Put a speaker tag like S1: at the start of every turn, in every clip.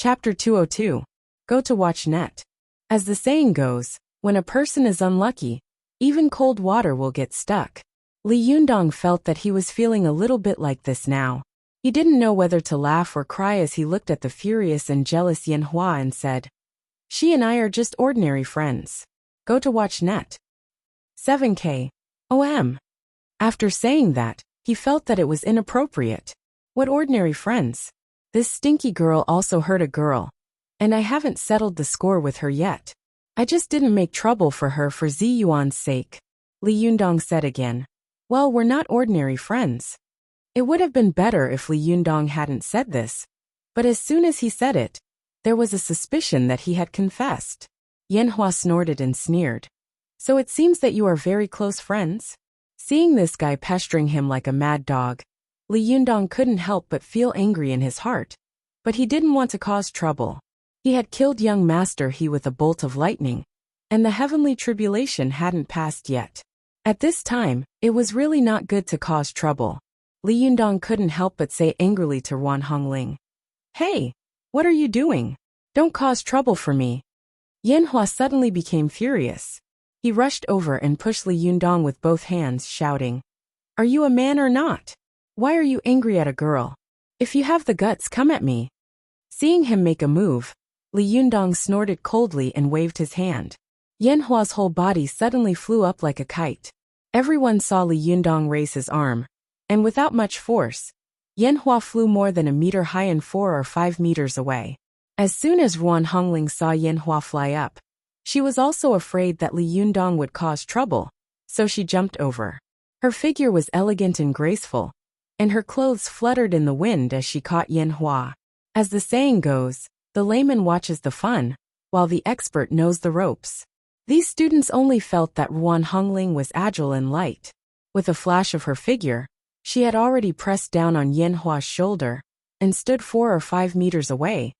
S1: Chapter 202. Go to watch net. As the saying goes, when a person is unlucky, even cold water will get stuck. Li Yundong felt that he was feeling a little bit like this now. He didn't know whether to laugh or cry as he looked at the furious and jealous Yanhua and said, "She and I are just ordinary friends. Go to watch net. 7K. OM." After saying that, he felt that it was inappropriate. What ordinary friends? This stinky girl also hurt a girl. And I haven't settled the score with her yet. I just didn't make trouble for her for Ziyuan's sake. Li Yundong said again. Well, we're not ordinary friends. It would have been better if Li Yundong hadn't said this. But as soon as he said it, there was a suspicion that he had confessed. Yanhua snorted and sneered. So it seems that you are very close friends? Seeing this guy pestering him like a mad dog, Li Yundong couldn't help but feel angry in his heart. But he didn't want to cause trouble. He had killed young Master He with a bolt of lightning, and the heavenly tribulation hadn't passed yet. At this time, it was really not good to cause trouble. Li Yundong couldn't help but say angrily to Wan Hongling, "Hey, what are you doing? Don't cause trouble for me." Yanhua suddenly became furious. He rushed over and pushed Li Yundong with both hands, shouting, "Are you a man or not? Why are you angry at a girl? If you have the guts, come at me." Seeing him make a move, Li Yundong snorted coldly and waved his hand. Yanhua's whole body suddenly flew up like a kite. Everyone saw Li Yundong raise his arm, and without much force, Yanhua flew more than a meter high and 4 or 5 meters away. As soon as Wan Hongling saw Yanhua fly up, she was also afraid that Li Yundong would cause trouble, so she jumped over. Her figure was elegant and graceful, and her clothes fluttered in the wind as she caught Yanhua. As the saying goes, the layman watches the fun, while the expert knows the ropes. These students only felt that Wan Hongling was agile and light. With a flash of her figure, she had already pressed down on Yanhua's shoulder and stood 4 or 5 meters away,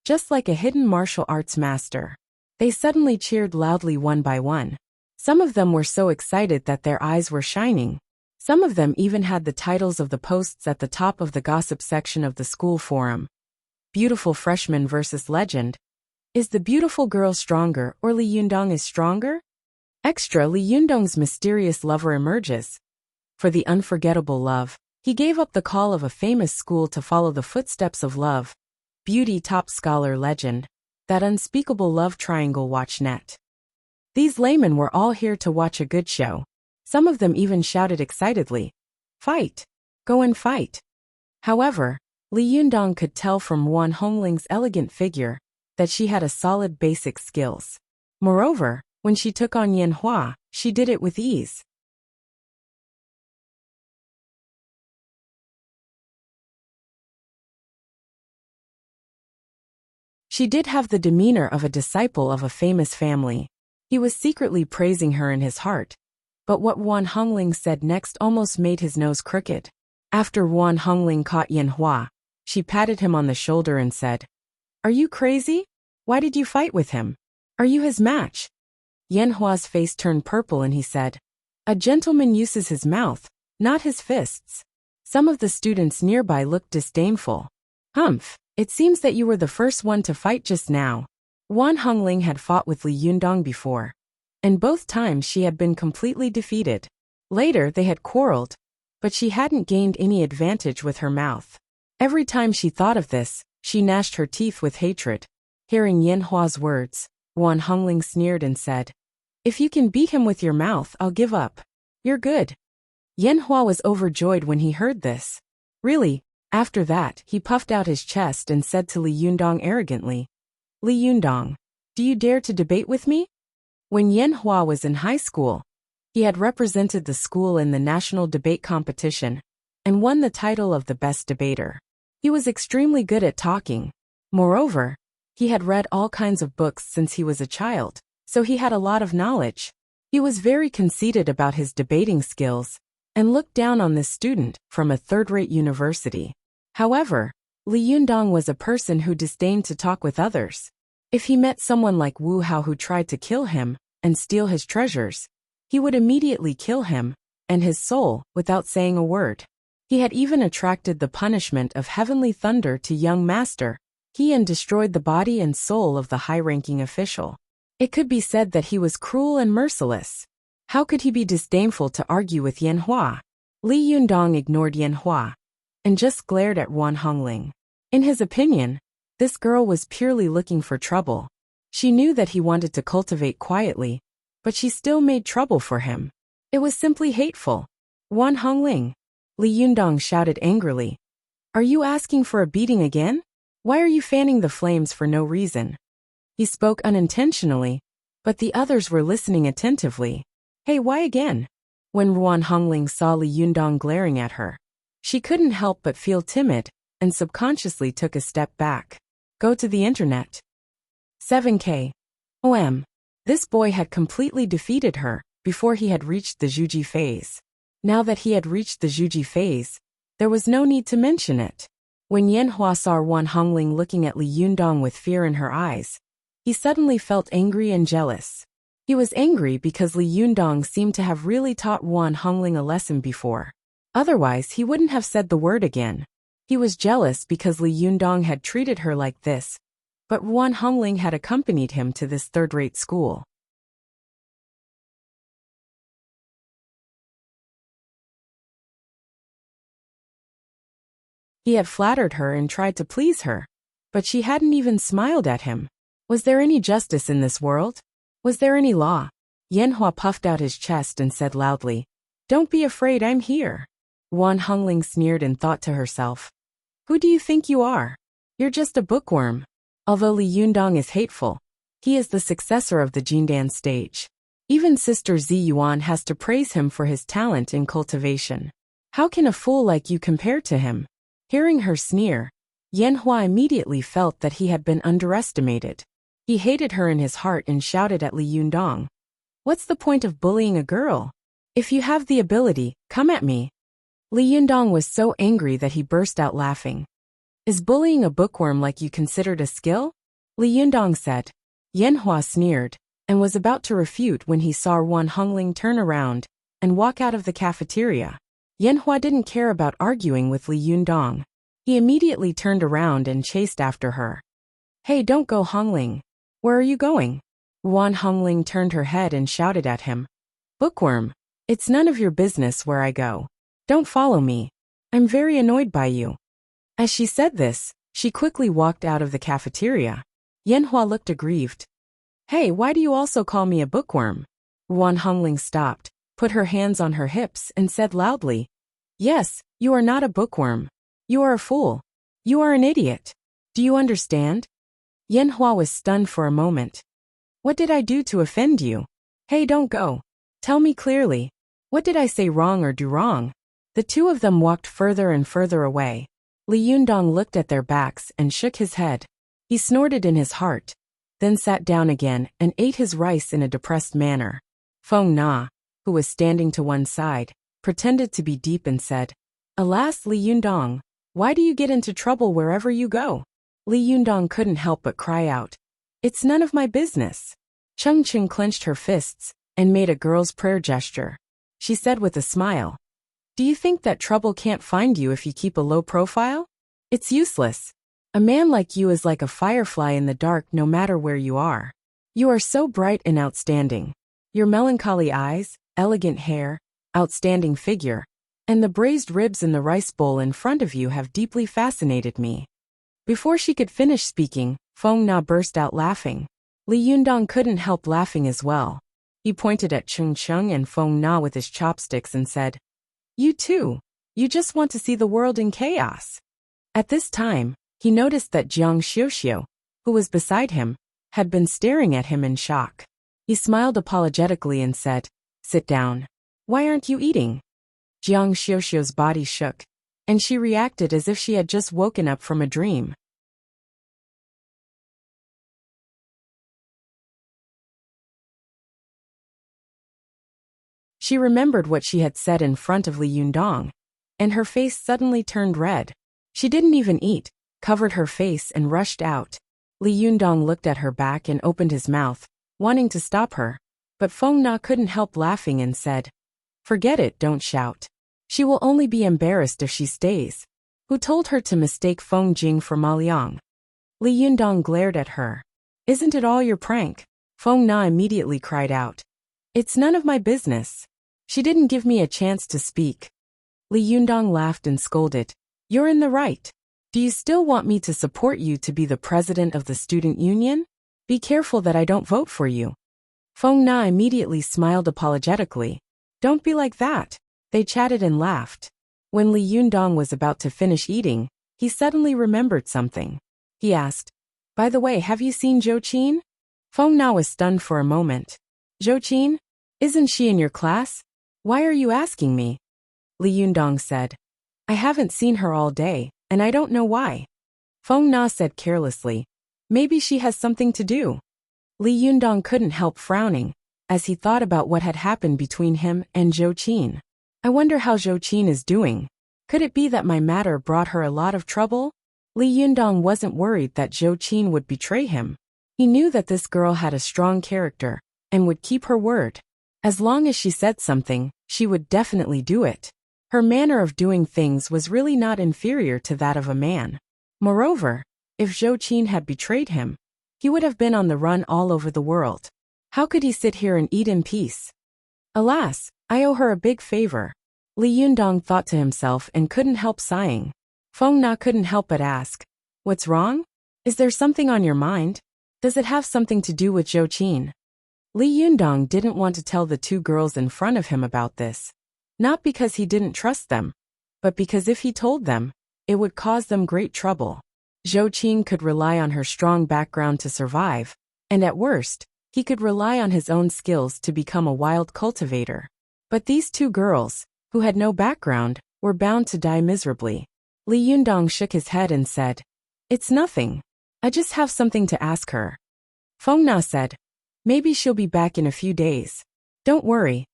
S1: just like a hidden martial arts master. They suddenly cheered loudly one by one. Some of them were so excited that their eyes were shining. Some of them even had the titles of the posts at the top of the gossip section of the school forum. Beautiful freshman versus legend. Is the beautiful girl stronger or Li Yundong is stronger? Extra Li Yundong's mysterious lover emerges. For the unforgettable love, he gave up the call of a famous school to follow the footsteps of love. Beauty top scholar legend. That unspeakable love triangle watch net. These laymen were all here to watch a good show. Some of them even shouted excitedly, "Fight! Go and fight!" However, Li Yundong could tell from Wan Hongling's elegant figure that she had a solid basic skills. Moreover, when she took on Yanhua, she did it with ease. She did have the demeanor of a disciple of a famous family. He was secretly praising her in his heart. But what Wan Hongling said next almost made his nose crooked. After Wan Hongling caught Yanhua, she patted him on the shoulder and said, "Are you crazy? Why did you fight with him? Are you his match?" Yanhua's face turned purple and he said, "A gentleman uses his mouth, not his fists." Some of the students nearby looked disdainful. "Humph, it seems that you were the first one to fight just now." Wan Hongling had fought with Li Yundong before, and both times she had been completely defeated. Later they had quarreled, but she hadn't gained any advantage with her mouth. Every time she thought of this, she gnashed her teeth with hatred. Hearing Yanhua's words, Wan Hongling sneered and said, "If you can beat him with your mouth, I'll give up. You're good." Yanhua was overjoyed when he heard this. Really, after that, he puffed out his chest and said to Li Yundong arrogantly, "Li Yundong, do you dare to debate with me?" When Yanhua was in high school, he had represented the school in the national debate competition and won the title of the best debater. He was extremely good at talking. Moreover, he had read all kinds of books since he was a child, so he had a lot of knowledge. He was very conceited about his debating skills and looked down on this student from a third-rate university. However, Li Yundong was a person who disdained to talk with others. If he met someone like Wu Hao who tried to kill him and steal his treasures, he would immediately kill him and his soul without saying a word. He had even attracted the punishment of heavenly thunder to young master, He and destroyed the body and soul of the high-ranking official. It could be said that he was cruel and merciless. How could he be disdainful to argue with Yanhua? Li Yundong ignored Yanhua and just glared at Wan Hongling. In his opinion, this girl was purely looking for trouble. She knew that he wanted to cultivate quietly, but she still made trouble for him. It was simply hateful. Wan Hongling, Li Yundong shouted angrily. Are you asking for a beating again? Why are you fanning the flames for no reason? He spoke unintentionally, but the others were listening attentively. Hey, why again? When Wan Hongling saw Li Yundong glaring at her, she couldn't help but feel timid and subconsciously took a step back. Go to the internet. 7K. This boy had completely defeated her before he had reached the Zhuji phase. Now that he had reached the Zhuji phase, there was no need to mention it. When Yanhua saw Wan Hongling looking at Li Yundong with fear in her eyes, he suddenly felt angry and jealous. He was angry because Li Yundong seemed to have really taught Wan Hongling a lesson before. Otherwise, he wouldn't have said the word again. He was jealous because Li Yundong had treated her like this, but Wan Hongling had accompanied him to this third-rate school. He had flattered her and tried to please her, but she hadn't even smiled at him. Was there any justice in this world? Was there any law? Yanhua puffed out his chest and said loudly, "Don't be afraid, I'm here." Wan Hongling sneered and thought to herself, "Who do you think you are? You're just a bookworm." Although Li Yundong is hateful, he is the successor of the Jindan stage. Even Sister Zi Yuan has to praise him for his talent in cultivation. How can a fool like you compare to him? Hearing her sneer, Yanhua immediately felt that he had been underestimated. He hated her in his heart and shouted at Li Yundong, "What's the point of bullying a girl? If you have the ability, come at me." Li Yundong was so angry that he burst out laughing. "Is bullying a bookworm like you considered a skill?" Li Yundong said. Yanhua sneered and was about to refute when he saw Wan Hongling turn around and walk out of the cafeteria. Yanhua didn't care about arguing with Li Yundong. He immediately turned around and chased after her. "Hey, don't go, Hongling. Where are you going?" Wan Hongling turned her head and shouted at him, "Bookworm, it's none of your business where I go. Don't follow me. I'm very annoyed by you." As she said this, she quickly walked out of the cafeteria. Yanhua looked aggrieved. "Hey, why do you also call me a bookworm?" Wan Hongling stopped, put her hands on her hips and said loudly, "Yes, you are not a bookworm. You are a fool. You are an idiot. Do you understand?" Yanhua was stunned for a moment. "What did I do to offend you? Hey, don't go. Tell me clearly. What did I say wrong or do wrong?" The two of them walked further and further away. Li Yundong looked at their backs and shook his head. He snorted in his heart, then sat down again and ate his rice in a depressed manner. Feng Na, who was standing to one side, pretended to be deep and said, "Alas, Li Yundong, why do you get into trouble wherever you go?" Li Yundong couldn't help but cry out, "It's none of my business." Cheng Cheng clenched her fists and made a girl's prayer gesture. She said with a smile, "Do you think that trouble can't find you if you keep a low profile? It's useless. A man like you is like a firefly in the dark no matter where you are. You are so bright and outstanding. Your melancholy eyes, elegant hair, outstanding figure, and the braised ribs in the rice bowl in front of you have deeply fascinated me." Before she could finish speaking, Feng Na burst out laughing. Li Yundong couldn't help laughing as well. He pointed at Cheng Cheng and Feng Na with his chopsticks and said, "You too. You just want to see the world in chaos." At this time, he noticed that Jiang Xiuxiu, who was beside him, had been staring at him in shock. He smiled apologetically and said, "Sit down. Why aren't you eating?" Jiang Xiuxiu's body shook, and she reacted as if she had just woken up from a dream. She remembered what she had said in front of Li Yundong, and her face suddenly turned red. She didn't even eat, covered her face and rushed out. Li Yundong looked at her back and opened his mouth, wanting to stop her, but Feng Na couldn't help laughing and said, "Forget it, don't shout. She will only be embarrassed if she stays." Who told her to mistake Feng Jing for Ma Liang? Li Yundong glared at her. Isn't it all your prank? Feng Na immediately cried out. It's none of my business. She didn't give me a chance to speak. Li Yundong laughed and scolded. You're in the right. Do you still want me to support you to be the president of the student union? Be careful that I don't vote for you. Feng Na immediately smiled apologetically. Don't be like that. They chatted and laughed. When Li Yundong was about to finish eating, he suddenly remembered something. He asked, By the way, have you seen Zhou Qin? Feng Na was stunned for a moment. Zhou Qin? Isn't she in your class? Why are you asking me? Li Yundong said. I haven't seen her all day, and I don't know why. Feng Na said carelessly. Maybe she has something to do. Li Yundong couldn't help frowning, as he thought about what had happened between him and Zhou Qin. I wonder how Zhou Qin is doing. Could it be that my matter brought her a lot of trouble? Li Yundong wasn't worried that Zhou Qin would betray him. He knew that this girl had a strong character, and would keep her word. As long as she said something, she would definitely do it. Her manner of doing things was really not inferior to that of a man. Moreover, if Zhou Qin had betrayed him, he would have been on the run all over the world. How could he sit here and eat in peace? Alas, I owe her a big favor. Li Yundong thought to himself and couldn't help sighing. Feng Na couldn't help but ask, What's wrong? Is there something on your mind? Does it have something to do with Zhou Qin? Li Yundong didn't want to tell the two girls in front of him about this. Not because he didn't trust them, but because if he told them, it would cause them great trouble. Zhou Qin could rely on her strong background to survive, and at worst, he could rely on his own skills to become a wild cultivator. But these two girls, who had no background, were bound to die miserably. Li Yundong shook his head and said, It's nothing. I just have something to ask her. Feng Na said, Maybe she'll be back in a few days. Don't worry.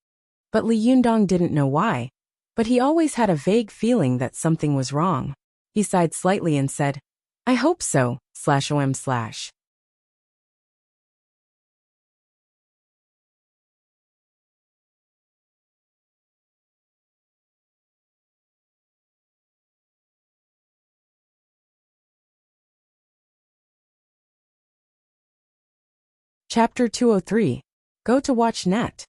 S1: But Li Yundong didn't know why, but he always had a vague feeling that something was wrong. He sighed slightly and said, I hope so, /om/. Chapter 203. Go to watch net.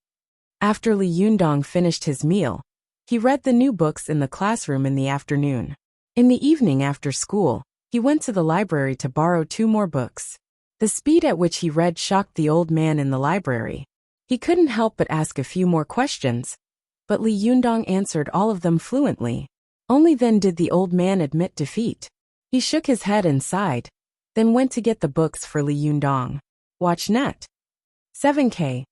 S1: After Li Yundong finished his meal, he read the new books in the classroom in the afternoon. In the evening after school, he went to the library to borrow 2 more books. The speed at which he read shocked the old man in the library. He couldn't help but ask a few more questions, but Li Yundong answered all of them fluently. Only then did the old man admit defeat. He shook his head and sighed, then went to get the books for Li Yundong. Watch net. 7K.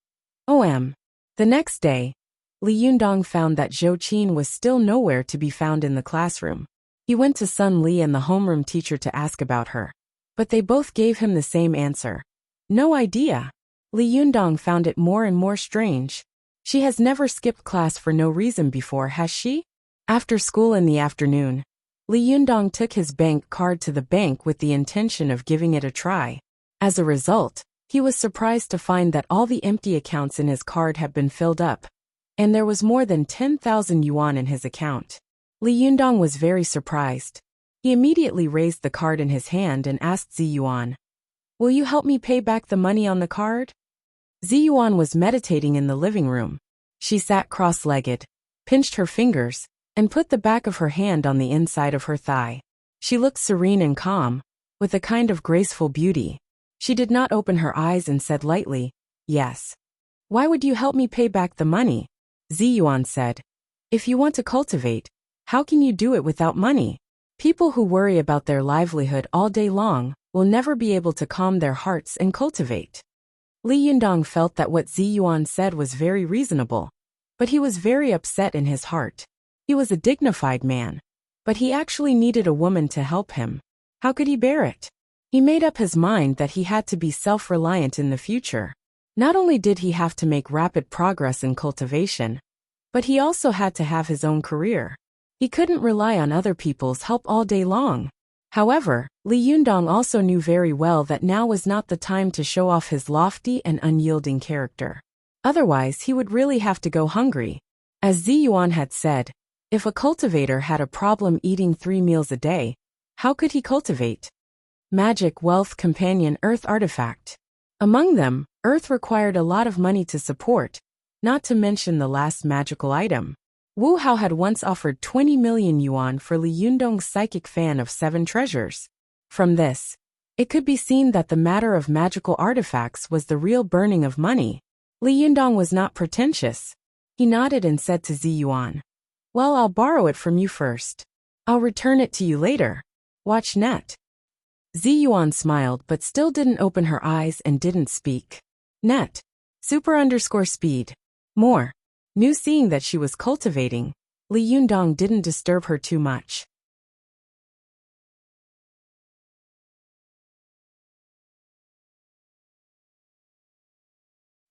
S1: OM. The next day, Li Yundong found that Zhou Qin was still nowhere to be found in the classroom. He went to Sun Li and the homeroom teacher to ask about her, but they both gave him the same answer. No idea. Li Yundong found it more and more strange. She has never skipped class for no reason before, has she? After school in the afternoon, Li Yundong took his bank card to the bank with the intention of giving it a try. As a result, he was surprised to find that all the empty accounts in his card had been filled up, and there was more than 10,000 yuan in his account. Li Yundong was very surprised. He immediately raised the card in his hand and asked Ziyuan, Will you help me pay back the money on the card? Ziyuan was meditating in the living room. She sat cross-legged, pinched her fingers, and put the back of her hand on the inside of her thigh. She looked serene and calm, with a kind of graceful beauty. She did not open her eyes and said lightly, Yes. Why would you help me pay back the money? Ziyuan said, If you want to cultivate, how can you do it without money? People who worry about their livelihood all day long will never be able to calm their hearts and cultivate. Li Yundong felt that what Ziyuan said was very reasonable, but he was very upset in his heart. He was a dignified man, but he actually needed a woman to help him. How could he bear it? He made up his mind that he had to be self-reliant in the future. Not only did he have to make rapid progress in cultivation, but he also had to have his own career. He couldn't rely on other people's help all day long. However, Li Yundong also knew very well that now was not the time to show off his lofty and unyielding character. Otherwise, he would really have to go hungry. As Ziyuan had said, if a cultivator had a problem eating 3 meals a day, how could he cultivate? magic, wealth, companion, earth artifact. Among them, earth required a lot of money to support, not to mention the last magical item. Wu Hao had once offered 20 million yuan for Li Yundong's psychic fan of 7 treasures. From this, it could be seen that the matter of magical artifacts was the real burning of money. Li Yundong was not pretentious. He nodded and said to Zi Yuan, "Well, I'll borrow it from you first. I'll return it to you later. Watch net." Zi Yuan smiled but still didn't open her eyes and didn't speak. Net. Super_speed. More. Knew seeing that she was cultivating, Li Yundong didn't disturb her too much.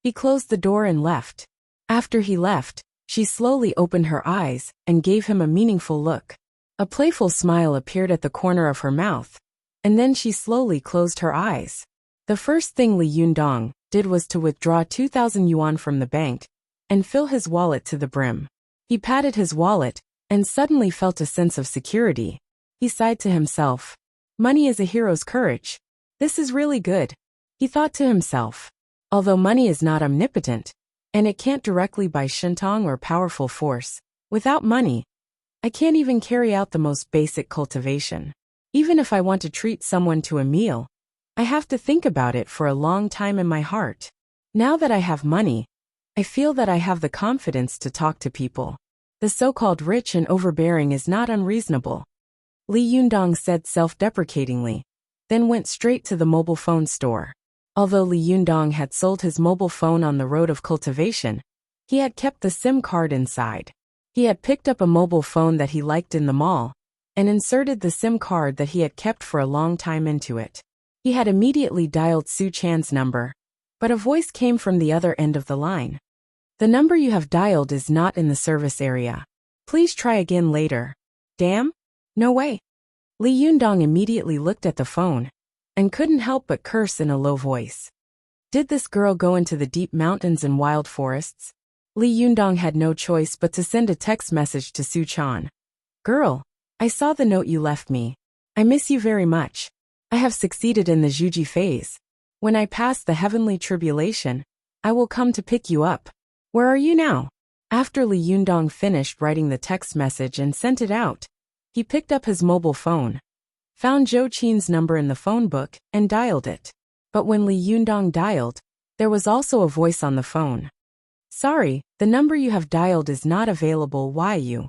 S1: He closed the door and left. After he left, she slowly opened her eyes and gave him a meaningful look. A playful smile appeared at the corner of her mouth, and then she slowly closed her eyes. The first thing Li Yundong did was to withdraw 2,000 yuan from the bank and fill his wallet to the brim. He patted his wallet and suddenly felt a sense of security. He sighed to himself. Money is a hero's courage. This is really good, he thought to himself. Although money is not omnipotent, and it can't directly buy shintong or powerful force, without money, I can't even carry out the most basic cultivation. Even if I want to treat someone to a meal, I have to think about it for a long time in my heart. Now that I have money, I feel that I have the confidence to talk to people. The so-called rich and overbearing is not unreasonable, Li Yundong said self-deprecatingly, then went straight to the mobile phone store. Although Li Yundong had sold his mobile phone on the road of cultivation, he had kept the SIM card inside. He had picked up a mobile phone that he liked in the mall and inserted the SIM card that he had kept for a long time into it. He had immediately dialed Su Chan's number, but a voice came from the other end of the line. "The number you have dialed is not in the service area. Please try again later." Damn? No way. Li Yundong immediately looked at the phone and couldn't help but curse in a low voice. Did this girl go into the deep mountains and wild forests? Li Yundong had no choice but to send a text message to Su Chan. "Girl, I saw the note you left me. I miss you very much. I have succeeded in the Juji phase. When I pass the heavenly tribulation, I will come to pick you up. Where are you now?" After Li Yundong finished writing the text message and sent it out, he picked up his mobile phone, found Zhou Qin's number in the phone book, and dialed it. But when Li Yundong dialed, there was also a voice on the phone. "Sorry, the number you have dialed is not available. Why you?"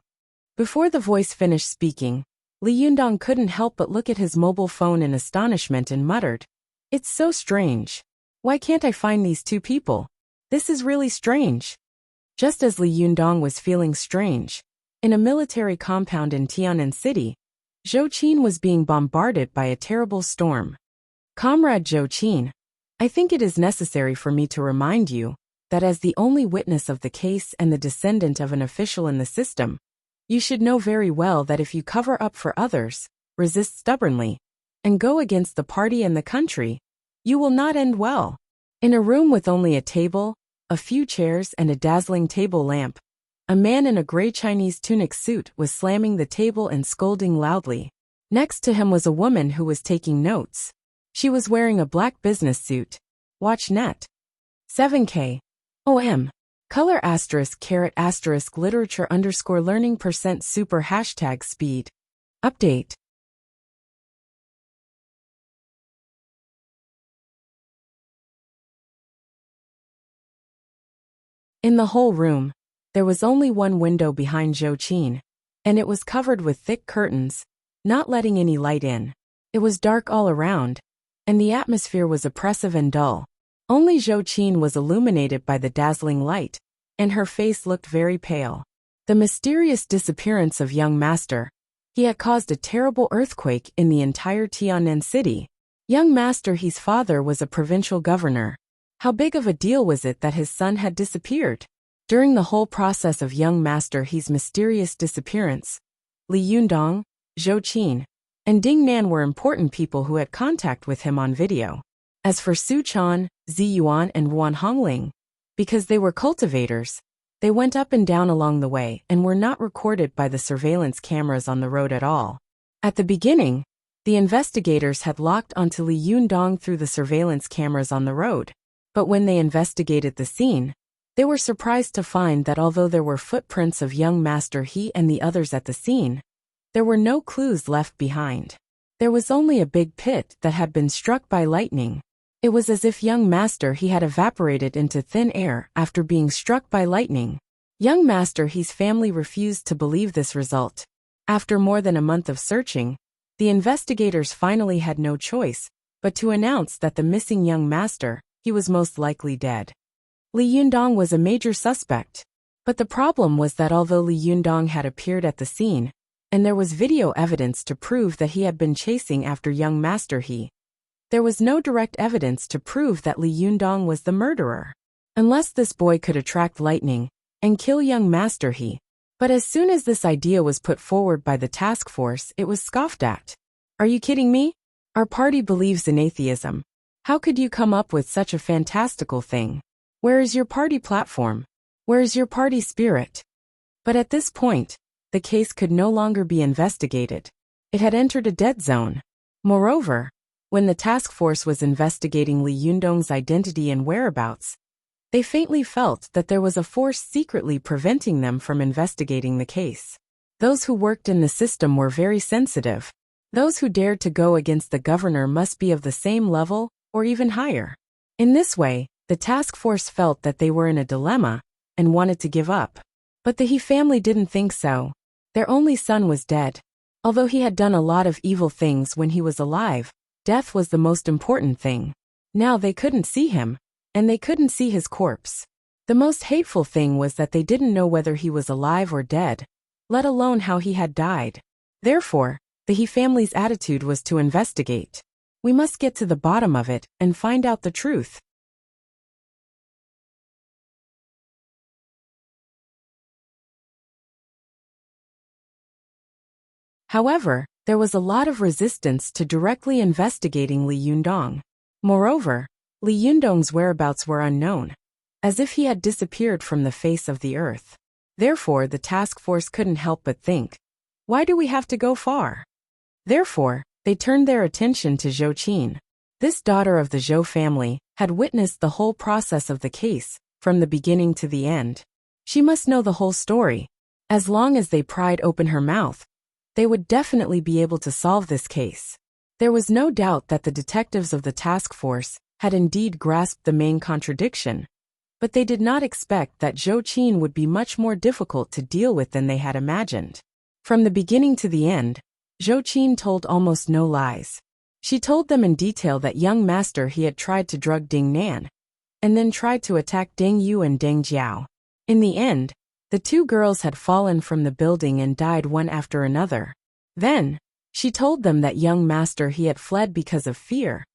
S1: Before the voice finished speaking, Li Yundong couldn't help but look at his mobile phone in astonishment and muttered, "It's so strange. Why can't I find these two people? This is really strange." Just as Li Yundong was feeling strange, in a military compound in Tian'an City, Zhou Qin was being bombarded by a terrible storm. "Comrade Zhou Qin, I think it is necessary for me to remind you that as the only witness of the case and the descendant of an official in the system, you should know very well that if you cover up for others, resist stubbornly, and go against the party and the country, you will not end well." In a room with only a table, a few chairs and a dazzling table lamp, a man in a gray Chinese tunic suit was slamming the table and scolding loudly. Next to him was a woman who was taking notes. She was wearing a black business suit. Watch net. 7K. OM. Color *** literature _learning % super #speed. Update. In the whole room, there was only one window behind Zhou Qin, and it was covered with thick curtains, not letting any light in. It was dark all around, and the atmosphere was oppressive and dull. Only Zhou Qin was illuminated by the dazzling light, and her face looked very pale. The mysterious disappearance of young master. He had caused a terrible earthquake in the entire Tian'an city. Young master He's father was a provincial governor. How big of a deal was it that his son had disappeared? During the whole process of young master He's mysterious disappearance, Li Yundong, Zhou Qin, and Ding Nan were important people who had contact with him on video. As for Su Chan, Zi Yuan and Ruan Hongling, because they were cultivators, they went up and down along the way and were not recorded by the surveillance cameras on the road at all. At the beginning, The investigators had locked onto Li Yundong through the surveillance cameras on the road. But when they investigated the scene, they were surprised to find that although there were footprints of young Master He and the others at the scene, there were no clues left behind. There was only a big pit that had been struck by lightning. It was as if young Master He had evaporated into thin air after being struck by lightning. Young Master He's family refused to believe this result. After more than a month of searching, the investigators finally had no choice but to announce that the missing young Master He was most likely dead. Li Yundong was a major suspect. But the problem was that although Li Yundong had appeared at the scene, and there was video evidence to prove that he had been chasing after young Master He, there was no direct evidence to prove that Li Yundong was the murderer. Unless this boy could attract lightning and kill young Master He. But as soon as this idea was put forward by the task force, it was scoffed at. Are you kidding me? Our party believes in atheism. How could you come up with such a fantastical thing? Where is your party platform? Where is your party spirit? But at this point, the case could no longer be investigated. It had entered a dead zone. Moreover, when the task force was investigating Li Yundong's identity and whereabouts, they faintly felt that there was a force secretly preventing them from investigating the case. Those who worked in the system were very sensitive. Those who dared to go against the governor must be of the same level, or even higher. In this way, the task force felt that they were in a dilemma and wanted to give up. But the He family didn't think so. Their only son was dead. Although he had done a lot of evil things when he was alive, death was the most important thing. Now they couldn't see him, and they couldn't see his corpse. The most hateful thing was that they didn't know whether he was alive or dead, let alone how he had died. Therefore, the He family's attitude was to investigate. We must get to the bottom of it and find out the truth. However, there was a lot of resistance to directly investigating Li Yundong. Moreover, Li Yundong's whereabouts were unknown, as if he had disappeared from the face of the earth. Therefore, the task force couldn't help but think, why do we have to go far? Therefore, they turned their attention to Zhou Qin. This daughter of the Zhou family had witnessed the whole process of the case, from the beginning to the end. She must know the whole story. As long as they pried open her mouth, they would definitely be able to solve this case. There was no doubt that the detectives of the task force had indeed grasped the main contradiction, but they did not expect that Zhou Qin would be much more difficult to deal with than they had imagined. From the beginning to the end, Zhou Qin told almost no lies. She told them in detail that young Master He had tried to drug Ding Nan, and then tried to attack Deng Yu and Deng Jiao. In the end, the two girls had fallen from the building and died one after another. Then, she told them that young Master He had fled because of fear,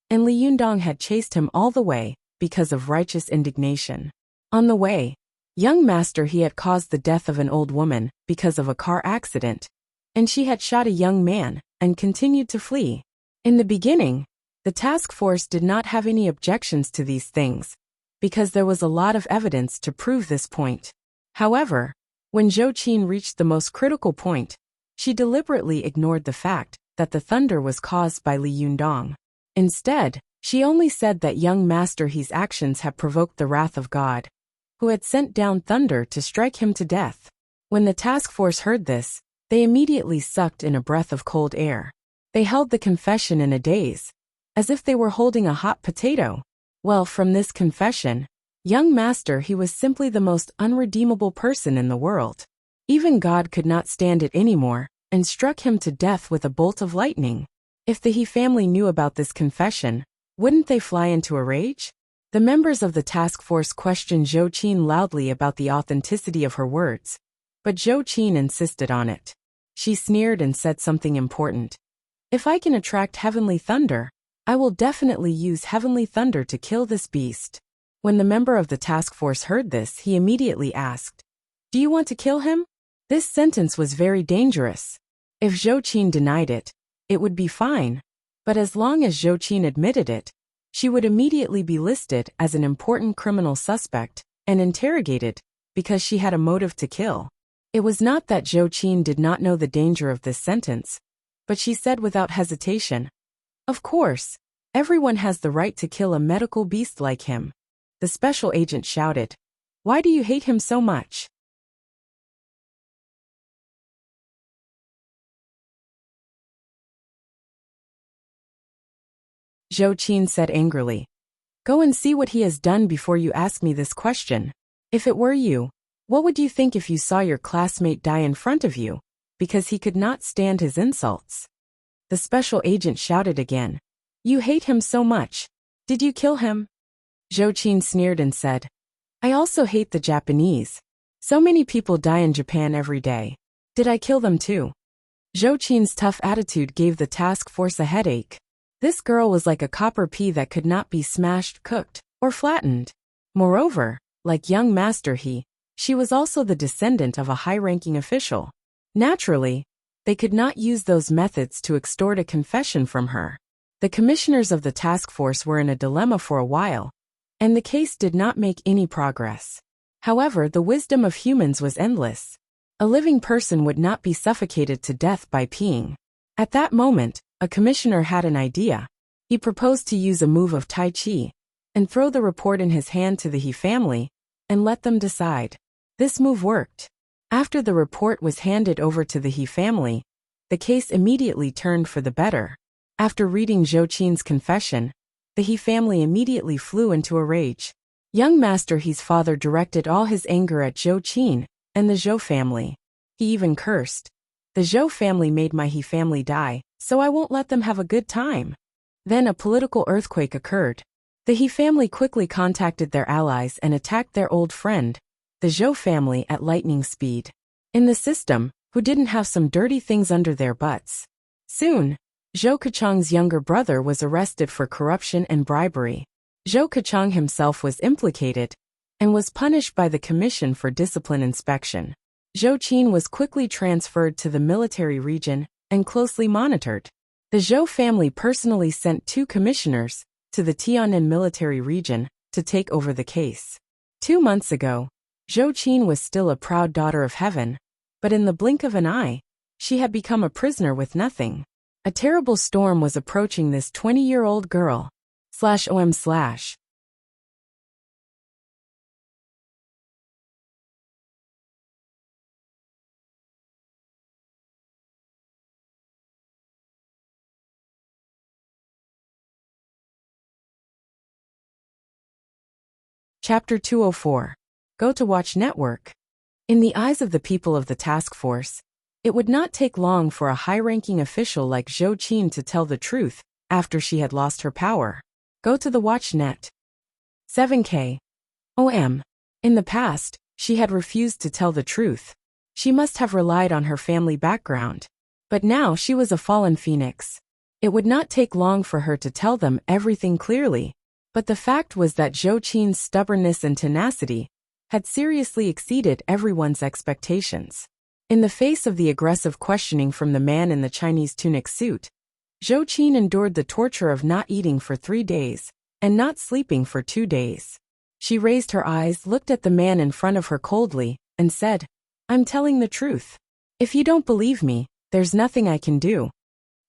S1: and Li Yundong had chased him all the way because of righteous indignation. On the way, young Master He had caused the death of an old woman because of a car accident, and she had shot a young man and continued to flee. In the beginning, the task force did not have any objections to these things, because there was a lot of evidence to prove this point. However, when Zhou Qin reached the most critical point, she deliberately ignored the fact that the thunder was caused by Li Yundong. Instead, she only said that young Master He's actions had provoked the wrath of God, who had sent down thunder to strike him to death. When the task force heard this, they immediately sucked in a breath of cold air. They held the confession in a daze, as if they were holding a hot potato. Well, from this confession, young Master He was simply the most unredeemable person in the world. Even God could not stand it anymore, and struck him to death with a bolt of lightning. If the He family knew about this confession, wouldn't they fly into a rage? The members of the task force questioned Zhou Qin loudly about the authenticity of her words, but Zhou Qin insisted on it. She sneered and said something important. If I can attract heavenly thunder, I will definitely use heavenly thunder to kill this beast. When the member of the task force heard this, he immediately asked, "Do you want to kill him?" This sentence was very dangerous. If Zhou Qin denied it, it would be fine. But as long as Zhou Qin admitted it, she would immediately be listed as an important criminal suspect and interrogated because she had a motive to kill. It was not that Zhou Qin did not know the danger of this sentence, but she said without hesitation, "Of course. Everyone has the right to kill a medical beast like him." The special agent shouted, "Why do you hate him so much?" Zhou Qin said angrily, "Go and see what he has done before you ask me this question. If it were you, what would you think if you saw your classmate die in front of you, because he could not stand his insults?" The special agent shouted again, "You hate him so much. Did you kill him?" Zhou Qin sneered and said, "I also hate the Japanese. So many people die in Japan every day. Did I kill them too?" Zhou Qin's tough attitude gave the task force a headache. This girl was like a copper pea that could not be smashed, cooked, or flattened. Moreover, like young Master she was also the descendant of a high-ranking official. Naturally, they could not use those methods to extort a confession from her. The commissioners of the task force were in a dilemma for a while, and the case did not make any progress. However, the wisdom of humans was endless. A living person would not be suffocated to death by peeing. At that moment, a commissioner had an idea. He proposed to use a move of Tai Chi and throw the report in his hand to the He family and let them decide. This move worked. After the report was handed over to the He family, the case immediately turned for the better. After reading Zhou Qin's confession, the He family immediately flew into a rage. Young Master He's father directed all his anger at Zhou Qin and the Zhou family. He even cursed, "The Zhou family made my He family die, so I won't let them have a good time." Then a political earthquake occurred. The He family quickly contacted their allies and attacked their old friend, the Zhou family, at lightning speed. In the system, who didn't have some dirty things under their butts? Soon, Zhou Kechang's younger brother was arrested for corruption and bribery. Zhou Kechang himself was implicated and was punished by the Commission for Discipline Inspection. Zhou Qin was quickly transferred to the military region and closely monitored. The Zhou family personally sent 2 commissioners to the Tiannan military region to take over the case. 2 months ago, Zhou Qin was still a proud daughter of heaven, but in the blink of an eye, she had become a prisoner with nothing. A terrible storm was approaching this 20-year-old girl. /om/ Chapter 204. Go to Watch Network. In the eyes of the people of the task force, it would not take long for a high-ranking official like Zhou Qin to tell the truth after she had lost her power. Go to the Watch Net. 7K. In the past, she had refused to tell the truth. She must have relied on her family background. But now she was a fallen phoenix. It would not take long for her to tell them everything clearly. But the fact was that Zhou Qin's stubbornness and tenacity had seriously exceeded everyone's expectations. In the face of the aggressive questioning from the man in the Chinese tunic suit, Zhou Qin endured the torture of not eating for 3 days and not sleeping for 2 days. She raised her eyes, looked at the man in front of her coldly, and said, "I'm telling the truth. If you don't believe me, there's nothing I can do."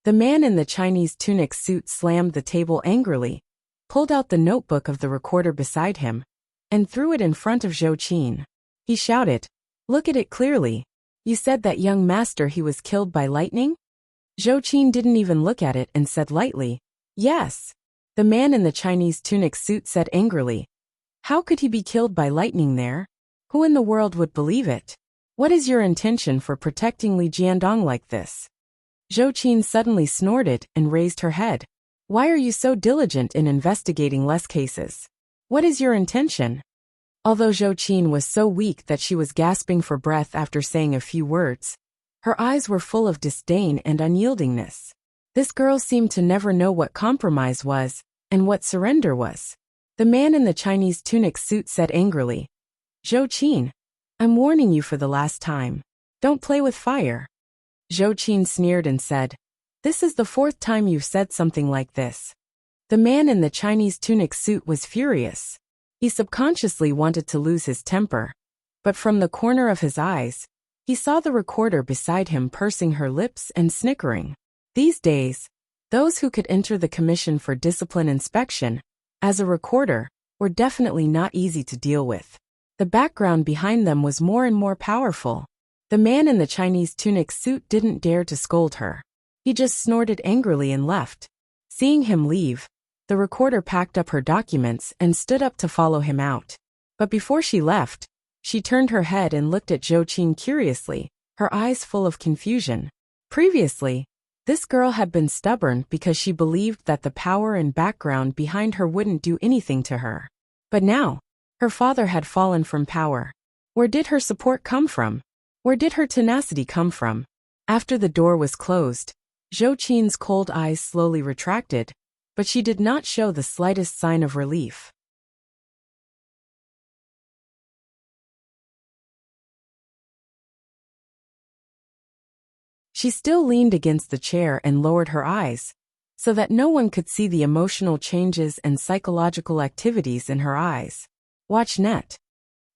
S1: The man in the Chinese tunic suit slammed the table angrily, pulled out the notebook of the recorder beside him, and threw it in front of Zhou Qin. He shouted, "Look at it clearly. You said that young master he was killed by lightning?" Zhou Qin didn't even look at it and said lightly, "Yes." The man in the Chinese tunic suit said angrily, "How could he be killed by lightning there? Who in the world would believe it? What is your intention for protecting Li Jiandong like this?" Zhou Qin suddenly snorted and raised her head. "Why are you so diligent in investigating less cases? What is your intention?" Although Zhou Qin was so weak that she was gasping for breath after saying a few words, her eyes were full of disdain and unyieldingness. This girl seemed to never know what compromise was and what surrender was. The man in the Chinese tunic suit said angrily, "Zhou Qin, I'm warning you for the last time. Don't play with fire." Zhou Qin sneered and said, "This is the 4th time you've said something like this." The man in the Chinese tunic suit was furious. He subconsciously wanted to lose his temper, but from the corner of his eyes, he saw the recorder beside him pursing her lips and snickering. These days, those who could enter the Commission for Discipline Inspection, as a recorder, were definitely not easy to deal with. The background behind them was more and more powerful. The man in the Chinese tunic suit didn't dare to scold her. He just snorted angrily and left. Seeing him leave, the recorder packed up her documents and stood up to follow him out. But before she left, she turned her head and looked at Zhou Qin curiously, her eyes full of confusion. Previously, this girl had been stubborn because she believed that the power and background behind her wouldn't do anything to her. But now, her father had fallen from power. Where did her support come from? Where did her tenacity come from? After the door was closed, Zhou Qin's cold eyes slowly retracted, but she did not show the slightest sign of relief. She still leaned against the chair and lowered her eyes, so that no one could see the emotional changes and psychological activities in her eyes. Watch net.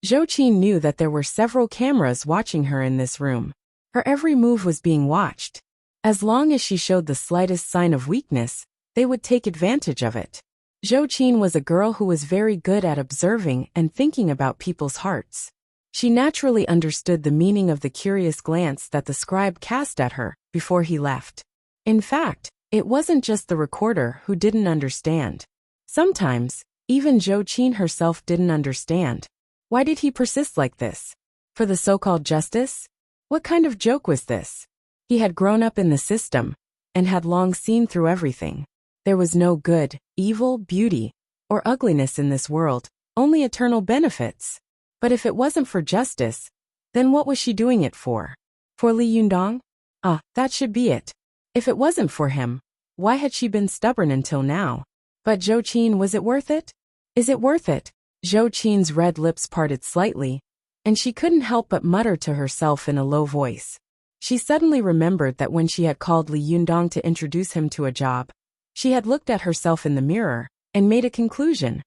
S1: Zhou Qin knew that there were several cameras watching her in this room. Her every move was being watched. As long as she showed the slightest sign of weakness, they would take advantage of it. Zhou Qin was a girl who was very good at observing and thinking about people's hearts. She naturally understood the meaning of the curious glance that the scribe cast at her before he left. In fact, it wasn't just the recorder who didn't understand. Sometimes, even Zhou Qin herself didn't understand. Why did he persist like this? For the so-called justice? What kind of joke was this? He had grown up in the system and had long seen through everything. There was no good, evil, beauty, or ugliness in this world, only eternal benefits. But if it wasn't for justice, then what was she doing it for? For Li Yundong? Ah, that should be it. If it wasn't for him, why had she been stubborn until now? But Zhou Qin, was it worth it? Is it worth it? Zhou Qin's red lips parted slightly, and she couldn't help but mutter to herself in a low voice. She suddenly remembered that when she had called Li Yundong to introduce him to a job, she had looked at herself in the mirror and made a conclusion.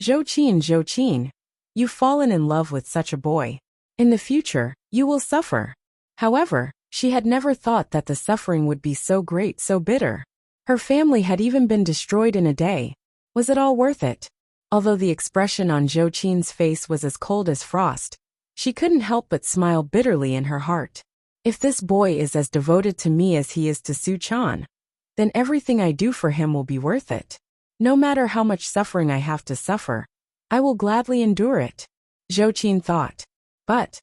S1: Zhou Qin, you've fallen in love with such a boy. In the future, you will suffer. However, she had never thought that the suffering would be so great, so bitter. Her family had even been destroyed in a day. Was it all worth it? Although the expression on Zhou Qin's face was as cold as frost, she couldn't help but smile bitterly in her heart. If this boy is as devoted to me as he is to Su Chan, then everything I do for him will be worth it. No matter how much suffering I have to suffer, I will gladly endure it. Zhou Qin thought. But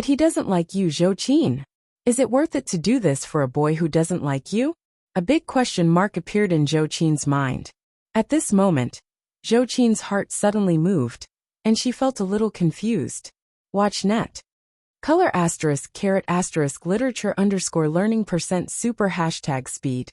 S1: he doesn't like you, Zhou Qin. Is it worth it to do this for a boy who doesn't like you? A big question mark appeared in Zhou Qin's mind. At this moment, Zhou Qin's heart suddenly moved, and she felt a little confused. Watch net. Color *** literature _learning %super #speed.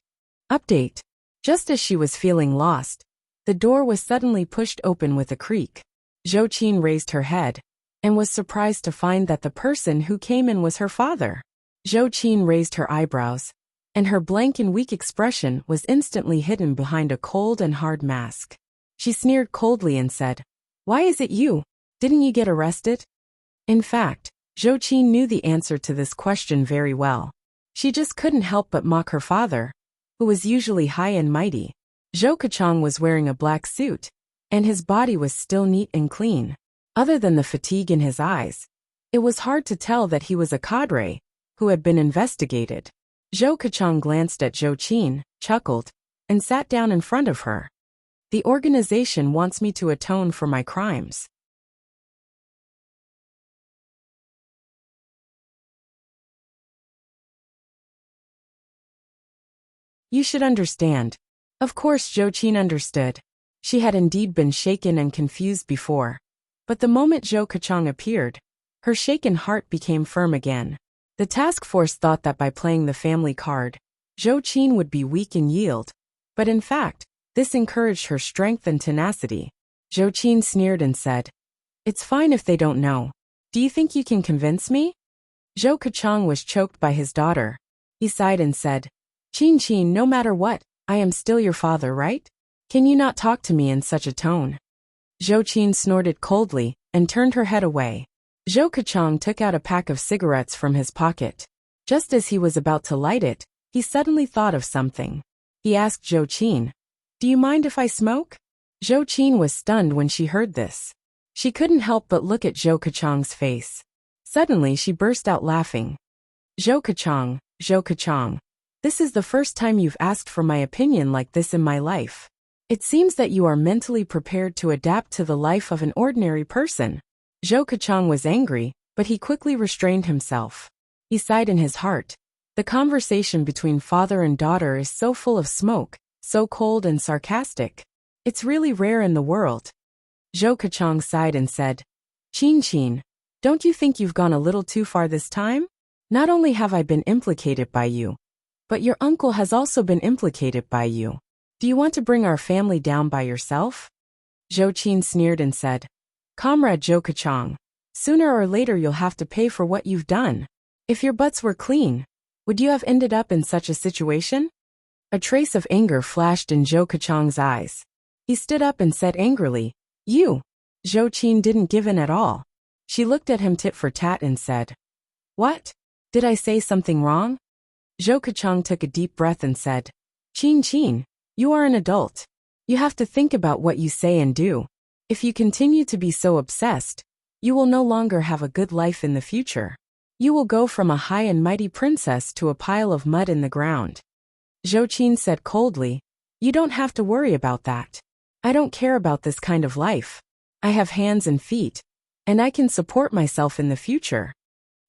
S1: Update. Just as she was feeling lost, the door was suddenly pushed open with a creak. Zhou Qin raised her head, and was surprised to find that the person who came in was her father. Zhou Qin raised her eyebrows, and her blank and weak expression was instantly hidden behind a cold and hard mask. She sneered coldly and said, "Why is it you? Didn't you get arrested?" In fact, Zhou Qin knew the answer to this question very well. She just couldn't help but mock her father, who was usually high and mighty. Zhou Keqiang was wearing a black suit, and his body was still neat and clean. Other than the fatigue in his eyes, it was hard to tell that he was a cadre who had been investigated. Zhou Keqiang glanced at Zhou Qin, chuckled, and sat down in front of her. The organization wants me to atone for my crimes. You should understand. Of course Zhou Qin understood. She had indeed been shaken and confused before. But the moment Zhou Keqiang appeared, her shaken heart became firm again. The task force thought that by playing the family card, Zhou Qin would be weak and yield. But in fact, this encouraged her strength and tenacity. Zhou Qin sneered and said, "It's fine if they don't know. Do you think you can convince me?" Zhou Keqiang was choked by his daughter. He sighed and said, Qin, no matter what, I am still your father, right? Can you not talk to me in such a tone?" Zhou Qin snorted coldly and turned her head away. Zhou Keqiang took out a pack of cigarettes from his pocket. Just as he was about to light it, He suddenly thought of something. He asked Zhou Qin, "Do you mind if I smoke?" Zhou Qin was stunned when she heard this. She couldn't help but look at Zhou Keqiang's face. Suddenly she burst out laughing. Zhou Keqiang, this is the first time you've asked for my opinion like this in my life. It seems that you are mentally prepared to adapt to the life of an ordinary person. Zhou Keqiang was angry, but he quickly restrained himself. He sighed in his heart. The conversation between father and daughter is so full of smoke, so cold and sarcastic. It's really rare in the world. Zhou Keqiang sighed and said, Qin, don't you think you've gone a little too far this time? Not only have I been implicated by you, but your uncle has also been implicated by you. Do you want to bring our family down by yourself? Zhou Qin sneered and said, Comrade Zhou Keqiang, sooner or later you'll have to pay for what you've done. If your butts were clean, would you have ended up in such a situation? A trace of anger flashed in Zhou Keqiang's eyes. He stood up and said angrily, You! Zhou Qin didn't give in at all. She looked at him tit for tat and said, What? Did I say something wrong? Zhou Keqiang took a deep breath and said, Qin, you are an adult. You have to think about what you say and do. If you continue to be so obsessed, you will no longer have a good life in the future. You will go from a high and mighty princess to a pile of mud in the ground. Zhou Qin said coldly, You don't have to worry about that. I don't care about this kind of life. I have hands and feet, and I can support myself in the future.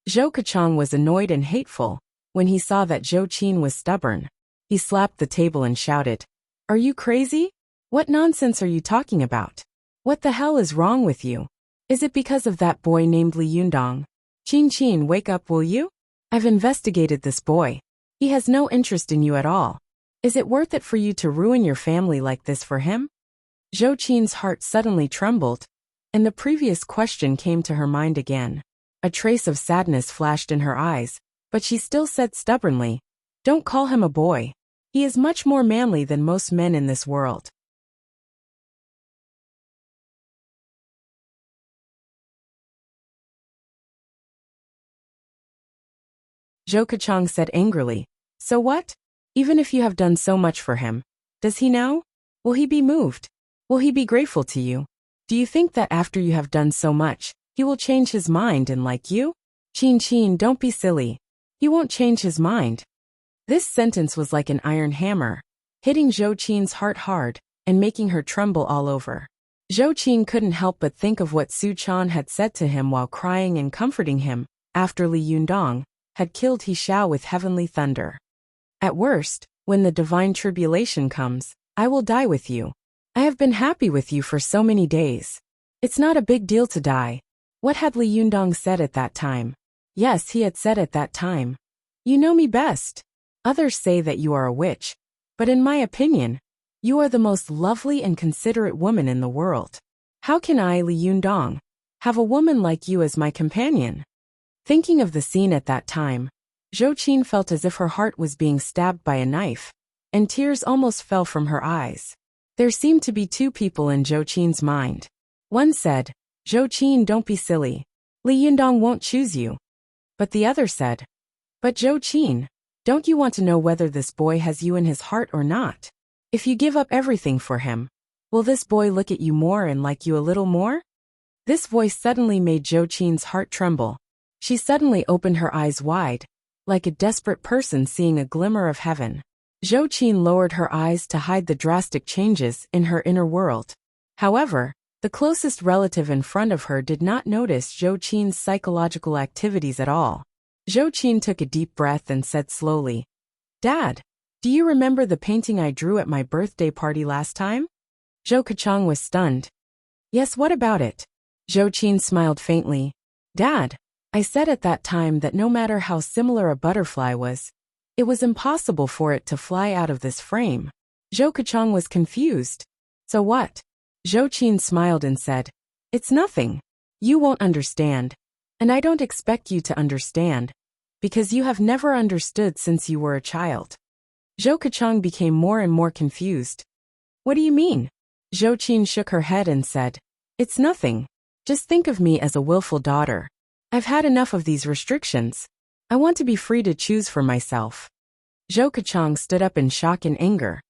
S1: Zhou Keqiang was annoyed and hateful when he saw that Zhou Qin was stubborn. He slapped the table and shouted, Are you crazy? What nonsense are you talking about? What the hell is wrong with you? Is it because of that boy named Li Yundong? Qin, wake up, will you? I've investigated this boy. He has no interest in you at all. Is it worth it for you to ruin your family like this for him? Zhou Qin's heart suddenly trembled, and the previous question came to her mind again. A trace of sadness flashed in her eyes, but she still said stubbornly, Don't call him a boy. He is much more manly than most men in this world. Zhou Keqiang said angrily, So what? Even if you have done so much for him, does he now? Will he be moved? Will he be grateful to you? Do you think that after you have done so much, he will change his mind and like you? Qin, don't be silly. He won't change his mind. This sentence was like an iron hammer, hitting Zhou Qin's heart hard and making her tremble all over. Zhou Qin couldn't help but think of what Su Chan had said to him while crying and comforting him after Li Yundong had killed He Xiao with heavenly thunder. At worst, when the divine tribulation comes, I will die with you. I have been happy with you for so many days. It's not a big deal to die. What had Li Yundong said at that time? Yes, he had said at that time, You know me best. Others say that you are a witch, but in my opinion, you are the most lovely and considerate woman in the world. How can I, Li Yundong, have a woman like you as my companion? Thinking of the scene at that time, Zhou Qin felt as if her heart was being stabbed by a knife, and tears almost fell from her eyes. There seemed to be two people in Zhou Qin's mind. One said, Zhou Qin, don't be silly. Li Yundong won't choose you. But the other said, But Zhou Qin, don't you want to know whether this boy has you in his heart or not? If you give up everything for him, will this boy look at you more and like you a little more? This voice suddenly made Zhou Qin's heart tremble. She suddenly opened her eyes wide, like a desperate person seeing a glimmer of heaven. Zhou Qin lowered her eyes to hide the drastic changes in her inner world. However, the closest relative in front of her did not notice Zhou Qin's psychological activities at all. Zhou Qin took a deep breath and said slowly, Dad, do you remember the painting I drew at my birthday party last time? Zhou Keqiang was stunned. Yes, what about it? Zhou Qin smiled faintly. Dad, I said at that time that no matter how similar a butterfly was, it was impossible for it to fly out of this frame. Zhou Keqiang was confused. So what? Zhou Qin smiled and said, It's nothing. You won't understand. And I don't expect you to understand, because you have never understood since you were a child. Zhou Keqiang became more and more confused. What do you mean? Zhou Qin shook her head and said, It's nothing. Just think of me as a willful daughter. I've had enough of these restrictions. I want to be free to choose for myself. Zhou Kachang stood up in shock and anger.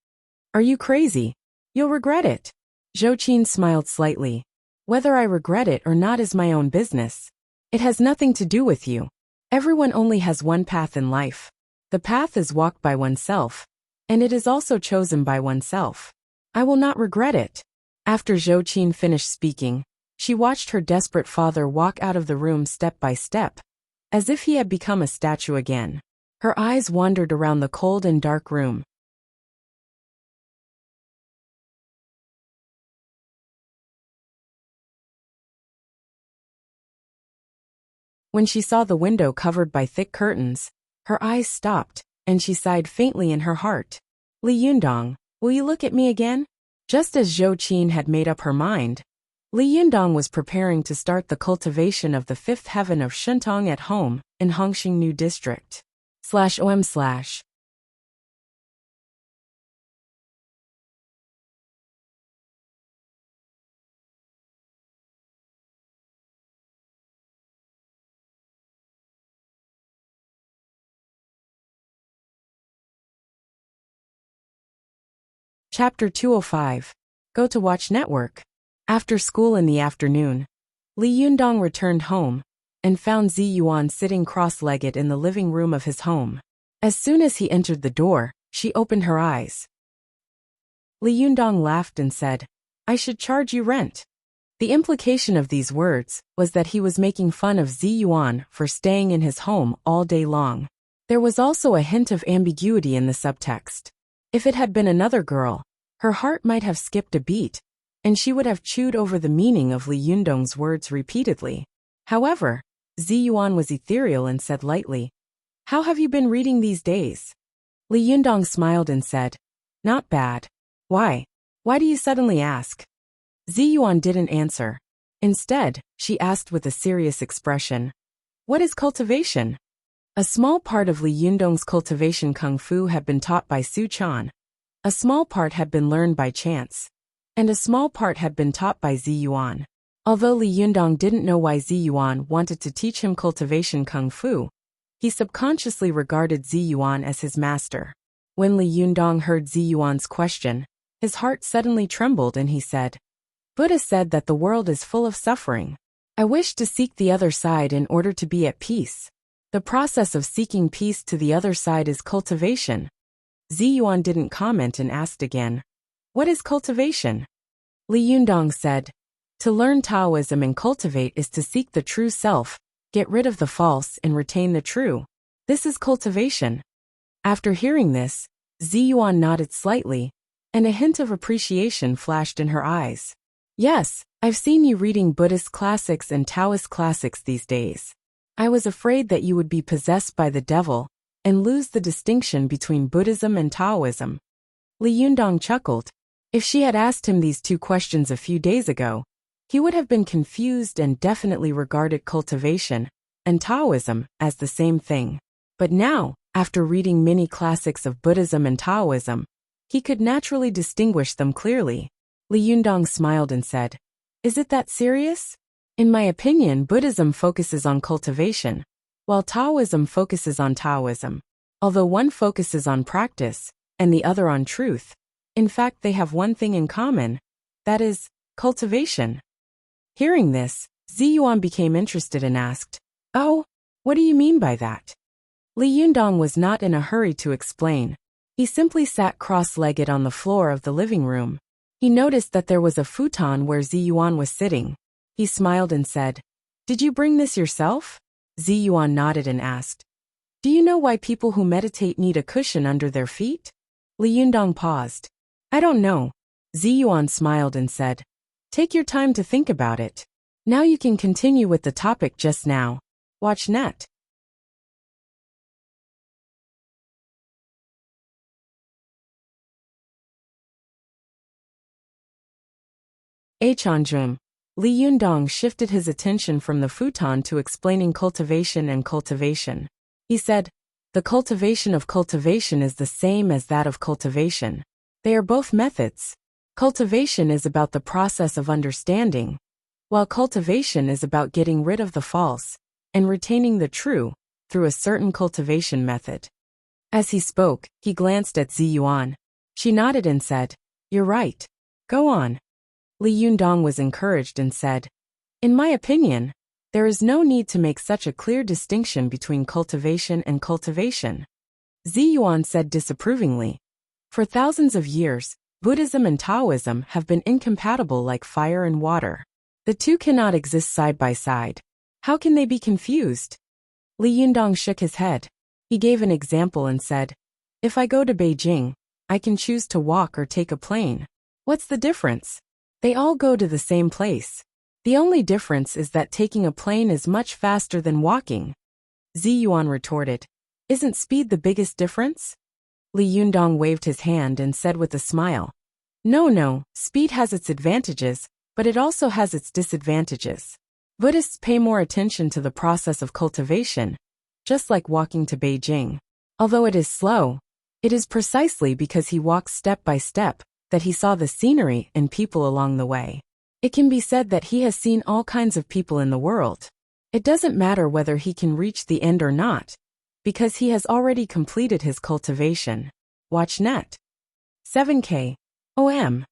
S1: Are you crazy? You'll regret it. Zhou Qin smiled slightly. Whether I regret it or not is my own business. It has nothing to do with you. Everyone only has one path in life. The path is walked by oneself, and it is also chosen by oneself. I will not regret it. After Zhou Qin finished speaking, she watched her desperate father walk out of the room step by step, as if he had become a statue again. Her eyes wandered around the cold and dark room. When she saw the window covered by thick curtains, her eyes stopped, and she sighed faintly in her heart. Li Yundong, will you look at me again? Just as Zhou Qin had made up her mind, Li Yundong was preparing to start the cultivation of the fifth heaven of Shentong at home, in Hongxing New District. /om/. Chapter 205. Go to Watch Network. After school in the afternoon, Li Yundong returned home and found Zi Yuan sitting cross-legged in the living room of his home. As soon as he entered the door, she opened her eyes. Li Yundong laughed and said, I should charge you rent. The implication of these words was that he was making fun of Zi Yuan for staying in his home all day long. There was also a hint of ambiguity in the subtext. If it had been another girl, her heart might have skipped a beat, and she would have chewed over the meaning of Li Yundong's words repeatedly. However, Zi Yuan was ethereal and said lightly, How have you been reading these days? Li Yundong smiled and said, Not bad. Why? Why do you suddenly ask? Zi Yuan didn't answer. Instead, she asked with a serious expression, What is cultivation? A small part of Li Yundong's cultivation kung fu had been taught by Su Chan. A small part had been learned by chance, and a small part had been taught by Zi Yuan. Although Li Yundong didn't know why Zi Yuan wanted to teach him cultivation kung fu, he subconsciously regarded Zi Yuan as his master. When Li Yundong heard Zi Yuan's question, his heart suddenly trembled and he said, Buddha said that the world is full of suffering. I wish to seek the other side in order to be at peace. The process of seeking peace to the other side is cultivation. Zi Yuan didn't comment and asked again, What is cultivation? Li Yundong said, To learn Taoism and cultivate is to seek the true self, get rid of the false and retain the true. This is cultivation. After hearing this, Zi Yuan nodded slightly, and a hint of appreciation flashed in her eyes. Yes, I've seen you reading Buddhist classics and Taoist classics these days. I was afraid that you would be possessed by the devil and lose the distinction between Buddhism and Taoism. Li Yundong chuckled. If she had asked him these two questions a few days ago, he would have been confused and definitely regarded cultivation and Taoism as the same thing. But now, after reading many classics of Buddhism and Taoism, he could naturally distinguish them clearly. Li Yundong smiled and said, Is it that serious? In my opinion, Buddhism focuses on cultivation, while Taoism focuses on Taoism. Although one focuses on practice, and the other on truth, in fact they have one thing in common, that is, cultivation. Hearing this, Zi Yuan became interested and asked, Oh, what do you mean by that? Li Yundong was not in a hurry to explain. He simply sat cross-legged on the floor of the living room. He noticed that there was a futon where Zi Yuan was sitting. He smiled and said, Did you bring this yourself? Zi Yuan nodded and asked, Do you know why people who meditate need a cushion under their feet? Li Yundong paused. I don't know. Zi Yuan smiled and said, Take your time to think about it. Now you can continue with the topic just now. Watch net. Achanjum. Li Yundong shifted his attention from the futon to explaining cultivation and cultivation. He said, The cultivation of cultivation is the same as that of cultivation. They are both methods. Cultivation is about the process of understanding, while cultivation is about getting rid of the false and retaining the true through a certain cultivation method. As he spoke, he glanced at Ziyuan. She nodded and said, "You're right. Go on." Li Yundong was encouraged and said, "In my opinion, there is no need to make such a clear distinction between cultivation and cultivation." Ziyuan said disapprovingly, "For thousands of years, Buddhism and Taoism have been incompatible like fire and water. The two cannot exist side by side. How can they be confused?" Li Yundong shook his head. He gave an example and said, "If I go to Beijing, I can choose to walk or take a plane. What's the difference? They all go to the same place. The only difference is that taking a plane is much faster than walking." Ziyuan retorted, "Isn't speed the biggest difference?" Li Yundong waved his hand and said with a smile, No, speed has its advantages, but it also has its disadvantages. Buddhists pay more attention to the process of cultivation, just like walking to Beijing. Although it is slow, it is precisely because he walks step by step that he saw the scenery and people along the way. It can be said that he has seen all kinds of people in the world. It doesn't matter whether he can reach the end or not, because he has already completed his cultivation. Watch net. 7K. OM.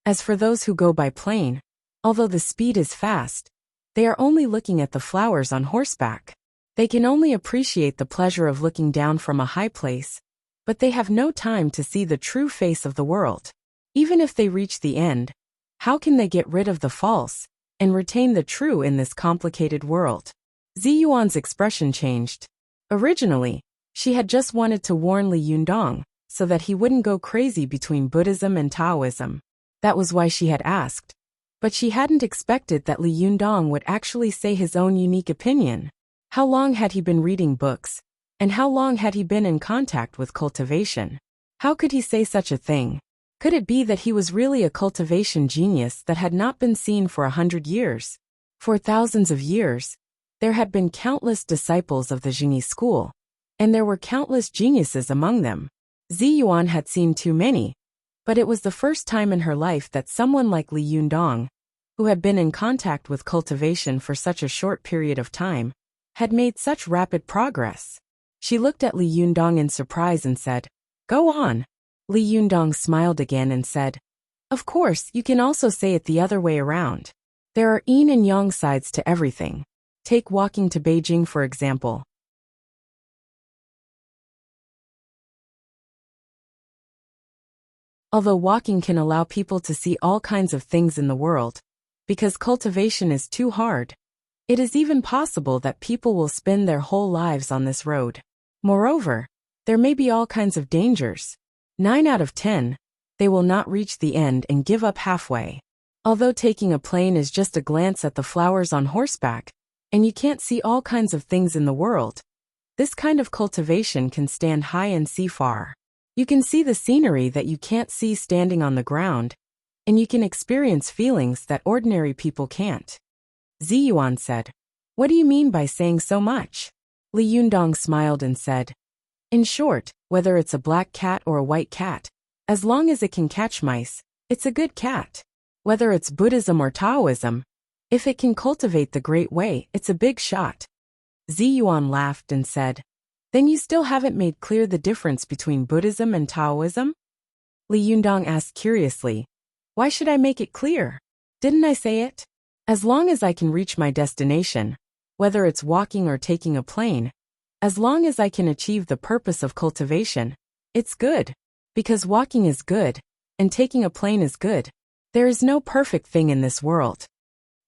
S1: As for those who go by plane, although the speed is fast, they are only looking at the flowers on horseback. They can only appreciate the pleasure of looking down from a high place, but they have no time to see the true face of the world. Even if they reach the end, how can they get rid of the false and retain the true in this complicated world? Ziyuan's expression changed. Originally, she had just wanted to warn Li Yundong so that he wouldn't go crazy between Buddhism and Taoism. That was why she had asked. But she hadn't expected that Li Yundong would actually say his own unique opinion. How long had he been reading books? And how long had he been in contact with cultivation? How could he say such a thing? Could it be that he was really a cultivation genius that had not been seen for 100 years? For thousands of years, there had been countless disciples of the Jingyi school, and there were countless geniuses among them. Ziyuan had seen too many, but it was the first time in her life that someone like Li Yundong, who had been in contact with cultivation for such a short period of time, had made such rapid progress. She looked at Li Yundong in surprise and said, "Go on." Li Yundong smiled again and said, "Of course, you can also say it the other way around. There are yin and yang sides to everything. Take walking to Beijing for example. Although walking can allow people to see all kinds of things in the world, because cultivation is too hard, it is even possible that people will spend their whole lives on this road. Moreover, there may be all kinds of dangers. 9 out of 10, they will not reach the end and give up halfway. Although taking a plane is just a glance at the flowers on horseback, and you can't see all kinds of things in the world, this kind of cultivation can stand high and see far. You can see the scenery that you can't see standing on the ground, and you can experience feelings that ordinary people can't. Ziyuan said, "What do you mean by saying so much?" Li Yundong smiled and said, "In short, whether it's a black cat or a white cat, as long as it can catch mice, it's a good cat. Whether it's Buddhism or Taoism, if it can cultivate the Great Way, it's a big shot." Ziyuan laughed and said, "Then you still haven't made clear the difference between Buddhism and Taoism?" Li Yundong asked curiously, "Why should I make it clear? Didn't I say it? As long as I can reach my destination, whether it's walking or taking a plane, as long as I can achieve the purpose of cultivation, it's good. Because walking is good, and taking a plane is good. There is no perfect thing in this world.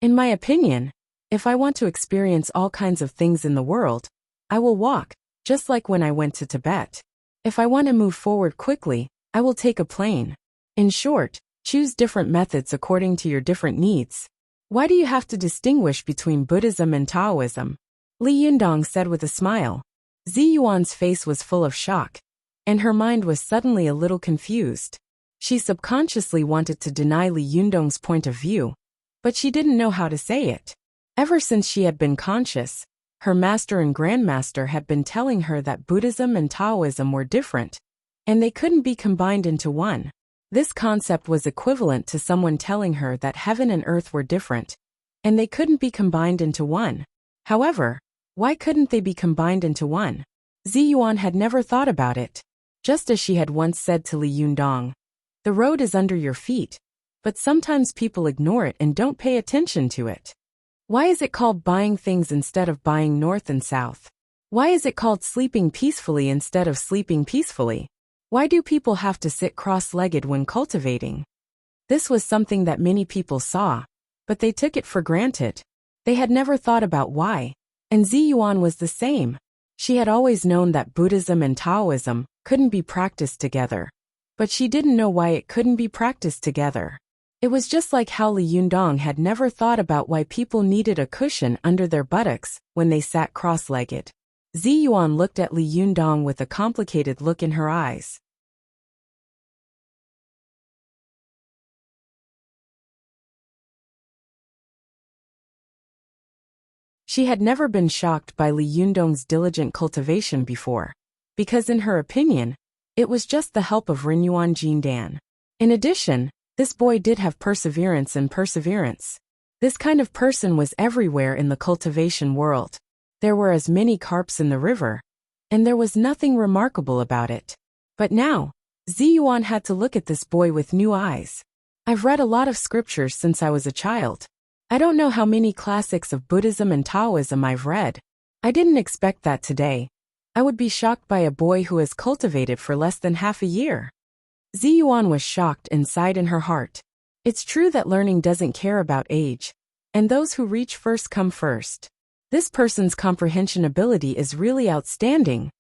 S1: In my opinion, if I want to experience all kinds of things in the world, I will walk, just like when I went to Tibet. If I want to move forward quickly, I will take a plane. In short, choose different methods according to your different needs. Why do you have to distinguish between Buddhism and Taoism?" Li Yundong said with a smile. Ziyuan's face was full of shock, and her mind was suddenly a little confused. She subconsciously wanted to deny Li Yundong's point of view, but she didn't know how to say it. Ever since she had been conscious, her master and grandmaster had been telling her that Buddhism and Taoism were different, and they couldn't be combined into one. This concept was equivalent to someone telling her that heaven and earth were different, and they couldn't be combined into one. However, why couldn't they be combined into one? Ziyuan had never thought about it. Just as she had once said to Li Yundong, "The road is under your feet," but sometimes people ignore it and don't pay attention to it. Why is it called buying things instead of buying north and south? Why is it called sleeping peacefully instead of sleeping peacefully? Why do people have to sit cross-legged when cultivating? This was something that many people saw, but they took it for granted. They had never thought about why. And Ziyuan was the same. She had always known that Buddhism and Taoism couldn't be practiced together. But she didn't know why it couldn't be practiced together. It was just like how Li Yundong had never thought about why people needed a cushion under their buttocks when they sat cross-legged. Ziyuan looked at Li Yundong with a complicated look in her eyes. She had never been shocked by Li Yundong's diligent cultivation before, because in her opinion, it was just the help of Rinyuan Jindan. In addition, this boy did have perseverance and perseverance. This kind of person was everywhere in the cultivation world. There were as many carps in the river, and there was nothing remarkable about it. But now, Ziyuan had to look at this boy with new eyes. I've read a lot of scriptures since I was a child. I don't know how many classics of Buddhism and Taoism I've read. I didn't expect that today. I would be shocked by a boy who has cultivated for less than half a year. Ziyuan was shocked and sighed in her heart. It's true that learning doesn't care about age, and those who reach first come first. This person's comprehension ability is really outstanding.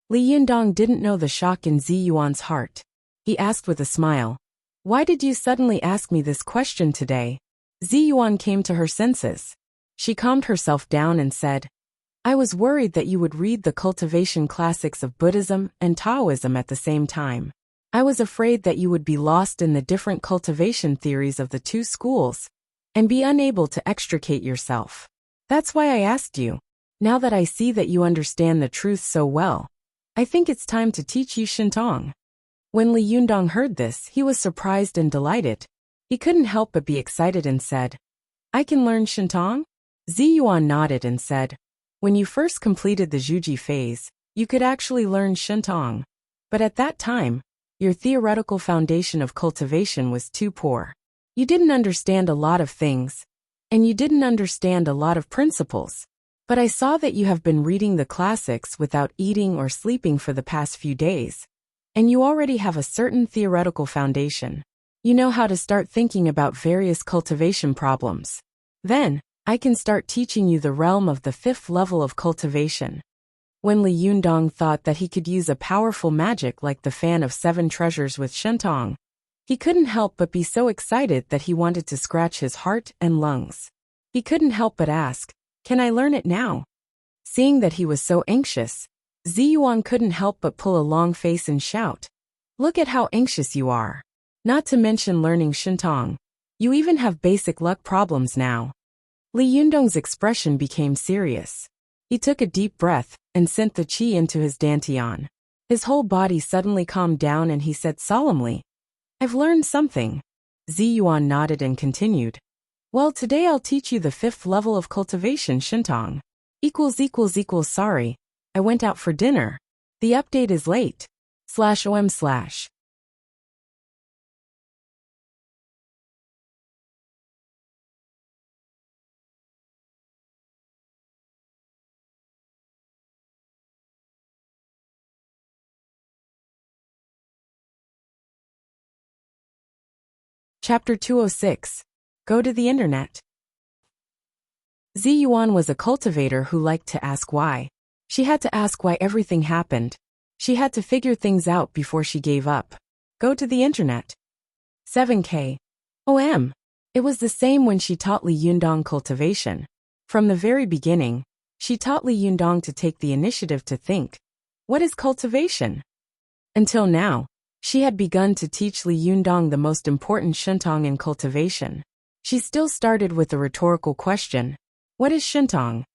S1: Li Yundong didn't know the shock in Ziyuan's heart. He asked with a smile, "Why did you suddenly ask me this question today?" Ziyuan came to her senses. She calmed herself down and said, "I was worried that you would read the cultivation classics of Buddhism and Taoism at the same time. I was afraid that you would be lost in the different cultivation theories of the two schools and be unable to extricate yourself. That's why I asked you. Now that I see that you understand the truth so well, I think it's time to teach you Shintong." When Li Yundong heard this, he was surprised and delighted. He couldn't help but be excited and said, "I can learn Shintong?" Ziyuan nodded and said, "When you first completed the Zhuji phase, you could actually learn Shintong. But at that time, your theoretical foundation of cultivation was too poor. You didn't understand a lot of things, and you didn't understand a lot of principles. But I saw that you have been reading the classics without eating or sleeping for the past few days, and you already have a certain theoretical foundation. You know how to start thinking about various cultivation problems. Then, I can start teaching you the realm of the 5th level of cultivation." When Li Yundong thought that he could use a powerful magic like the Fan of 7 Treasures with Shentong, he couldn't help but be so excited that he wanted to scratch his heart and lungs. He couldn't help but ask, "Can I learn it now?" Seeing that he was so anxious, Ziyuan couldn't help but pull a long face and shout, "Look at how anxious you are. Not to mention learning Shentong. You even have basic luck problems now." Li Yundong's expression became serious. He took a deep breath and sent the qi into his dantian. His whole body suddenly calmed down and he said solemnly, "I've learned something." Ziyuan nodded and continued, "Well, today I'll teach you the 5th level of cultivation Shintong. == Sorry, I went out for dinner. The update is late. /om/. Chapter 206. Go to the Internet. Ziyuan was a cultivator who liked to ask why. She had to ask why everything happened. She had to figure things out before she gave up. Go to the Internet. 7K. It was the same when she taught Li Yundong cultivation. From the very beginning, she taught Li Yundong to take the initiative to think, what is cultivation? Until now, she had begun to teach Li Yundong the most important Shentong in cultivation. She still started with the rhetorical question, what is Shentong?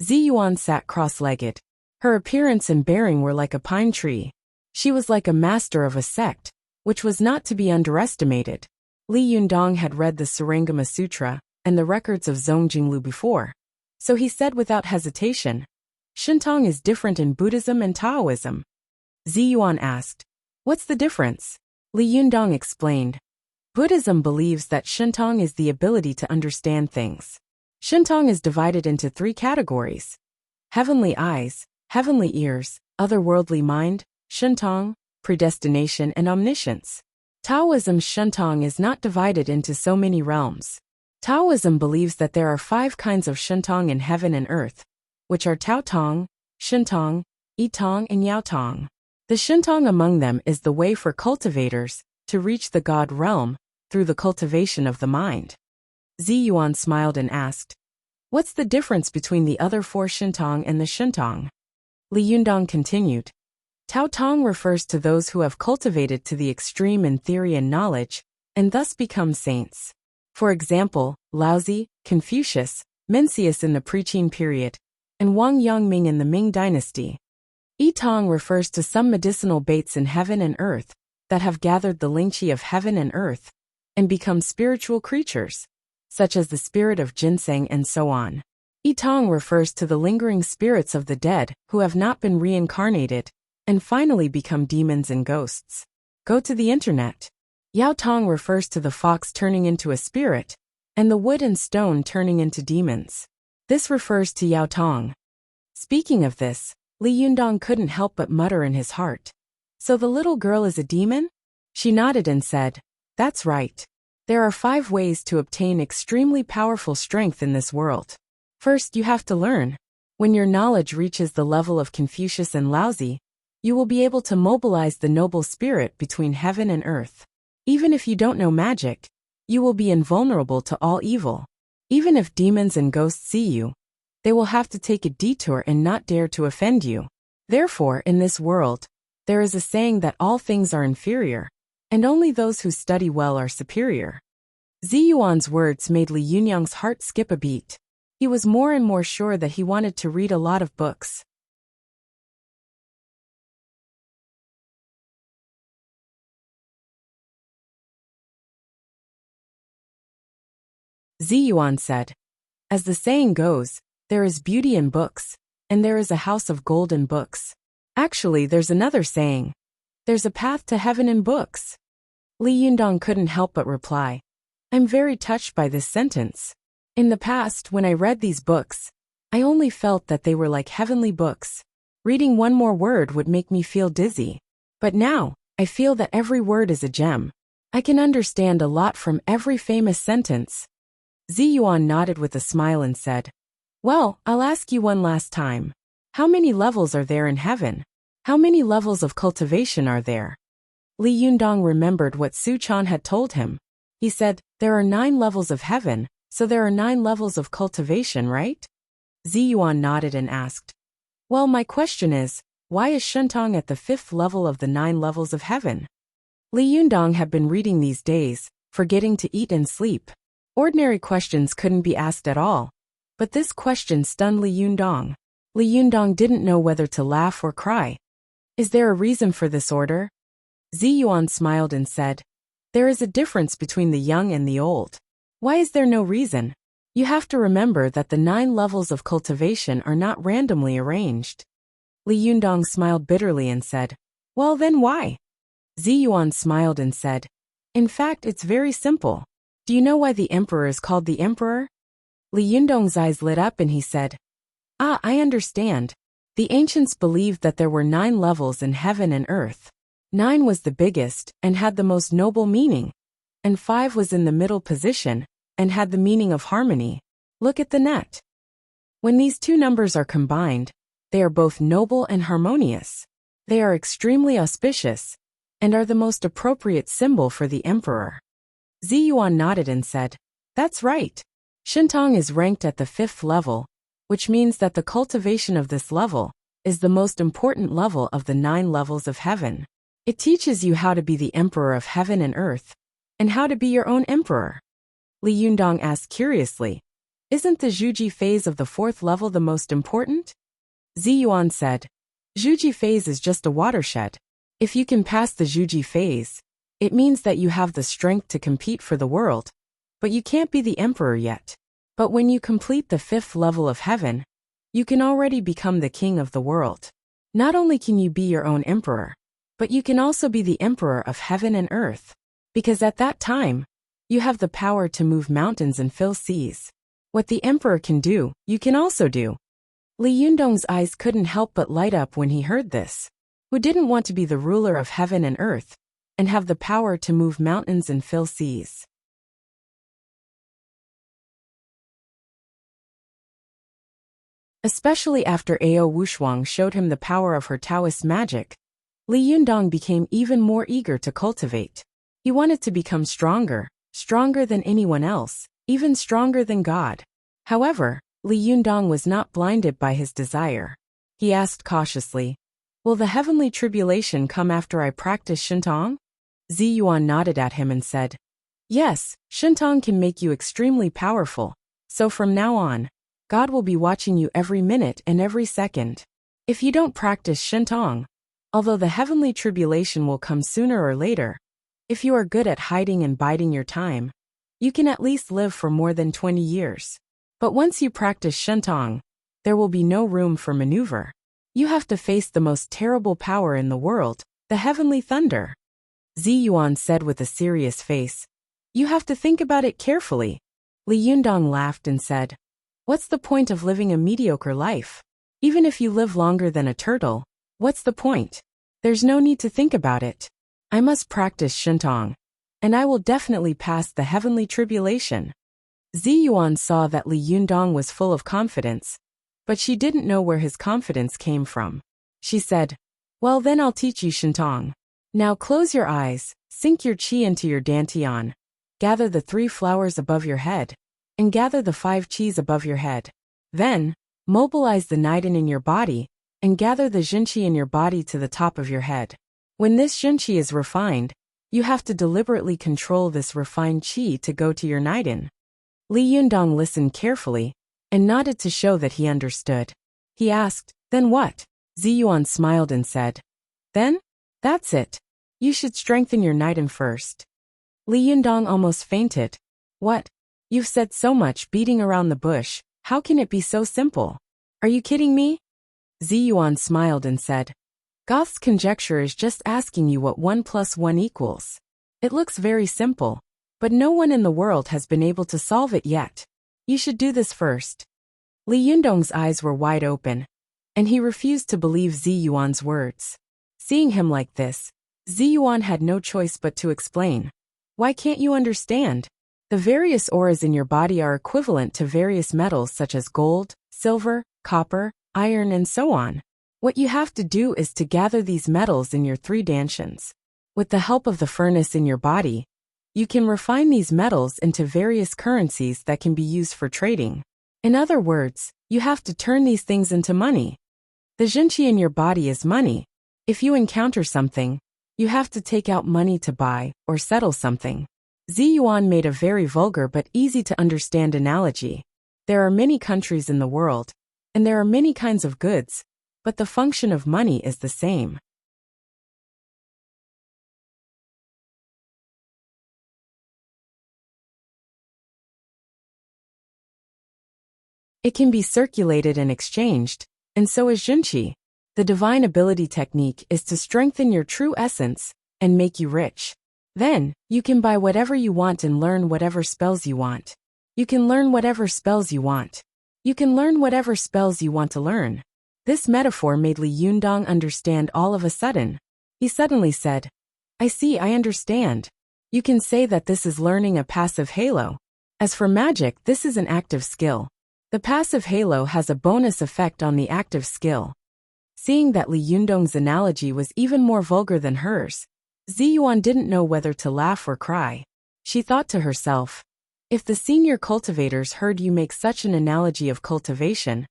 S1: Ziyuan sat cross-legged. Her appearance and bearing were like a pine tree. She was like a master of a sect, which was not to be underestimated. Li Yundong had read the Sarangama Sutra and the records of Zongjinglu before, so he said without hesitation, Shintong is different in Buddhism and Taoism. Ziyuan asked, "What's the difference?" Li Yundong explained, "Buddhism believes that Shintong is the ability to understand things. Shintong is divided into 3 categories: heavenly eyes, heavenly ears, otherworldly mind, Shintong, predestination and omniscience. Taoism's Shintong is not divided into so many realms. Taoism believes that there are 5 kinds of Shintong in heaven and earth, which are Taotong, Shintong, Yitong and Yaotong. The Shintong among them is the way for cultivators to reach the God realm through the cultivation of the mind." Ziyuan smiled and asked, "What's the difference between the other 4 Shintong and the Shintong?" Li Yundong continued, "Taotong refers to those who have cultivated to the extreme in theory and knowledge, and thus become saints. For example, Laozi, Confucius, Mencius in the pre-Qin period, and Wang Yongming in the Ming dynasty. Yitong refers to some medicinal baits in heaven and earth that have gathered the lingqi of heaven and earth and become spiritual creatures, such as the spirit of ginseng and so on. Yitong refers to the lingering spirits of the dead who have not been reincarnated and finally become demons and ghosts. Go to the internet. Yaotong refers to the fox turning into a spirit and the wood and stone turning into demons. This refers to Yaotong." Speaking of this, Li Yundong couldn't help but mutter in his heart, "So the little girl is a demon?" She nodded and said, "That's right. There are 5 ways to obtain extremely powerful strength in this world. First, you have to learn. When your knowledge reaches the level of Confucius and Laozi, you will be able to mobilize the noble spirit between heaven and earth. Even if you don't know magic, you will be invulnerable to all evil. Even if demons and ghosts see you, they will have to take a detour and not dare to offend you. Therefore, in this world, there is a saying that all things are inferior, and only those who study well are superior." Ziyuan's words made Li Yunyang's heart skip a beat. He was more and more sure that he wanted to read a lot of books. Ziyuan said, "As the saying goes, there is beauty in books, and there is a house of gold in books. Actually, there's another saying. There's a path to heaven in books." Li Yundong couldn't help but reply, "I'm very touched by this sentence. In the past, when I read these books, I only felt that they were like heavenly books. Reading one more word would make me feel dizzy. But now, I feel that every word is a gem. I can understand a lot from every famous sentence." Ziyuan nodded with a smile and said, "Well, I'll ask you one last time. How many levels are there in heaven? How many levels of cultivation are there?" Li Yundong remembered what Su Chan had told him. He said, "There are 9 levels of heaven, so there are 9 levels of cultivation, right?" Ziyuan nodded and asked, "Well, my question is, why is Shentong at the 5th level of the 9 levels of heaven?" Li Yundong had been reading these days, forgetting to eat and sleep. Ordinary questions couldn't be asked at all. But this question stunned Li Yundong. Li Yundong didn't know whether to laugh or cry. "Is there a reason for this order?" Ziyuan smiled and said, "There is a difference between the young and the old. Why is there no reason? You have to remember that the 9 levels of cultivation are not randomly arranged." Li Yundong smiled bitterly and said, "Well then why?" Ziyuan smiled and said, "In fact, it's very simple. Do you know why the emperor is called the emperor?" Li Yundong's eyes lit up and he said, "Ah, I understand. The ancients believed that there were 9 levels in heaven and earth. 9 was the biggest and had the most noble meaning, and 5 was in the middle position and had the meaning of harmony. Look at the net. When these 2 numbers are combined, they are both noble and harmonious. They are extremely auspicious and are the most appropriate symbol for the emperor." Ziyuan nodded and said, "That's right. Shintong is ranked at the 5th level, which means that the cultivation of this level is the most important level of the 9 levels of heaven. It teaches you how to be the emperor of heaven and earth, and how to be your own emperor." Li Yundong asked curiously, "Isn't the Zhuji phase of the 4th level the most important?" Ziyuan said, "Zhuji phase is just a watershed. If you can pass the Zhuji phase, it means that you have the strength to compete for the world, but you can't be the emperor yet. But when you complete the 5th level of heaven, you can already become the king of the world. Not only can you be your own emperor, but you can also be the emperor of heaven and earth. Because at that time, you have the power to move mountains and fill seas. What the emperor can do, you can also do. Li Yundong's eyes couldn't help but light up when he heard this. Who didn't want to be the ruler of heaven and earth, and have the power to move mountains and fill seas? Especially after Ao Wushuang showed him the power of her Taoist magic, Li Yundong became even more eager to cultivate. He wanted to become stronger than anyone else, even stronger than God. However, Li Yundong was not blinded by his desire. He asked cautiously, "Will the heavenly tribulation come after I practice Shintong?" Zi Yuan nodded at him and said, "Yes, Shintong can make you extremely powerful, so from now on, God will be watching you every minute and every second. If you don't practice Shintong, although the heavenly tribulation will come sooner or later, if you are good at hiding and biding your time, you can at least live for more than 20 years. But once you practice Shintong, there will be no room for maneuver. You have to face the most terrible power in the world, the heavenly thunder." Zi Yuan said with a serious face, "You have to think about it carefully." Li Yundong laughed and said, "What's the point of living a mediocre life? Even if you live longer than a turtle, what's the point? There's no need to think about it. I must practice Shintong, and I will definitely pass the heavenly tribulation." Zi Yuan saw that Li Yundong was full of confidence, but she didn't know where his confidence came from. She said, "Well, then I'll teach you Shintong. Now close your eyes, sink your qi into your dantian, gather the 3 flowers above your head, and gather the 5 qis above your head. Then, mobilize the Niden in your body, and gather the Jinqi in your body to the top of your head. When this Jinqi is refined, you have to deliberately control this refined qi to go to your Niden." Li Yundong listened carefully, and nodded to show that he understood. He asked, "Then what?" Zi Yuan smiled and said, "Then? That's it. You should strengthen your Niden first." Li Yundong almost fainted. "What? You've said so much beating around the bush, how can it be so simple? Are you kidding me?" Zi Yuan smiled and said, "Goth's conjecture is just asking you what 1 + 1 equals. It looks very simple, but no one in the world has been able to solve it yet. You should do this first." Li Yundong's eyes were wide open, and he refused to believe Zi Yuan's words. Seeing him like this, Zi Yuan had no choice but to explain. "Why can't you understand? The various auras in your body are equivalent to various metals such as gold, silver, copper, iron, and so on. What you have to do is to gather these metals in your 3 dantians. With the help of the furnace in your body, you can refine these metals into various currencies that can be used for trading. In other words, you have to turn these things into money. The Jinqi in your body is money. If you encounter something, you have to take out money to buy or settle something." Zi Yuan made a very vulgar but easy to understand analogy. There are many countries in the world, and there are many kinds of goods, but the function of money is the same. It can be circulated and exchanged, and so is Jinqi. The divine ability technique is to strengthen your true essence and make you rich. Then, you can buy whatever you want and learn whatever spells you want. You can learn whatever spells you want. You can learn whatever spells you want to learn. This metaphor made Li Yundong understand all of a sudden. He suddenly said, "I see, I understand. You can say that this is learning a passive halo. As for magic, this is an active skill. The passive halo has a bonus effect on the active skill." Seeing that Li Yundong's analogy was even more vulgar than hers, Zi Yuan didn't know whether to laugh or cry. She thought to herself, if the senior cultivators heard you make such an analogy of cultivation,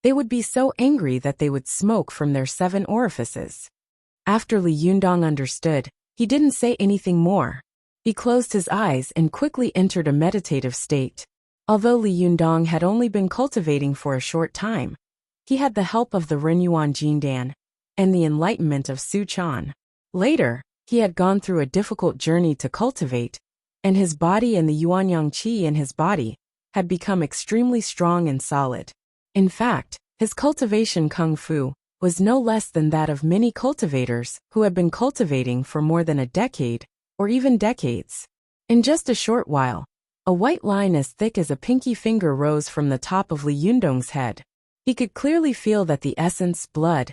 S1: they would be so angry that they would smoke from their 7 orifices. After Li Yundong understood, he didn't say anything more. He closed his eyes and quickly entered a meditative state. Although Li Yundong had only been cultivating for a short time, he had the help of the Renyuan Jindan and the enlightenment of Su Chan. Later, he had gone through a difficult journey to cultivate, and his body and the Yuanyang Qi in his body had become extremely strong and solid. In fact, His cultivation kung fu was no less than that of many cultivators who had been cultivating for more than a decade, or even decades. In just a short while, a white line as thick as a pinky finger rose from the top of Li Yundong's head. He could clearly feel that the essence, blood,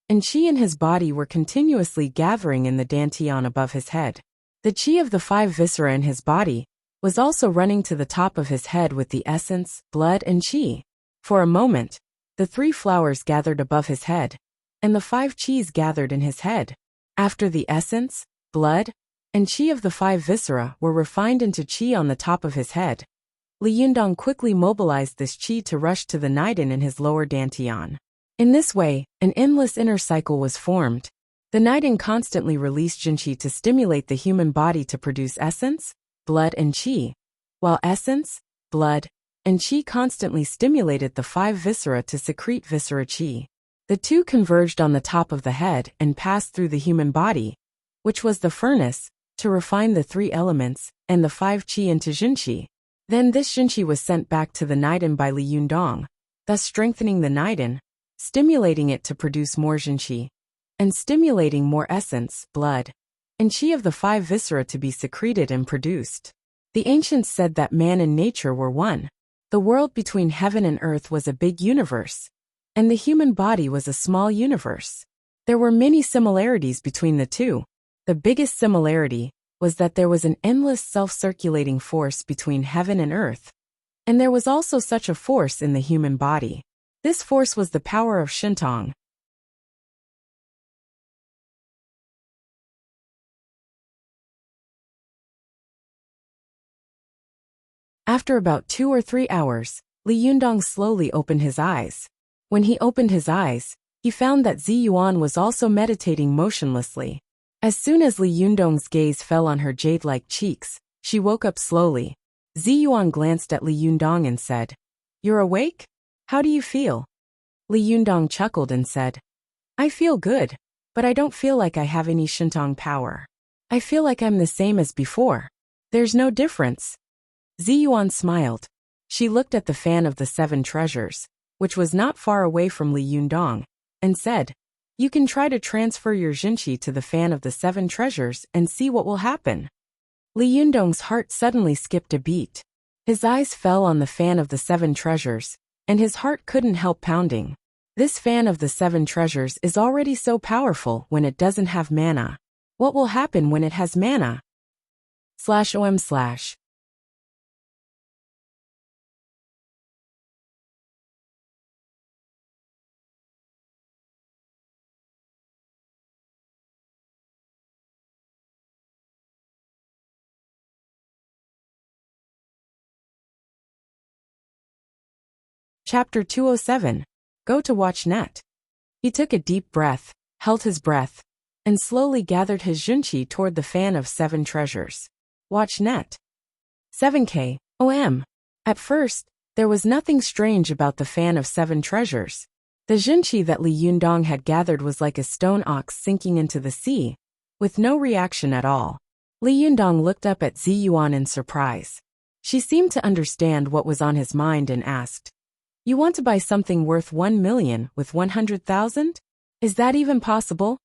S1: and qi in his body were continuously gathering in the dantian above his head. The qi of the 5 viscera in his body was also running to the top of his head with the essence, blood, and qi. For a moment, the 3 flowers gathered above his head, and the 5 qis gathered in his head. After the essence, blood, and qi of the 5 viscera were refined into qi on the top of his head, Li Yundong quickly mobilized this qi to rush to the niden in his lower dantian. In this way, an endless inner cycle was formed. The niden constantly released jinqi to stimulate the human body to produce essence, blood, and qi, while essence, blood, and qi constantly stimulated the 5 viscera to secrete viscera qi. The two converged on the top of the head and passed through the human body, which was the furnace, to refine the 3 elements and the 5 qi into jinqi. Then this jinqi was sent back to the niden by Li Yundong, thus strengthening the niden, stimulating it to produce more jinqi, and stimulating more essence, blood, and qi of the 5 viscera to be secreted and produced. The ancients said that man and nature were one. The world between heaven and earth was a big universe, and the human body was a small universe. There were many similarities between the two. The biggest similarity was that there was an endless self-circulating force between heaven and earth, and there was also such a force in the human body. This force was the power of Shintong. After about 2 or 3 hours, Li Yundong slowly opened his eyes. When he opened his eyes, he found that Zi Yuan was also meditating motionlessly. As soon as Li Yundong's gaze fell on her jade-like cheeks, she woke up slowly. Zi Yuan glanced at Li Yundong and said, "You're awake? How do you feel?" Li Yundong chuckled and said, "I feel good, but I don't feel like I have any Shintong power. I feel like I'm the same as before. There's no difference." Zi Yuan smiled. She looked at the fan of the 7 treasures, which was not far away from Li Yundong, and said, "You can try to transfer your jinqi to the fan of the 7 treasures and see what will happen." Li Yundong's heart suddenly skipped a beat. His eyes fell on the fan of the 7 treasures, and his heart couldn't help pounding. This fan of the 7 treasures is already so powerful when it doesn't have mana. What will happen when it has mana? /om/ Chapter 207. Go to watch net. He took a deep breath, held his breath, and slowly gathered his junqi toward the fan of 7 treasures. Watch net. 7K, OM. At first, there was nothing strange about the fan of 7 treasures. The junqi that Li Yundong had gathered was like a stone ox sinking into the sea, with no reaction at all. Li Yundong looked up at Zi Yuan in surprise. She seemed to understand what was on his mind and asked, "You want to buy something worth 1 million with 100,000? Is that even possible?"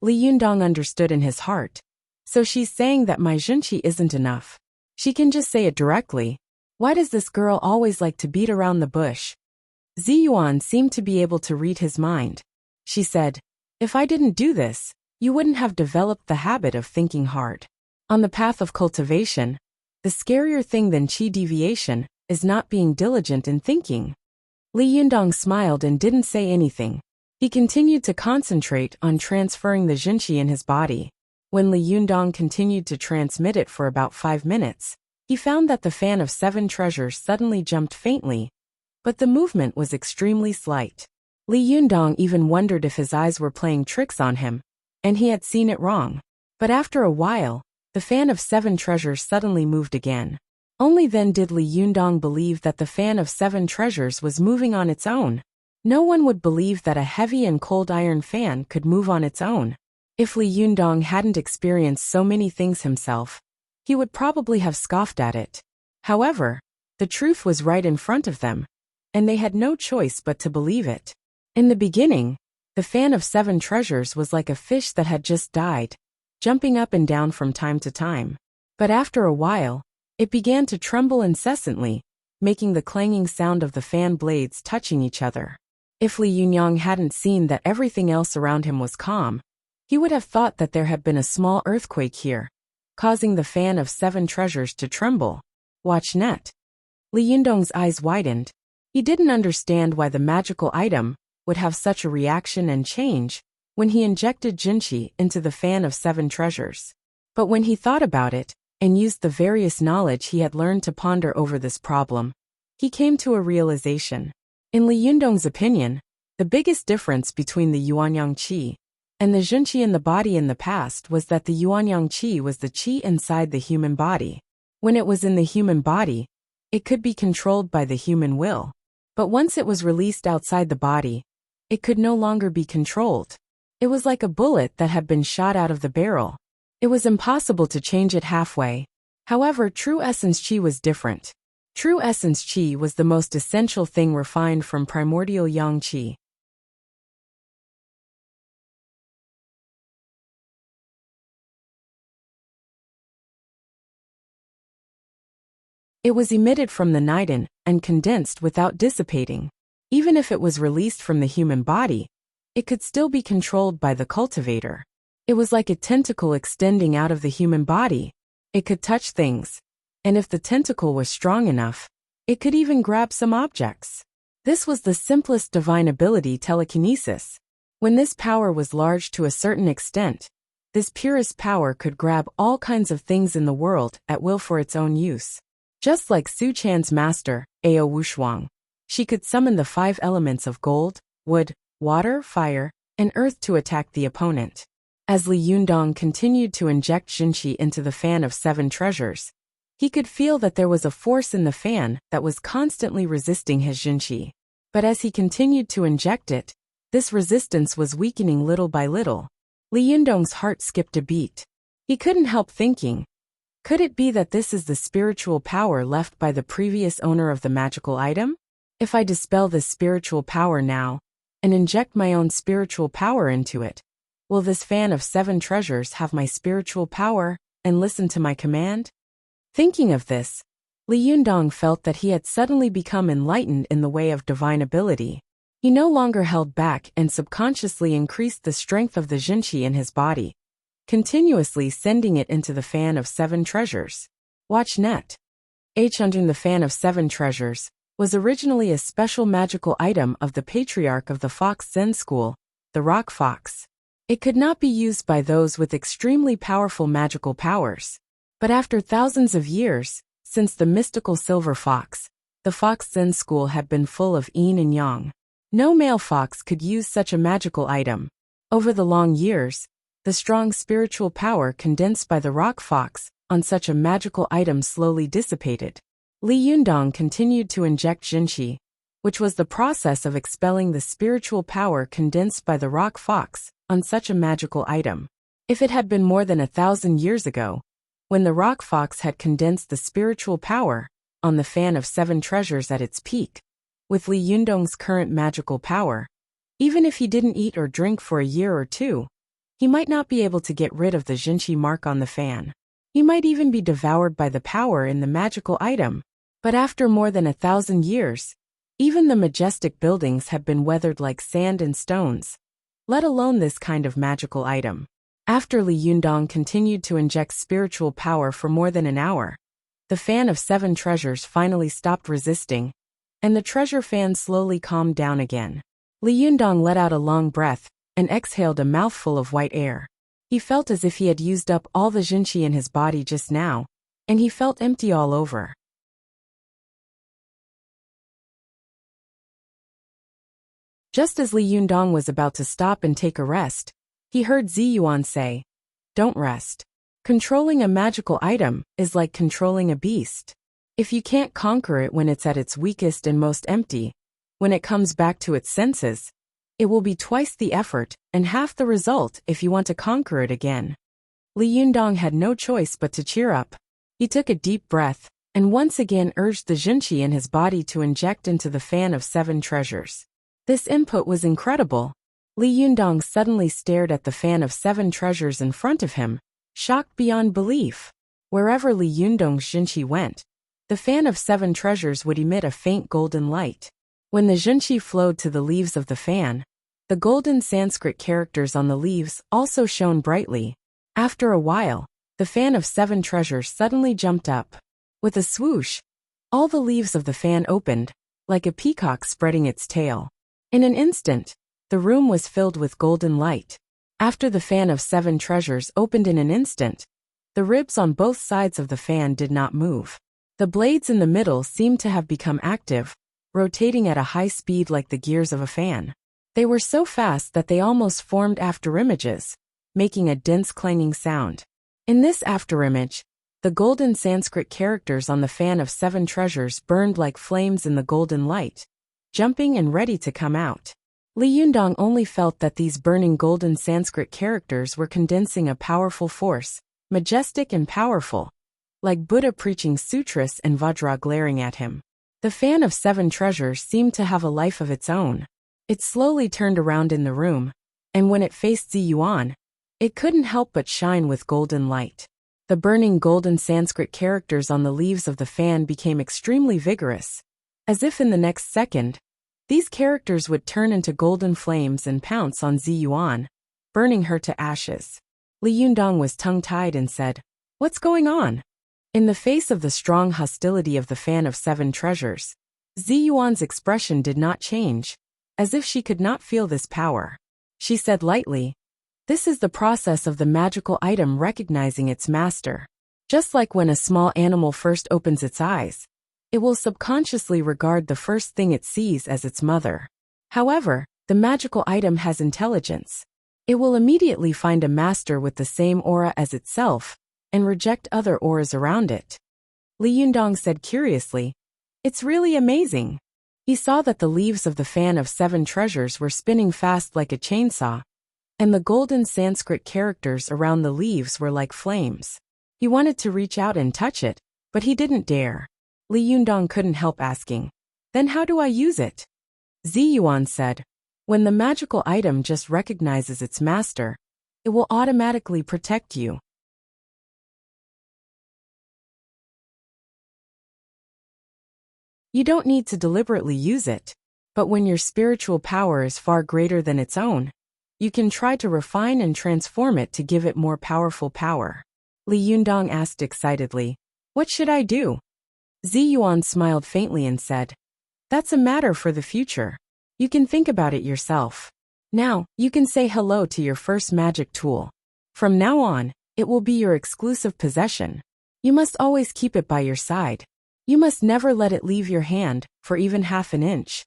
S1: Li Yundong understood in his heart. So she's saying that my junqi isn't enough. She can just say it directly. Why does this girl always like to beat around the bush? Zi Yuan seemed to be able to read his mind. She said, "If I didn't do this, you wouldn't have developed the habit of thinking hard. On the path of cultivation, the scarier thing than qi deviation is not being diligent in thinking." Li Yundong smiled and didn't say anything. He continued to concentrate on transferring the jinqi in his body. When Li Yundong continued to transmit it for about 5 minutes, he found that the fan of 7 treasures suddenly jumped faintly, but the movement was extremely slight. Li Yundong even wondered if his eyes were playing tricks on him, and he had seen it wrong. But after a while, the fan of 7 treasures suddenly moved again. Only then did Li Yundong believe that the fan of 7 treasures was moving on its own. No one would believe that a heavy and cold iron fan could move on its own. If Li Yundong hadn't experienced so many things himself, he would probably have scoffed at it. However, the truth was right in front of them, and they had no choice but to believe it. In the beginning, the fan of 7 treasures was like a fish that had just died, jumping up and down from time to time. But after a while, it began to tremble incessantly, making the clanging sound of the fan blades touching each other. If Li Yunyang hadn't seen that everything else around him was calm, he would have thought that there had been a small earthquake here, causing the fan of 7 treasures to tremble. Watch net. Li Yundong's eyes widened. He didn't understand why the magical item would have such a reaction and change when he injected Jinqi into the fan of 7 treasures. But when he thought about it, and used the various knowledge he had learned to ponder over this problem, he came to a realization. In Li Yundong's opinion, the biggest difference between the Yuanyang Qi and the Jinqi in the body in the past was that the Yuanyang Qi was the Qi inside the human body. When it was in the human body, it could be controlled by the human will. But once it was released outside the body, it could no longer be controlled. It was like a bullet that had been shot out of the barrel. It was impossible to change it halfway. However, true essence Qi was different. True essence Qi was the most essential thing refined from primordial Yang Qi. It was emitted from the Niden and condensed without dissipating. Even if it was released from the human body, it could still be controlled by the cultivator. It was like a tentacle extending out of the human body. It could touch things, and if the tentacle was strong enough, it could even grab some objects. This was the simplest divine ability, telekinesis. When this power was large to a certain extent, this purest power could grab all kinds of things in the world at will for its own use. Just like Su Chan's master, Ao Wushuang, she could summon the 5 elements of gold, wood, water, fire, and earth to attack the opponent. As Li Yundong continued to inject Jinqi into the fan of 7 treasures, he could feel that there was a force in the fan that was constantly resisting his Jinqi. But as he continued to inject it, this resistance was weakening little by little. Li Yundong's heart skipped a beat. He couldn't help thinking, could it be that this is the spiritual power left by the previous owner of the magical item? If I dispel this spiritual power now, and inject my own spiritual power into it, will this fan of 7 treasures have my spiritual power and listen to my command? Thinking of this, Li Yundong felt that he had suddenly become enlightened in the way of divine ability. He no longer held back and subconsciously increased the strength of the Jinqi in his body, continuously sending it into the fan of 7 treasures. Watch net. Under the fan of 7 treasures was originally a special magical item of the patriarch of the Fox Zen school, the rock fox. It could not be used by those with extremely powerful magical powers. But after thousands of years, since the mystical silver fox, the Fox Zen school had been full of yin and yang. No male fox could use such a magical item. Over the long years, the strong spiritual power condensed by the rock fox on such a magical item slowly dissipated. Li Yundong continued to inject Jinqi, which was the process of expelling the spiritual power condensed by the rock fox on such a magical item. If it had been more than 1,000 years ago, when the rock fox had condensed the spiritual power on the fan of 7 treasures at its peak, with Li Yundong's current magical power, even if he didn't eat or drink for a year or two, he might not be able to get rid of the Jinqi mark on the fan. He might even be devoured by the power in the magical item. But after more than 1,000 years, even the majestic buildings have been weathered like sand and stones, let alone this kind of magical item. After Li Yundong continued to inject spiritual power for more than an hour, the fan of 7 treasures finally stopped resisting, and the treasure fan slowly calmed down again. Li Yundong let out a long breath and exhaled a mouthful of white air. He felt as if he had used up all the Jinqi in his body just now, and he felt empty all over. Just as Li Yundong was about to stop and take a rest, he heard Ziyuan say, "Don't rest. Controlling a magical item is like controlling a beast. If you can't conquer it when it's at its weakest and most empty, when it comes back to its senses, it will be twice the effort and half the result if you want to conquer it again." Li Yundong had no choice but to cheer up. He took a deep breath and once again urged the Jinqi in his body to inject into the fan of 7 treasures. This input was incredible. Li Yundong suddenly stared at the fan of 7 treasures in front of him, shocked beyond belief. Wherever Li Yundong's Junqi went, the fan of 7 treasures would emit a faint golden light. When the Junqi flowed to the leaves of the fan, the golden Sanskrit characters on the leaves also shone brightly. After a while, the fan of 7 treasures suddenly jumped up. With a swoosh, all the leaves of the fan opened, like a peacock spreading its tail. In an instant, the room was filled with golden light. After the fan of 7 treasures opened in an instant, the ribs on both sides of the fan did not move. The blades in the middle seemed to have become active, rotating at a high speed like the gears of a fan. They were so fast that they almost formed afterimages, making a dense clanging sound. In this afterimage, the golden Sanskrit characters on the fan of 7 treasures burned like flames in the golden light, jumping and ready to come out. Li Yundong only felt that these burning golden Sanskrit characters were condensing a powerful force, majestic and powerful, like Buddha preaching sutras and Vajra glaring at him. The fan of 7 treasures seemed to have a life of its own. It slowly turned around in the room, and when it faced Zi Yuan, it couldn't help but shine with golden light. The burning golden Sanskrit characters on the leaves of the fan became extremely vigorous. As if in the next second, these characters would turn into golden flames and pounce on Zi Yuan, burning her to ashes. Li Yundong was tongue-tied and said, "What's going on?" In the face of the strong hostility of the fan of 7 treasures, Zi Yuan's expression did not change, as if she could not feel this power. She said lightly, "This is the process of the magical item recognizing its master. Just like when a small animal first opens its eyes, it will subconsciously regard the first thing it sees as its mother. However, the magical item has intelligence. It will immediately find a master with the same aura as itself, and reject other auras around it." Li Yundong said curiously, "It's really amazing." He saw that the leaves of the fan of 7 treasures were spinning fast like a chainsaw, and the golden Sanskrit characters around the leaves were like flames. He wanted to reach out and touch it, but he didn't dare. Li Yundong couldn't help asking, "Then how do I use it?" Zi Yuan said, "When the magical item just recognizes its master, it will automatically protect you. You don't need to deliberately use it, but when your spiritual power is far greater than its own, you can try to refine and transform it to give it more powerful power." Li Yundong asked excitedly, "What should I do?" Zi Yuan smiled faintly and said, "That's a matter for the future. You can think about it yourself. Now, you can say hello to your first magic tool. From now on, it will be your exclusive possession. You must always keep it by your side. You must never let it leave your hand for even half an inch.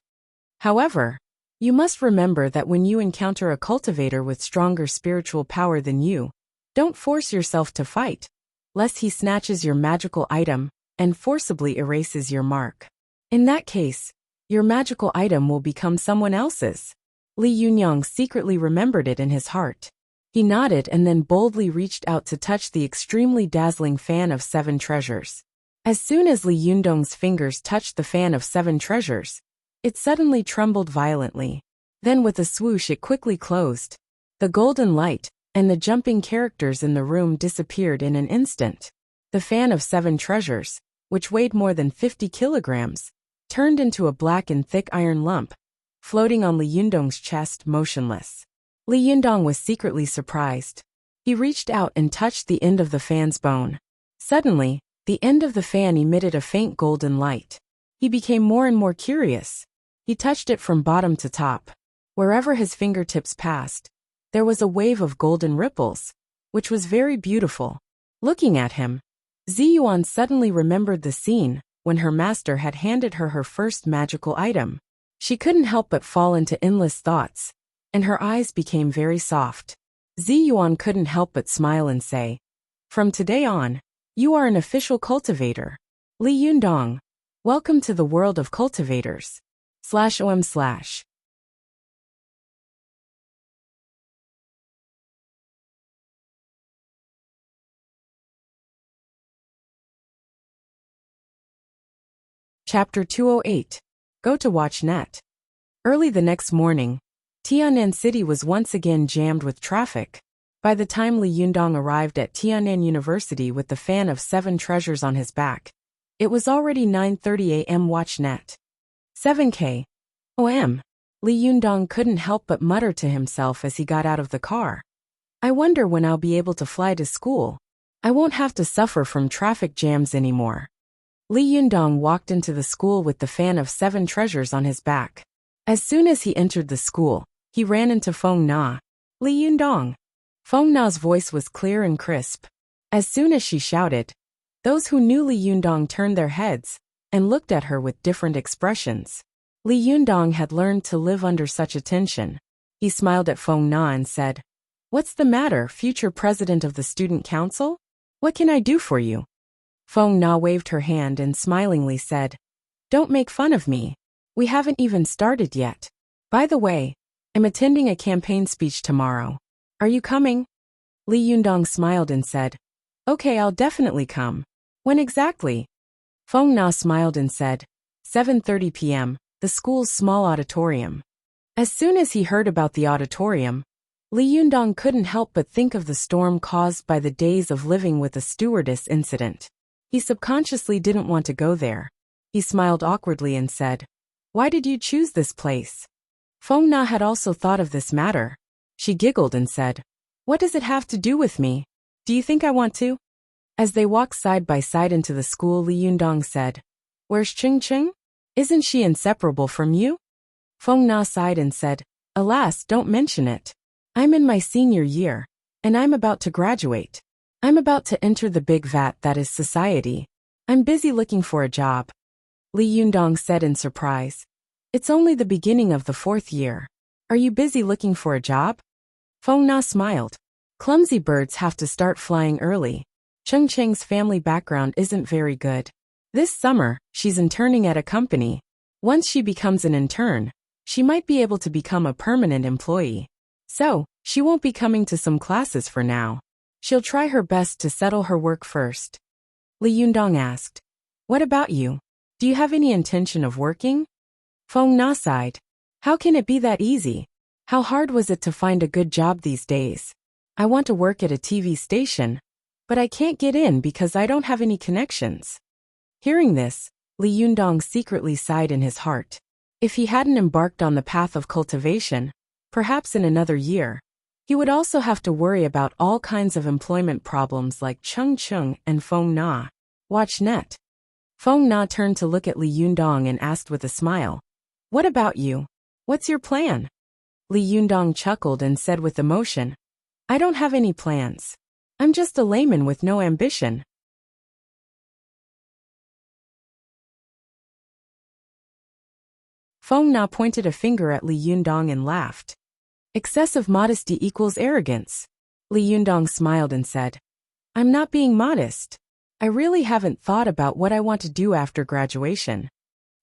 S1: However, you must remember that when you encounter a cultivator with stronger spiritual power than you, don't force yourself to fight, lest he snatches your magical item and forcibly erases your mark. In that case, your magical item will become someone else's." Li Yunyang secretly remembered it in his heart. He nodded and then boldly reached out to touch the extremely dazzling fan of 7 treasures. As soon as Li Yundong's fingers touched the fan of 7 treasures, it suddenly trembled violently. Then with a swoosh it quickly closed. The golden light and the jumping characters in the room disappeared in an instant. The fan of 7 treasures, which weighed more than 50 kilograms, turned into a black and thick iron lump, floating on Li Yundong's chest motionless. Li Yundong was secretly surprised. He reached out and touched the end of the fan's bone. Suddenly, the end of the fan emitted a faint golden light. He became more and more curious. He touched it from bottom to top. Wherever his fingertips passed, there was a wave of golden ripples, which was very beautiful. Looking at him, Zi Yuan suddenly remembered the scene when her master had handed her her first magical item. She couldn't help but fall into endless thoughts, and her eyes became very soft. Zi Yuan couldn't help but smile and say, "From today on, you are an official cultivator. Li Yundong, welcome to the world of cultivators. /om/." Chapter 208. Go to watch net. Early the next morning, Tian'an City was once again jammed with traffic. By the time Li Yundong arrived at Tian'an University with the fan of 7 treasures on his back, it was already 9:30 a.m. WatchNet. 7K. OM. Li Yundong couldn't help but mutter to himself as he got out of the car. I wonder when I'll be able to fly to school. I won't have to suffer from traffic jams anymore. Li Yundong walked into the school with the fan of 7 treasures on his back. As soon as he entered the school, he ran into Feng Na. Li Yundong. Feng Na's voice was clear and crisp. As soon as she shouted, those who knew Li Yundong turned their heads and looked at her with different expressions. Li Yundong had learned to live under such attention. He smiled at Feng Na and said, "What's the matter, future president of the student council? What can I do for you?" Feng Na waved her hand and smilingly said, "Don't make fun of me. We haven't even started yet. By the way, I'm attending a campaign speech tomorrow. Are you coming?" Li Yundong smiled and said, "Okay, I'll definitely come. When exactly?" Feng Na smiled and said, 7:30 p.m., the school's small auditorium. As soon as he heard about the auditorium, Li Yundong couldn't help but think of the storm caused by the days of living with a stewardess incident. He subconsciously didn't want to go there. He smiled awkwardly and said, "Why did you choose this place?" Feng Na had also thought of this matter. She giggled and said, "What does it have to do with me? Do you think I want to?" As they walked side by side into the school, Li Yundong said, "Where's Ching Ching? Isn't she inseparable from you?" Feng Na sighed and said, "Alas, don't mention it. I'm in my senior year, and I'm about to graduate. I'm about to enter the big vat that is society. I'm busy looking for a job." Li Yundong said in surprise, "It's only the beginning of the 4th year. Are you busy looking for a job?" Feng Na smiled. Clumsy birds have to start flying early. Cheng Cheng's family background isn't very good. This summer, she's interning at a company. Once she becomes an intern, she might be able to become a permanent employee. So, she won't be coming to some classes for now. She'll try her best to settle her work first. Li Yundong asked, "What about you? Do you have any intention of working?" Feng Na sighed. "How can it be that easy? How hard was it to find a good job these days? I want to work at a TV station, but I can't get in because I don't have any connections." Hearing this, Li Yundong secretly sighed in his heart. If he hadn't embarked on the path of cultivation, perhaps in another year, he would also have to worry about all kinds of employment problems like Cheng Cheng and Feng Na. WatchNet. Feng Na turned to look at Li Yundong and asked with a smile, "What about you? What's your plan?" Li Yundong chuckled and said with emotion, "I don't have any plans. I'm just a layman with no ambition." Feng Na pointed a finger at Li Yundong and laughed. "Excessive modesty equals arrogance." Li Yundong smiled and said, "I'm not being modest. I really haven't thought about what I want to do after graduation."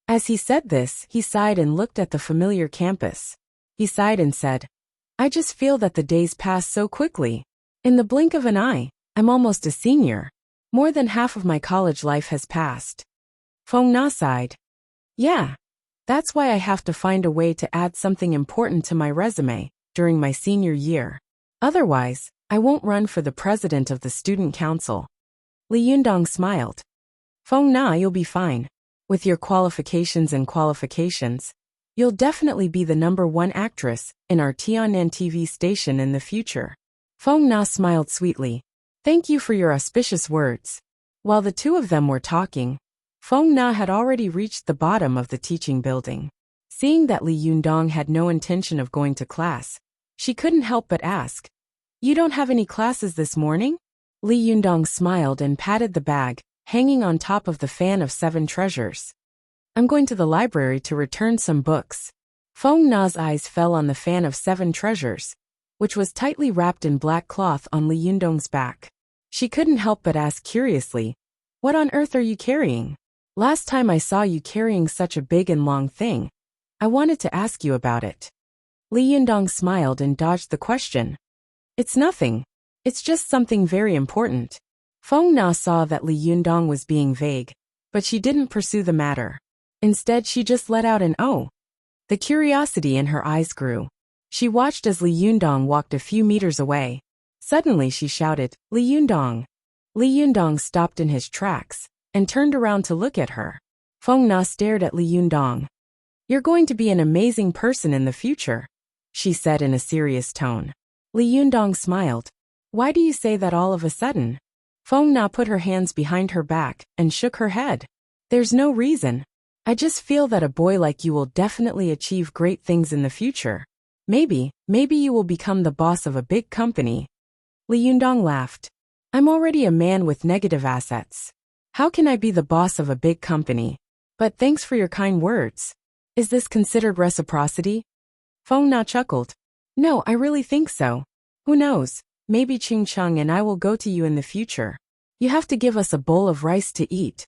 S1: As he said this, he sighed and looked at the familiar campus. He sighed and said, "I just feel that the days pass so quickly. In the blink of an eye, I'm almost a senior. More than half of my college life has passed." Feng Na sighed. "Yeah. That's why I have to find a way to add something important to my resume during my senior year. Otherwise, I won't run for the president of the student council." Li Yundong smiled. "Feng Na, you'll be fine. With your qualifications, you'll definitely be the #1 actress in our Tian'an TV station in the future." Feng Na smiled sweetly. "Thank you for your auspicious words." While the two of them were talking, Feng Na had already reached the bottom of the teaching building. Seeing that Li Yundong had no intention of going to class, she couldn't help but ask, "You don't have any classes this morning?" Li Yundong smiled and patted the bag, hanging on top of the fan of 7 treasures. "I'm going to the library to return some books." Feng Na's eyes fell on the fan of 7 treasures, which was tightly wrapped in black cloth on Li Yundong's back. She couldn't help but ask curiously, "What on earth are you carrying? Last time I saw you carrying such a big and long thing. I wanted to ask you about it." Li Yundong smiled and dodged the question. "It's nothing. It's just something very important." Feng Na saw that Li Yundong was being vague, but she didn't pursue the matter. Instead, she just let out an "oh." The curiosity in her eyes grew. She watched as Li Yundong walked a few meters away. Suddenly she shouted, "Li Yundong!" Li Yundong stopped in his tracks and turned around to look at her. Feng Na stared at Li Yundong. "You're going to be an amazing person in the future," she said in a serious tone. Li Yundong smiled. "Why do you say that all of a sudden?" Feng Na put her hands behind her back and shook her head. "There's no reason. I just feel that a boy like you will definitely achieve great things in the future. Maybe you will become the boss of a big company." Li Yundong laughed. "I'm already a man with negative assets. How can I be the boss of a big company? But thanks for your kind words. Is this considered reciprocity?" Feng Na chuckled. "No, I really think so. Who knows, maybe Ching Chung and I will go to you in the future. You have to give us a bowl of rice to eat."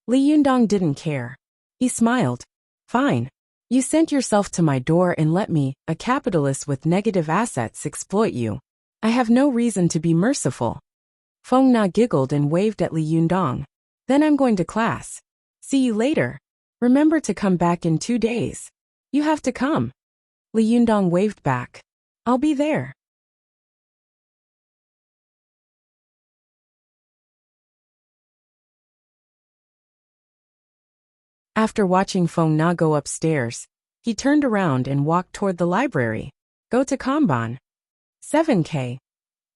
S1: Li Yundong didn't care. He smiled. "Fine. You sent yourself to my door and let me, a capitalist with negative assets, exploit you. I have no reason to be merciful." Feng Na giggled and waved at Li Yundong. "Then I'm going to class. See you later. Remember to come back in 2 days. You have to come." Li Yundong waved back. "I'll be there." After watching Feng Na go upstairs, he turned around and walked toward the library. Go to Kanban. 7K.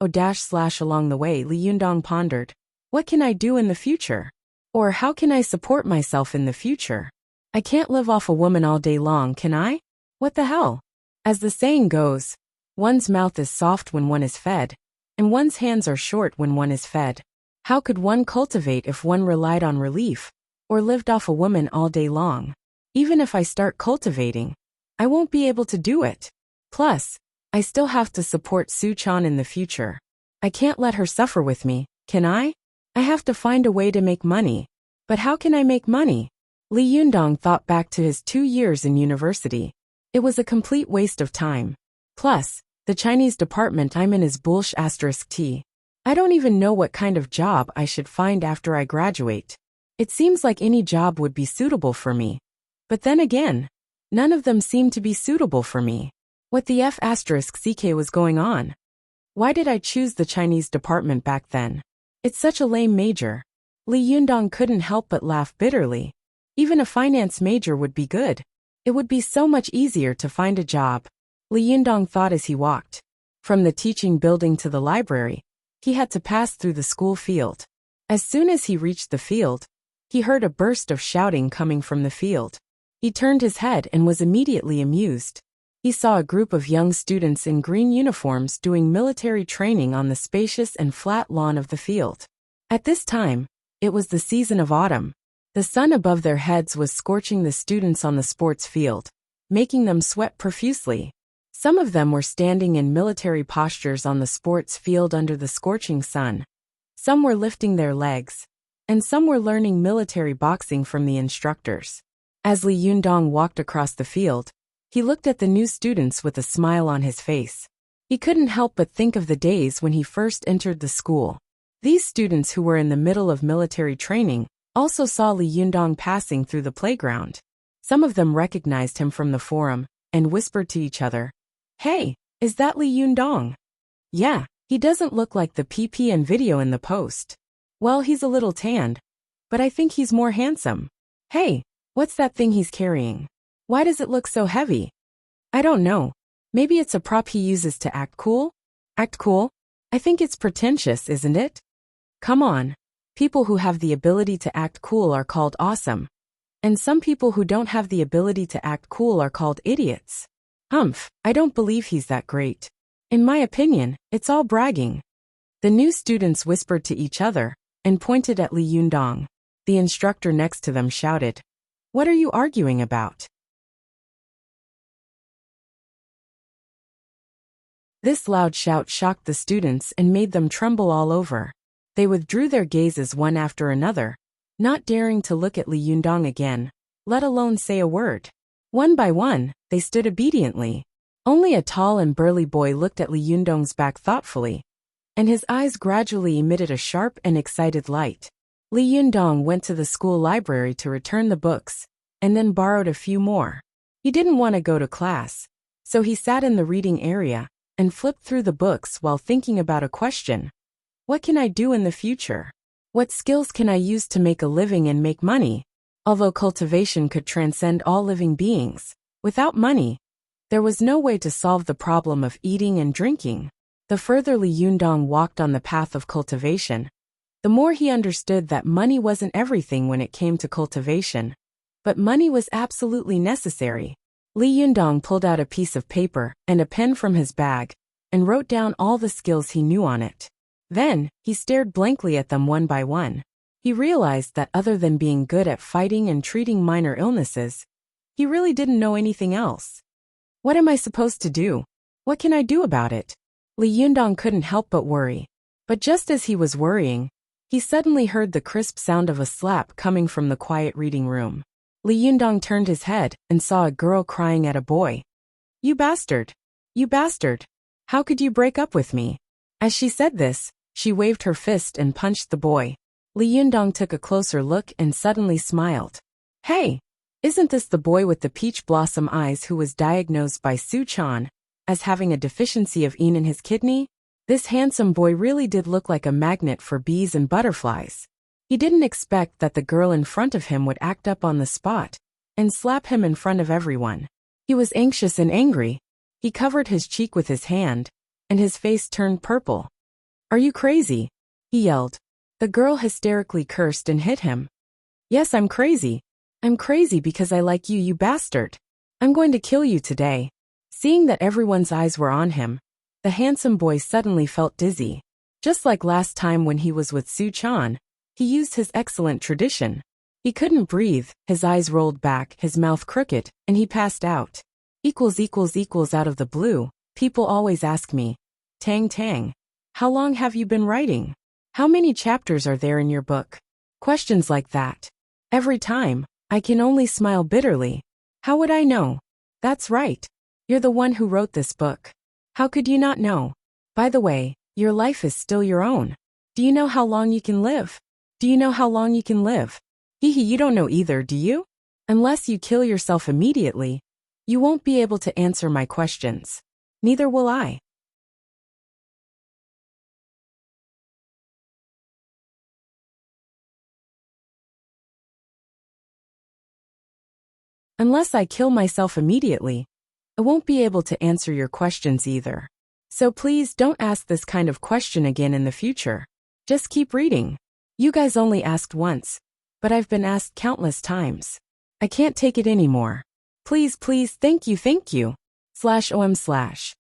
S1: Along the way, Li Yundong pondered. What can I do in the future? Or how can I support myself in the future? I can't live off a woman all day long, can I? What the hell? As the saying goes, one's mouth is soft when one is fed, and one's hands are short when one is fed. How could one cultivate if one relied on relief, or lived off a woman all day long? Even if I start cultivating, I won't be able to do it. Plus, I still have to support Su Chan in the future. I can't let her suffer with me, can I? I have to find a way to make money. But how can I make money? Li Yundong thought back to his 2 years in university. It was a complete waste of time. Plus, the Chinese department I'm in is *T. I don't even know what kind of job I should find after I graduate. It seems like any job would be suitable for me. But then again, none of them seem to be suitable for me. What the *CK was going on? Why did I choose the Chinese department back then? It's such a lame major. Li Yundong couldn't help but laugh bitterly. Even a finance major would be good. It would be so much easier to find a job. Li Yundong thought as he walked. From the teaching building to the library, he had to pass through the school field. As soon as he reached the field, he heard a burst of shouting coming from the field. He turned his head and was immediately amused. He saw a group of young students in green uniforms doing military training on the spacious and flat lawn of the field. At this time, it was the season of autumn. The sun above their heads was scorching the students on the sports field, making them sweat profusely. Some of them were standing in military postures on the sports field under the scorching sun. Some were lifting their legs, and some were learning military boxing from the instructors. As Li Yundong walked across the field, he looked at the new students with a smile on his face. He couldn't help but think of the days when he first entered the school. These students who were in the middle of military training also saw Li Yundong passing through the playground. Some of them recognized him from the forum and whispered to each other, "Hey, is that Li Yundong? Yeah, he doesn't look like the PP and video in the post. Well, he's a little tanned, but I think he's more handsome. Hey, what's that thing he's carrying? Why does it look so heavy? I don't know. Maybe it's a prop he uses to act cool? Act cool? I think it's pretentious, isn't it? Come on. People who have the ability to act cool are called awesome. And some people who don't have the ability to act cool are called idiots. Humph, I don't believe he's that great. In my opinion, it's all bragging." The new students whispered to each other and pointed at Li Yundong. The instructor next to them shouted, "What are you arguing about?" This loud shout shocked the students and made them tremble all over. They withdrew their gazes one after another, not daring to look at Li Yundong again, let alone say a word. One by one, they stood obediently. Only a tall and burly boy looked at Li Yundong's back thoughtfully, and his eyes gradually emitted a sharp and excited light. Li Yundong went to the school library to return the books, and then borrowed a few more. He didn't want to go to class, so he sat in the reading area and flipped through the books while thinking about a question. What can I do in the future? What skills can I use to make a living and make money? Although cultivation could transcend all living beings, without money, there was no way to solve the problem of eating and drinking. The further Li Yundong walked on the path of cultivation, the more he understood that money wasn't everything when it came to cultivation, but money was absolutely necessary. Li Yundong pulled out a piece of paper and a pen from his bag and wrote down all the skills he knew on it. Then, he stared blankly at them one by one. He realized that other than being good at fighting and treating minor illnesses, he really didn't know anything else. What am I supposed to do? What can I do about it? Li Yundong couldn't help but worry. But just as he was worrying, he suddenly heard the crisp sound of a slap coming from the quiet reading room. Li Yundong turned his head and saw a girl crying at a boy. "You bastard! You bastard! How could you break up with me?" As she said this, she waved her fist and punched the boy. Li Yundong took a closer look and suddenly smiled. "Hey! Isn't this the boy with the peach blossom eyes who was diagnosed by Su Chan as having a deficiency of yin in his kidney?" This handsome boy really did look like a magnet for bees and butterflies. He didn't expect that the girl in front of him would act up on the spot and slap him in front of everyone. He was anxious and angry. He covered his cheek with his hand, and his face turned purple. "Are you crazy?" he yelled. The girl hysterically cursed and hit him. "Yes, I'm crazy. I'm crazy because I like you, you bastard. I'm going to kill you today." Seeing that everyone's eyes were on him, the handsome boy suddenly felt dizzy. Just like last time when he was with Su Chan, he used his excellent tradition. He couldn't breathe, his eyes rolled back, his mouth crooked, and he passed out. Out of the blue, people always ask me, "Tang Tang, how long have you been writing? How many chapters are there in your book?" Questions like that. Every time, I can only smile bitterly. How would I know? That's right. You're the one who wrote this book. How could you not know? By the way, your life is still your own. Do you know how long you can live? Do you know how long you can live? You don't know either, do you? Unless you kill yourself immediately, you won't be able to answer my questions. Neither will I. Unless I kill myself immediately, I won't be able to answer your questions either. So please don't ask this kind of question again in the future. Just keep reading. You guys only asked once, but I've been asked countless times. I can't take it anymore. Please, please, thank you, thank you. /om/.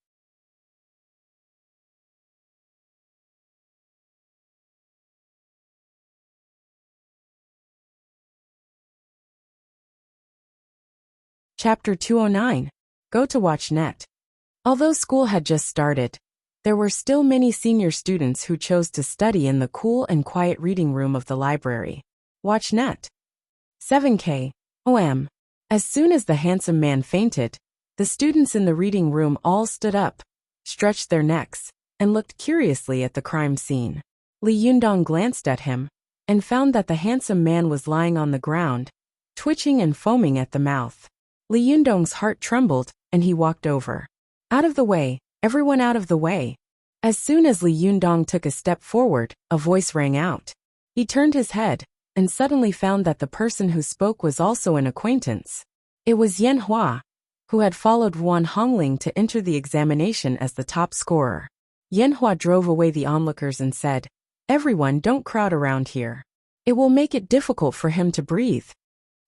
S1: Chapter 209. Go to watch net. Although school had just started, there were still many senior students who chose to study in the cool and quiet reading room of the library. Watch net. 7K. OM. As soon as the handsome man fainted, the students in the reading room all stood up, stretched their necks, and looked curiously at the crime scene. Li Yundong glanced at him and found that the handsome man was lying on the ground, twitching and foaming at the mouth. Li Yundong's heart trembled, and he walked over. "Out of the way, everyone out of the way." As soon as Li Yundong took a step forward, a voice rang out. He turned his head, and suddenly found that the person who spoke was also an acquaintance. It was Yan Hua, who had followed Wan Hongling to enter the examination as the top scorer. Yan Hua drove away the onlookers and said, "Everyone, don't crowd around here. It will make it difficult for him to breathe."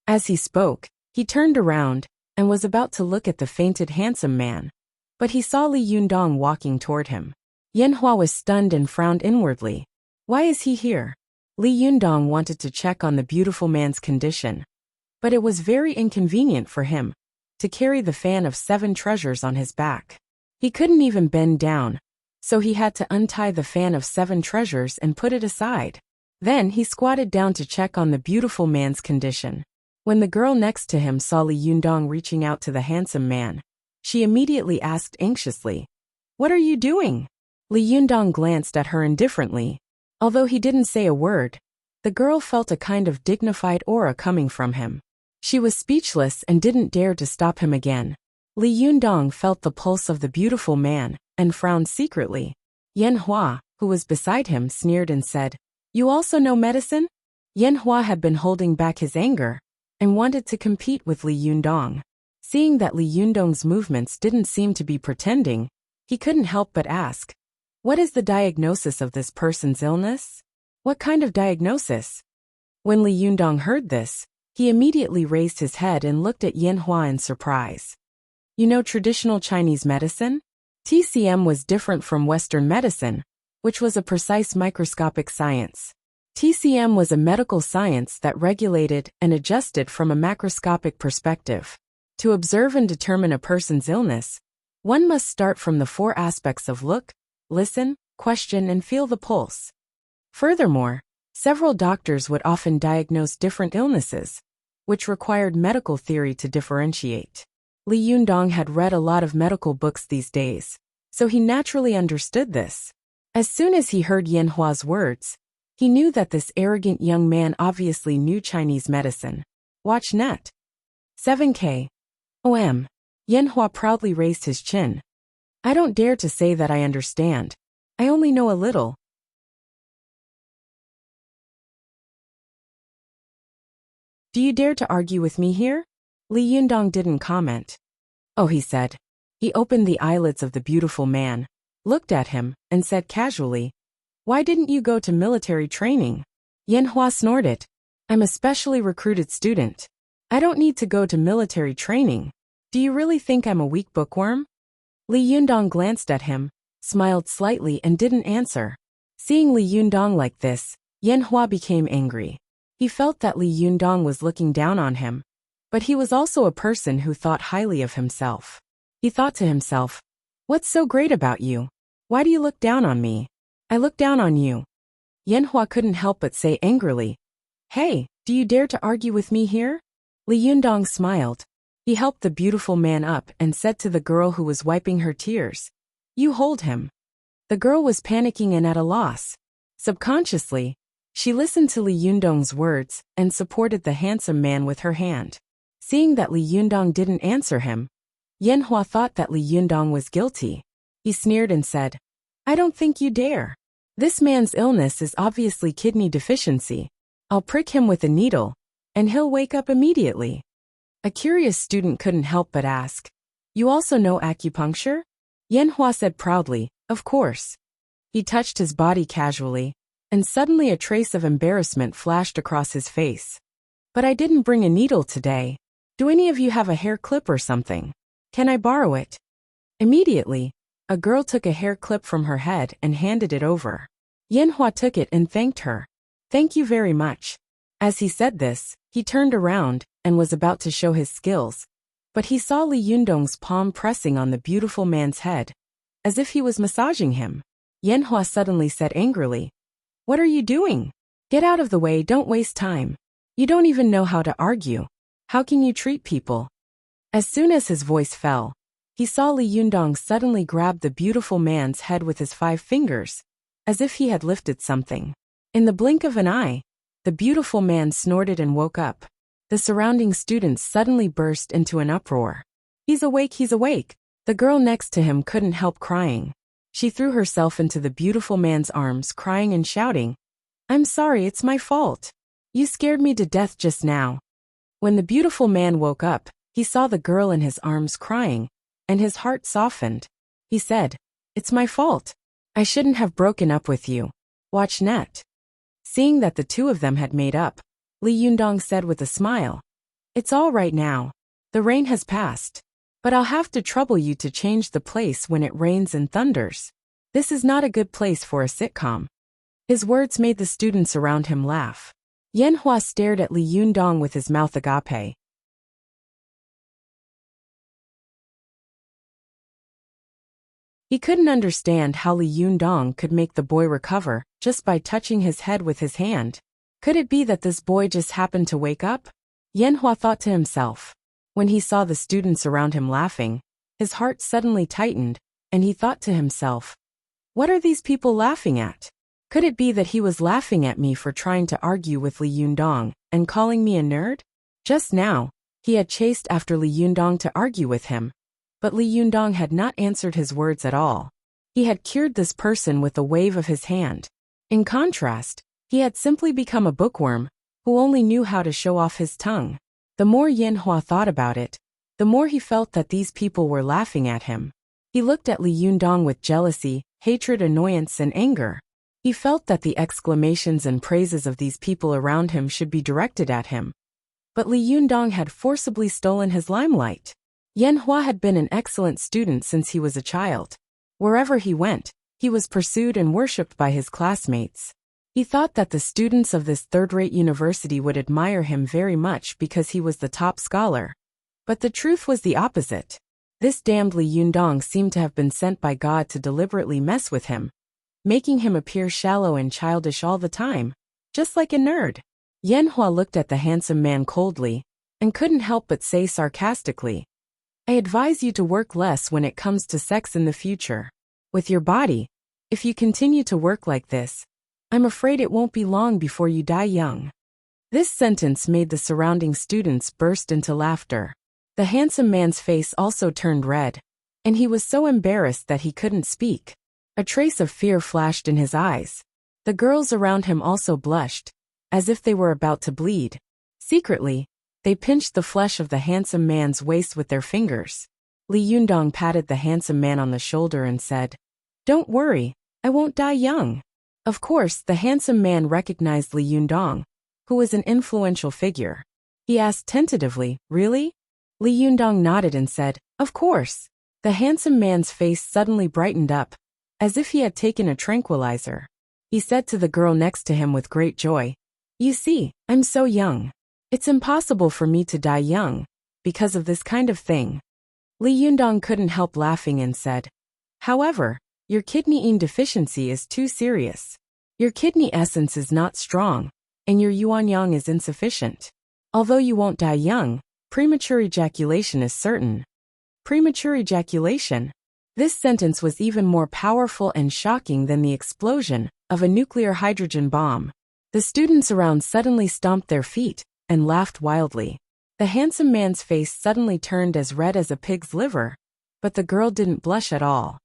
S1: As he spoke, he turned around and was about to look at the fainted handsome man, but he saw Li Yundong walking toward him. Yan Hua was stunned and frowned inwardly. Why is he here? Li Yundong wanted to check on the beautiful man's condition, but it was very inconvenient for him to carry the fan of 7 treasures on his back. He couldn't even bend down, so he had to untie the fan of 7 treasures and put it aside. Then he squatted down to check on the beautiful man's condition. When the girl next to him saw Li Yundong reaching out to the handsome man, she immediately asked anxiously, "What are you doing?" Li Yundong glanced at her indifferently. Although he didn't say a word, the girl felt a kind of dignified aura coming from him. She was speechless and didn't dare to stop him again. Li Yundong felt the pulse of the beautiful man and frowned secretly. Yan Hua, who was beside him, sneered and said, "You also know medicine?" Yan Hua had been holding back his anger and wanted to compete with Li Yundong. Seeing that Li Yundong's movements didn't seem to be pretending, he couldn't help but ask, "What is the diagnosis of this person's illness?" "What kind of diagnosis?" When Li Yundong heard this, he immediately raised his head and looked at Yan Hua in surprise. "You know traditional Chinese medicine?" TCM was different from Western medicine, which was a precise microscopic science. TCM was a medical science that regulated and adjusted from a macroscopic perspective. To observe and determine a person's illness, one must start from the four aspects of look, listen, question, and feel the pulse. Furthermore, several doctors would often diagnose different illnesses, which required medical theory to differentiate. Li Yundong had read a lot of medical books these days, so he naturally understood this. As soon as he heard Yan Hua's words, he knew that this arrogant young man obviously knew Chinese medicine. Watch net. 7K. OM. Yan Hua proudly raised his chin. "I don't dare to say that I understand. I only know a little." "Do you dare to argue with me here?" Li Yundong didn't comment. "Oh," he said. He opened the eyelids of the beautiful man, looked at him, and said casually, "Why didn't you go to military training?" Yan Hua snorted. "I'm a specially recruited student. I don't need to go to military training. Do you really think I'm a weak bookworm?" Li Yundong glanced at him, smiled slightly, and didn't answer. Seeing Li Yundong like this, Yan Hua became angry. He felt that Li Yundong was looking down on him, but he was also a person who thought highly of himself. He thought to himself, "What's so great about you? Why do you look down on me?" "I look down on you." Yan Hua couldn't help but say angrily, "Hey, do you dare to argue with me here?" Li Yundong smiled. He helped the beautiful man up and said to the girl who was wiping her tears, "You hold him." The girl was panicking and at a loss. Subconsciously, she listened to Li Yundong's words and supported the handsome man with her hand. Seeing that Li Yundong didn't answer him, Yan Hua thought that Li Yundong was guilty. He sneered and said, "I don't think you dare. This man's illness is obviously kidney deficiency. I'll prick him with a needle, and he'll wake up immediately." A curious student couldn't help but ask, "You also know acupuncture?" Yan Hua said proudly, "Of course." He touched his body casually, and suddenly a trace of embarrassment flashed across his face. "But I didn't bring a needle today. Do any of you have a hair clip or something? Can I borrow it?" Immediately, a girl took a hair clip from her head and handed it over. Yan Hua took it and thanked her. "Thank you very much." As he said this, he turned around and was about to show his skills, but he saw Li Yundong's palm pressing on the beautiful man's head, as if he was massaging him. Yan Hua suddenly said angrily, "What are you doing? Get out of the way, don't waste time. You don't even know how to argue. How can you treat people?" As soon as his voice fell, he saw Li Yundong suddenly grab the beautiful man's head with his 5 fingers, as if he had lifted something. In the blink of an eye, the beautiful man snorted and woke up. The surrounding students suddenly burst into an uproar. "He's awake, he's awake!" The girl next to him couldn't help crying. She threw herself into the beautiful man's arms, crying and shouting, "I'm sorry, it's my fault. You scared me to death just now." When the beautiful man woke up, he saw the girl in his arms crying, and his heart softened. He said, "It's my fault. I shouldn't have broken up with you. Watch net." Seeing that the two of them had made up, Li Yundong said with a smile, "It's all right now. The rain has passed. But I'll have to trouble you to change the place when it rains and thunders. This is not a good place for a sitcom." His words made the students around him laugh. Yan Hua stared at Li Yundong with his mouth agape. He couldn't understand how Li Yundong could make the boy recover just by touching his head with his hand. Could it be that this boy just happened to wake up? Yan Hua thought to himself. When he saw the students around him laughing, his heart suddenly tightened, and he thought to himself, "What are these people laughing at? Could it be that he was laughing at me for trying to argue with Li Yundong and calling me a nerd?" Just now, He had chased after Li Yundong to argue with him, but Li Yundong had not answered his words at all. He had cured this person with a wave of his hand. In contrast, he had simply become a bookworm, who only knew how to show off his tongue. The more Yanhua thought about it, the more he felt that these people were laughing at him. He looked at Li Yundong with jealousy, hatred, annoyance, and anger. He felt that the exclamations and praises of these people around him should be directed at him. But Li Yundong had forcibly stolen his limelight. Yanhua had been an excellent student since he was a child. Wherever he went, he was pursued and worshipped by his classmates. He thought that the students of this third-rate university would admire him very much because he was the top scholar. But the truth was the opposite. This damned Li Yundong seemed to have been sent by God to deliberately mess with him, making him appear shallow and childish all the time, just like a nerd. Yanhua looked at the handsome man coldly, and couldn't help but say sarcastically, "I advise you to work less when it comes to sex in the future. With your body, if you continue to work like this, I'm afraid it won't be long before you die young." This sentence made the surrounding students burst into laughter. The handsome man's face also turned red, and he was so embarrassed that he couldn't speak. A trace of fear flashed in his eyes. The girls around him also blushed, as if they were about to bleed. Secretly, they pinched the flesh of the handsome man's waist with their fingers. Li Yundong patted the handsome man on the shoulder and said, "Don't worry, I won't die young." Of course, the handsome man recognized Li Yundong, who was an influential figure. He asked tentatively, "Really?" Li Yundong nodded and said, "Of course." The handsome man's face suddenly brightened up, as if he had taken a tranquilizer. He said to the girl next to him with great joy, "You see, I'm so young. It's impossible for me to die young, because of this kind of thing." Li Yundong couldn't help laughing and said, "However, your kidney deficiency is too serious. Your kidney essence is not strong, and your yuanyang is insufficient. Although you won't die young, premature ejaculation is certain." Premature ejaculation? This sentence was even more powerful and shocking than the explosion of a nuclear hydrogen bomb. The students around suddenly stomped their feet and laughed wildly. The handsome man's face suddenly turned as red as a pig's liver, but the girl didn't blush at all.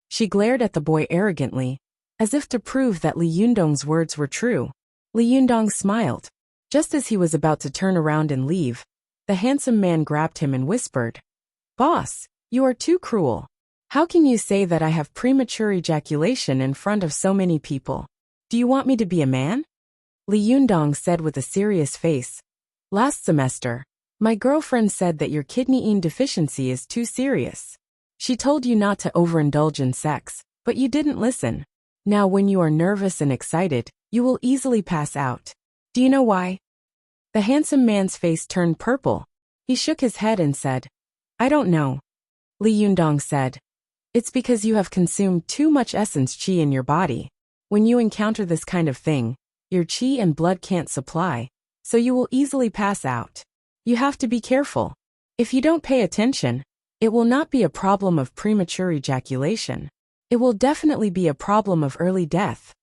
S1: She glared at the boy arrogantly, as if to prove that Li Yundong's words were true. Li Yundong smiled. Just as he was about to turn around and leave, the handsome man grabbed him and whispered, "Boss, you are too cruel. How can you say that I have premature ejaculation in front of so many people? Do you want me to be a man?" Li Yundong said with a serious face, "Last semester, my girlfriend said that your kidney deficiency is too serious. She told you not to overindulge in sex, but you didn't listen. Now when you are nervous and excited, you will easily pass out. Do you know why?" The handsome man's face turned purple. He shook his head and said, "I don't know." Li Yundong said, "It's because you have consumed too much essence qi in your body. When you encounter this kind of thing, your qi and blood can't supply, so you will easily pass out. You have to be careful. If you don't pay attention, it will not be a problem of premature ejaculation. It will definitely be a problem of early death."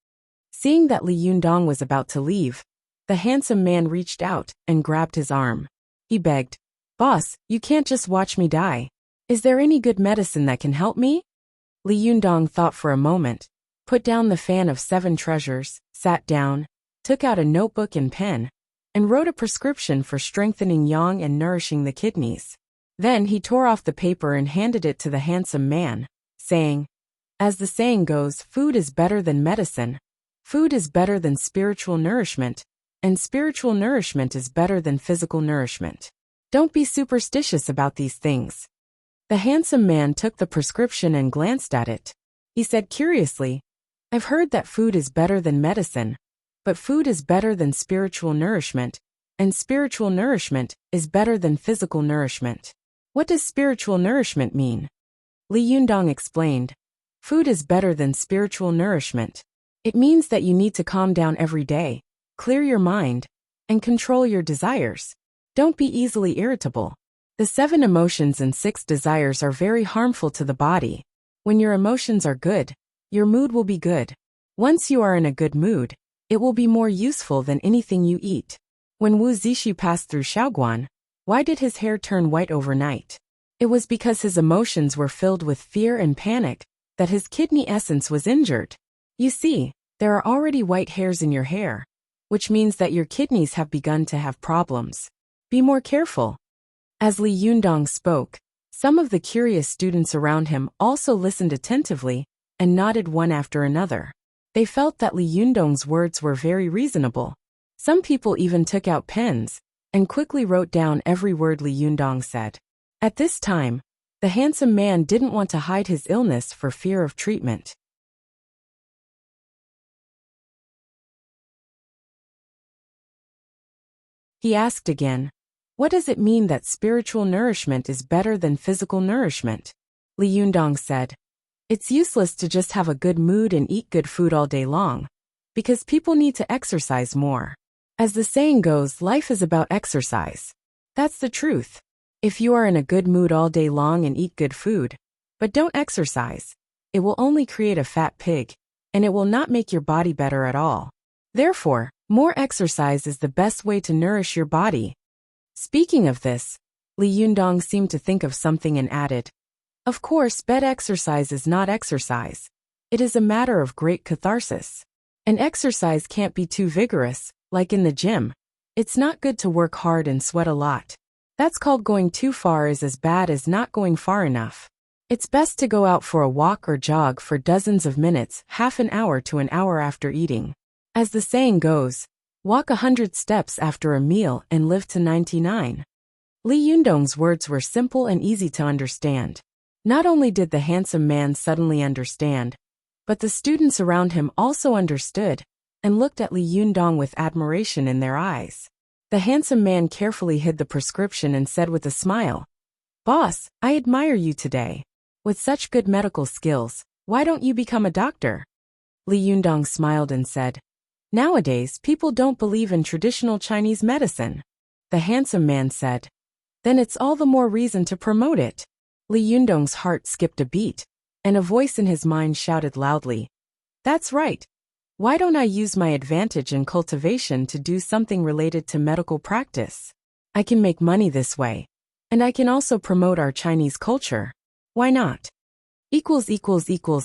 S1: Seeing that Li Yundong was about to leave, the handsome man reached out and grabbed his arm. He begged, "Boss, you can't just watch me die. Is there any good medicine that can help me?" Li Yundong thought for a moment, put down the fan of 7 treasures, sat down, took out a notebook and pen, and wrote a prescription for strengthening yang and nourishing the kidneys. Then he tore off the paper and handed it to the handsome man, saying, "As the saying goes, food is better than medicine. Food is better than spiritual nourishment, and spiritual nourishment is better than physical nourishment. Don't be superstitious about these things." The handsome man took the prescription and glanced at it. He said curiously, "I've heard that food is better than medicine, but food is better than spiritual nourishment, and spiritual nourishment is better than physical nourishment. What does spiritual nourishment mean?" Li Yundong explained, "Food is better than spiritual nourishment. It means that you need to calm down every day, clear your mind, and control your desires. Don't be easily irritable. The 7 emotions and 6 desires are very harmful to the body. When your emotions are good, your mood will be good. Once you are in a good mood, It will be more useful than anything you eat. When Wu Zixi passed through Shaoguan, why did his hair turn white overnight? It was because his emotions were filled with fear and panic, that his kidney essence was injured. You see, there are already white hairs in your hair, which means that your kidneys have begun to have problems. Be more careful. As Li Yundong spoke, some of the curious students around him also listened attentively and nodded one after another. They felt that Li Yundong's words were very reasonable. Some people even took out pens and quickly wrote down every word Li Yundong said. At this time, the handsome man didn't want to hide his illness for fear of treatment. He asked again, "What does it mean that spiritual nourishment is better than physical nourishment?" Li Yundong said, "It's useless to just have a good mood and eat good food all day long, because people need to exercise more. As the saying goes, life is about exercise. That's the truth. If you are in a good mood all day long and eat good food, but don't exercise, it will only create a fat pig, and it will not make your body better at all. Therefore, more exercise is the best way to nourish your body." Speaking of this, Li Yundong seemed to think of something and added, "Of course, bed exercise is not exercise. It is a matter of great catharsis. An exercise can't be too vigorous, like in the gym. It's not good to work hard and sweat a lot. That's called going too far is as bad as not going far enough. It's best to go out for a walk or jog for dozens of minutes, half an hour to an hour after eating. As the saying goes, walk 100 steps after a meal and live to 99. Li Yundong's words were simple and easy to understand. Not only did the handsome man suddenly understand, but the students around him also understood and looked at Li Yundong with admiration in their eyes. The handsome man carefully hid the prescription and said with a smile, "Boss, I admire you today. With such good medical skills, why don't you become a doctor?" Li Yundong smiled and said, "Nowadays, people don't believe in traditional Chinese medicine." The handsome man said, "Then it's all the more reason to promote it." Li Yundong's heart skipped a beat, and a voice in his mind shouted loudly, "That's right. Why don't I use my advantage in cultivation to do something related to medical practice? I can make money this way, and I can also promote our Chinese culture. Why not?"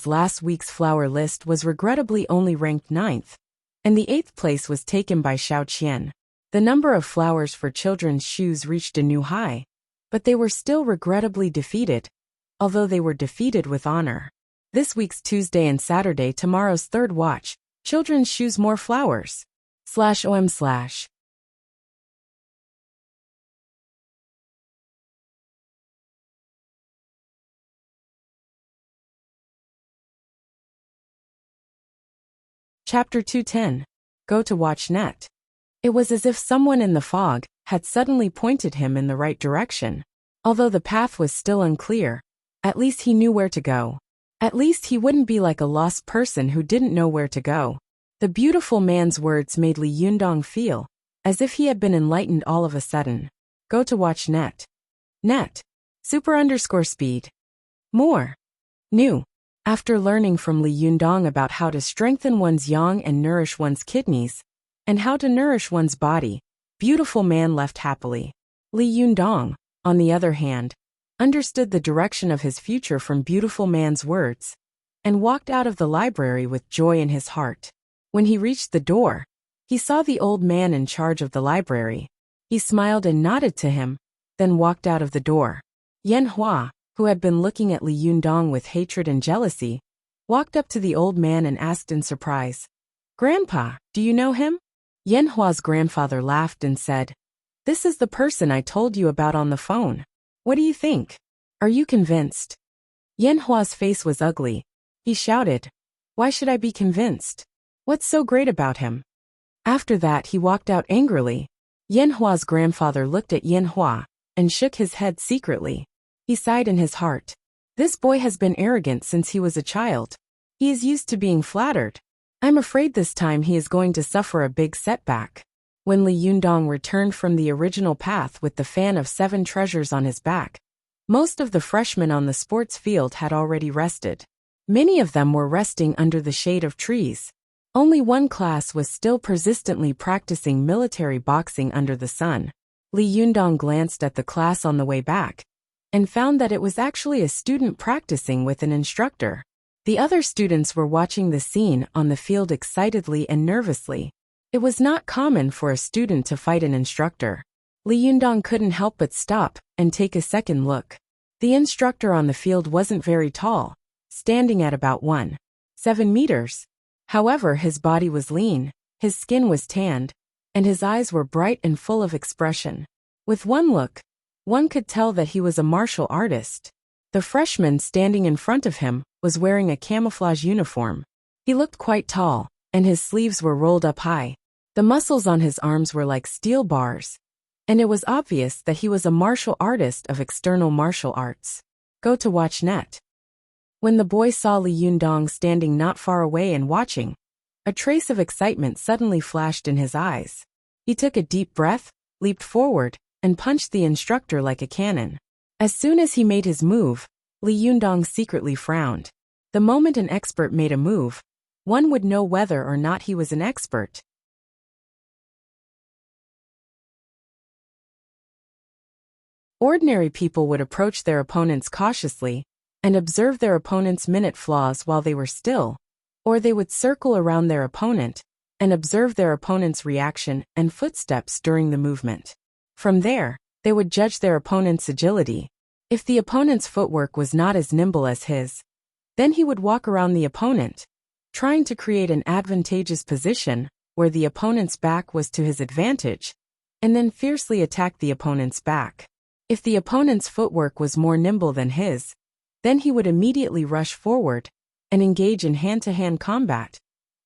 S1: Last week's flower list was regrettably only ranked 9th, and the 8th place was taken by Xiao Qian. The number of flowers for children's shoes reached a new high, but they were still regrettably defeated, although they were defeated with honor. This week's Tuesday and Saturday, tomorrow's third watch, children's shoes more flowers. /om/ Chapter 210. Go to watch net. It was as if someone in the fog had suddenly pointed him in the right direction. Although the path was still unclear, at least he knew where to go. At least he wouldn't be like a lost person who didn't know where to go. The beautiful man's words made Li Yundong feel as if he had been enlightened all of a sudden. Go to watch net. Net. Super_speed. More. New. After learning from Li Yundong about how to strengthen one's yang and nourish one's kidneys, and how to nourish one's body, beautiful man left happily. Li Yundong, on the other hand, understood the direction of his future from beautiful man's words, and walked out of the library with joy in his heart. When he reached the door, he saw the old man in charge of the library. He smiled and nodded to him, then walked out of the door. Yan Hua, who had been looking at Li Yundong with hatred and jealousy, walked up to the old man and asked in surprise, "Grandpa, do you know him?" Yan Hua's grandfather laughed and said, "This is the person I told you about on the phone. What do you think? Are you convinced?" Yan Hua's face was ugly. He shouted, "Why should I be convinced? What's so great about him?" After that he walked out angrily. Yan Hua's grandfather looked at Yan Hua and shook his head secretly. He sighed in his heart. This boy has been arrogant since he was a child. He is used to being flattered. I'm afraid this time he is going to suffer a big setback. When Li Yundong returned from the original path with the fan of 7 treasures on his back, most of the freshmen on the sports field had already rested. Many of them were resting under the shade of trees. Only one class was still persistently practicing military boxing under the sun. Li Yundong glanced at the class on the way back and found that it was actually a student practicing with an instructor. The other students were watching the scene on the field excitedly and nervously. It was not common for a student to fight an instructor. Li Yundong couldn't help but stop and take a second look. The instructor on the field wasn't very tall, standing at about 1.7 meters. However, his body was lean, his skin was tanned, and his eyes were bright and full of expression. With one look, one could tell that he was a martial artist. The freshman standing in front of him was wearing a camouflage uniform. He looked quite tall, and his sleeves were rolled up high. The muscles on his arms were like steel bars, and it was obvious that he was a martial artist of external martial arts. Go to watch net. When the boy saw Li Yundong standing not far away and watching, a trace of excitement suddenly flashed in his eyes. He took a deep breath, leaped forward, and punched the instructor like a cannon. As soon as he made his move, Li Yundong secretly frowned. The moment an expert made a move, one would know whether or not he was an expert. Ordinary people would approach their opponents cautiously and observe their opponent's minute flaws while they were still, or they would circle around their opponent and observe their opponent's reaction and footsteps during the movement. From there, they would judge their opponent's agility. If the opponent's footwork was not as nimble as his, then he would walk around the opponent, trying to create an advantageous position where the opponent's back was to his advantage, and then fiercely attack the opponent's back. If the opponent's footwork was more nimble than his, then he would immediately rush forward and engage in hand-to-hand combat,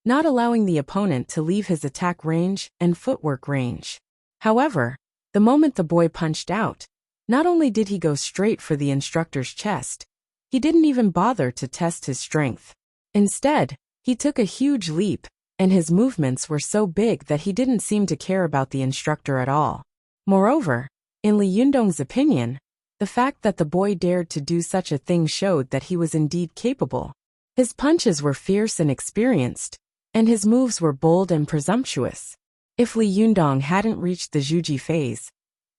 S1: not allowing the opponent to leave his attack range and footwork range. However, the moment the boy punched out, not only did he go straight for the instructor's chest, he didn't even bother to test his strength. Instead, he took a huge leap, and his movements were so big that he didn't seem to care about the instructor at all. Moreover, in Li Yundong's opinion, the fact that the boy dared to do such a thing showed that he was indeed capable. His punches were fierce and experienced, and his moves were bold and presumptuous. If Li Yundong hadn't reached the Juji phase,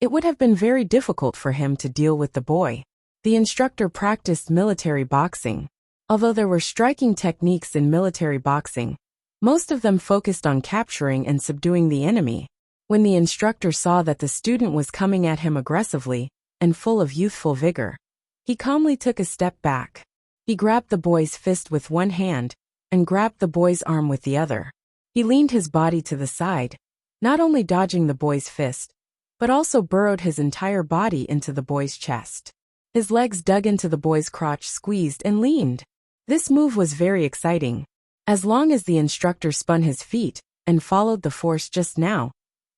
S1: it would have been very difficult for him to deal with the boy. The instructor practiced military boxing. Although there were striking techniques in military boxing, most of them focused on capturing and subduing the enemy. When the instructor saw that the student was coming at him aggressively and full of youthful vigor, he calmly took a step back. He grabbed the boy's fist with one hand and grabbed the boy's arm with the other. He leaned his body to the side, not only dodging the boy's fist, but also burrowed his entire body into the boy's chest. His legs dug into the boy's crotch, squeezed and leaned. This move was very exciting. As long as the instructor spun his feet and followed the force just now,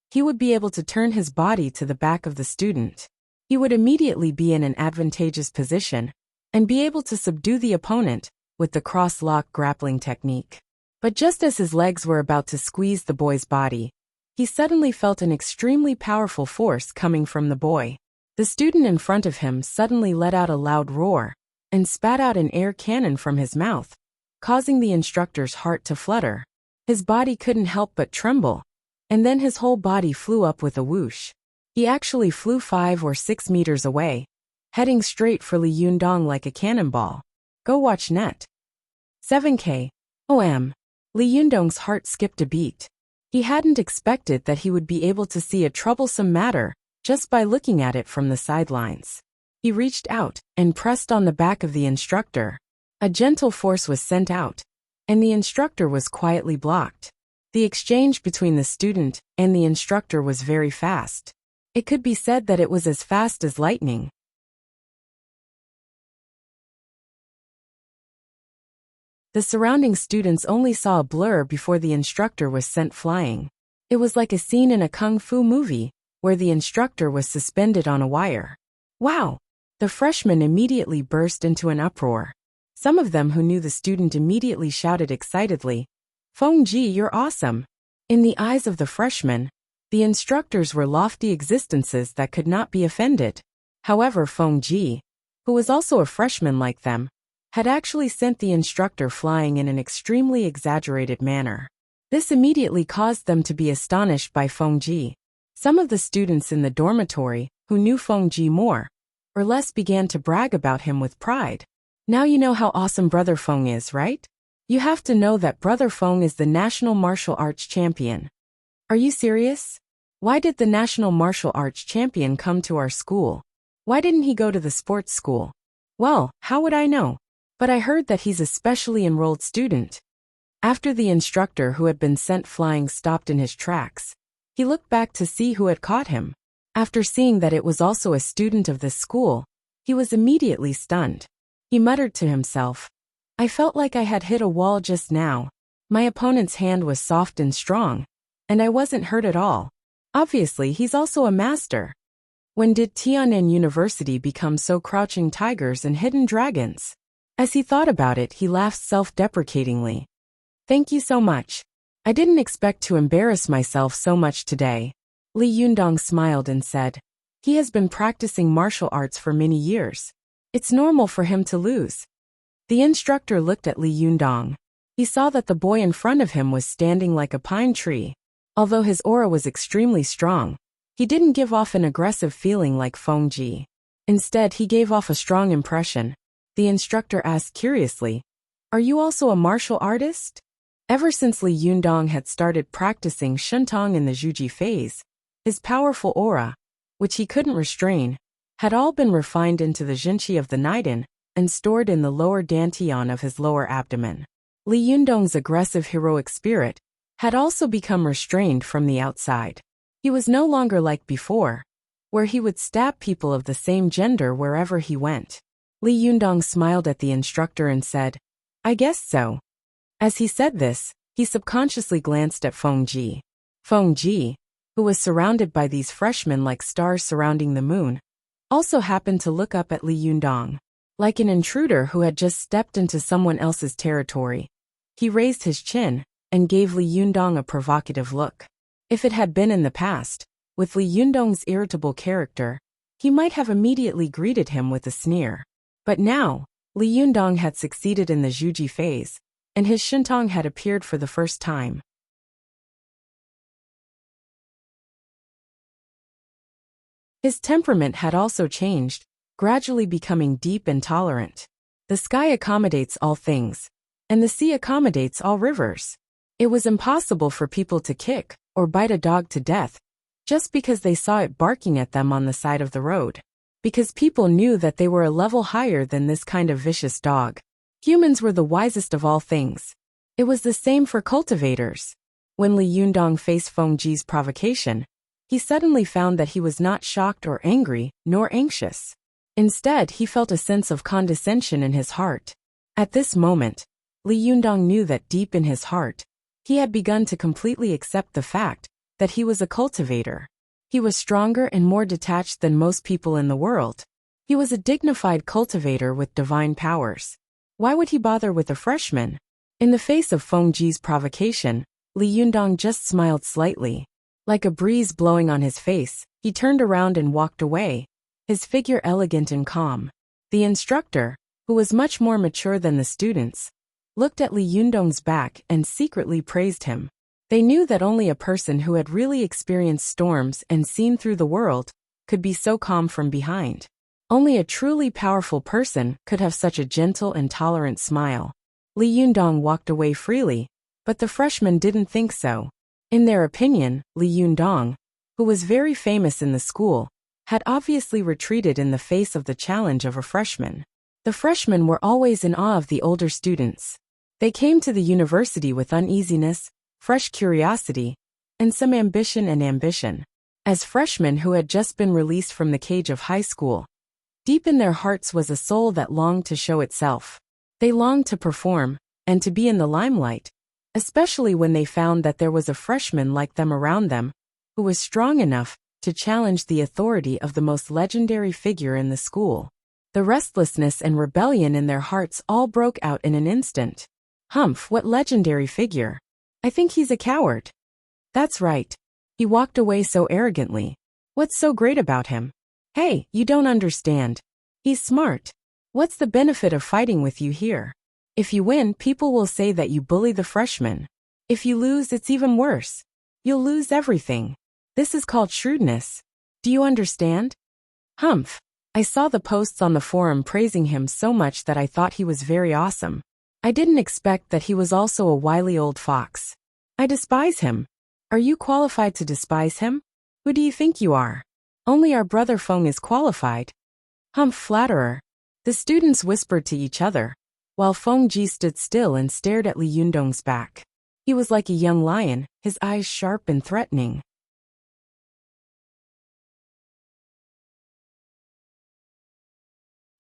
S1: he would be able to turn his body to the back of the student. He would immediately be in an advantageous position and be able to subdue the opponent with the cross-lock grappling technique. But just as his legs were about to squeeze the boy's body, he suddenly felt an extremely powerful force coming from the boy. The student in front of him suddenly let out a loud roar and spat out an air cannon from his mouth, causing the instructor's heart to flutter. His body couldn't help but tremble, and then his whole body flew up with a whoosh. He actually flew 5 or 6 meters away, heading straight for Li Yundong like a cannonball. Go watch net. 7K. Li Yundong's heart skipped a beat. He hadn't expected that he would be able to see a troublesome matter just by looking at it from the sidelines. He reached out and pressed on the back of the instructor. A gentle force was sent out, and the instructor was quietly blocked. The exchange between the student and the instructor was very fast. It could be said that it was as fast as lightning. The surrounding students only saw a blur before the instructor was sent flying. It was like a scene in a kung fu movie, where the instructor was suspended on a wire. Wow! The freshmen immediately burst into an uproar. Some of them who knew the student immediately shouted excitedly, "Feng Ji, you're awesome!" In the eyes of the freshmen, the instructors were lofty existences that could not be offended. However, Feng Ji, who was also a freshman like them, had actually sent the instructor flying in an extremely exaggerated manner. This immediately caused them to be astonished by Feng Ji. Some of the students in the dormitory, who knew Feng Ji more or less, began to brag about him with pride. Now you know how awesome Brother Feng is, right? You have to know that Brother Feng is the national martial arts champion. Are you serious? Why did the national martial arts champion come to our school? Why didn't he go to the sports school? Well, how would I know? But I heard that he's a specially enrolled student. After the instructor who had been sent flying stopped in his tracks, he looked back to see who had caught him. After seeing that it was also a student of this school, he was immediately stunned. He muttered to himself, I felt like I had hit a wall just now. My opponent's hand was soft and strong, and I wasn't hurt at all. Obviously, he's also a master. When did Tian'an University become so crouching tigers and hidden dragons? As he thought about it, he laughed self-deprecatingly. Thank you so much. I didn't expect to embarrass myself so much today. Li Yundong smiled and said, he has been practicing martial arts for many years. It's normal for him to lose. The instructor looked at Li Yundong. He saw that the boy in front of him was standing like a pine tree. Although his aura was extremely strong, he didn't give off an aggressive feeling like Feng Ji. Instead, he gave off a strong impression. The instructor asked curiously, are you also a martial artist? Ever since Li Yundong had started practicing Shentong in the Zhuji phase, his powerful aura, which he couldn't restrain, had all been refined into the Jinqi of the Niden and stored in the lower dantian of his lower abdomen. Li Yundong's aggressive heroic spirit had also become restrained from the outside. He was no longer like before, where he would stab people of the same gender wherever he went. Li Yundong smiled at the instructor and said, I guess so. As he said this, he subconsciously glanced at Feng Ji. Feng Ji, who was surrounded by these freshmen like stars surrounding the moon, also happened to look up at Li Yundong. Like an intruder who had just stepped into someone else's territory, he raised his chin and gave Li Yundong a provocative look. If it had been in the past, with Li Yundong's irritable character, he might have immediately greeted him with a sneer. But now, Li Yundong had succeeded in the Zhuji phase, and his Shentong had appeared for the first time. His temperament had also changed, gradually becoming deep and tolerant. The sky accommodates all things, and the sea accommodates all rivers. It was impossible for people to kick or bite a dog to death just because they saw it barking at them on the side of the road, because people knew that they were a level higher than this kind of vicious dog. Humans were the wisest of all things. It was the same for cultivators. When Li Yundong faced Feng Ji's provocation, he suddenly found that he was not shocked or angry, nor anxious. Instead, he felt a sense of condescension in his heart. At this moment, Li Yundong knew that deep in his heart, he had begun to completely accept the fact that he was a cultivator. He was stronger and more detached than most people in the world. He was a dignified cultivator with divine powers. Why would he bother with a freshman? In the face of Feng Ji's provocation, Li Yundong just smiled slightly. Like a breeze blowing on his face, he turned around and walked away, his figure elegant and calm. The instructor, who was much more mature than the students, looked at Li Yundong's back and secretly praised him. They knew that only a person who had really experienced storms and seen through the world could be so calm from behind. Only a truly powerful person could have such a gentle and tolerant smile. Li Yundong walked away freely, but the freshmen didn't think so. In their opinion, Li Yundong, who was very famous in the school, had obviously retreated in the face of the challenge of a freshman. The freshmen were always in awe of the older students. They came to the university with uneasiness, fresh curiosity, and some ambition. As freshmen who had just been released from the cage of high school, deep in their hearts was a soul that longed to show itself. They longed to perform, and to be in the limelight, especially when they found that there was a freshman like them around them, who was strong enough to challenge the authority of the most legendary figure in the school. The restlessness and rebellion in their hearts all broke out in an instant. Humph, what legendary figure! I think he's a coward. That's right. He walked away so arrogantly. What's so great about him? Hey, you don't understand. He's smart. What's the benefit of fighting with you here? If you win, people will say that you bully the freshmen. If you lose, it's even worse. You'll lose everything. This is called shrewdness. Do you understand? Humph. I saw the posts on the forum praising him so much that I thought he was very awesome. I didn't expect that he was also a wily old fox. I despise him. Are you qualified to despise him? Who do you think you are? Only our brother Feng is qualified. Humph, flatterer. The students whispered to each other, while Feng Ji stood still and stared at Li Yundong's back. He was like a young lion, his eyes sharp and threatening.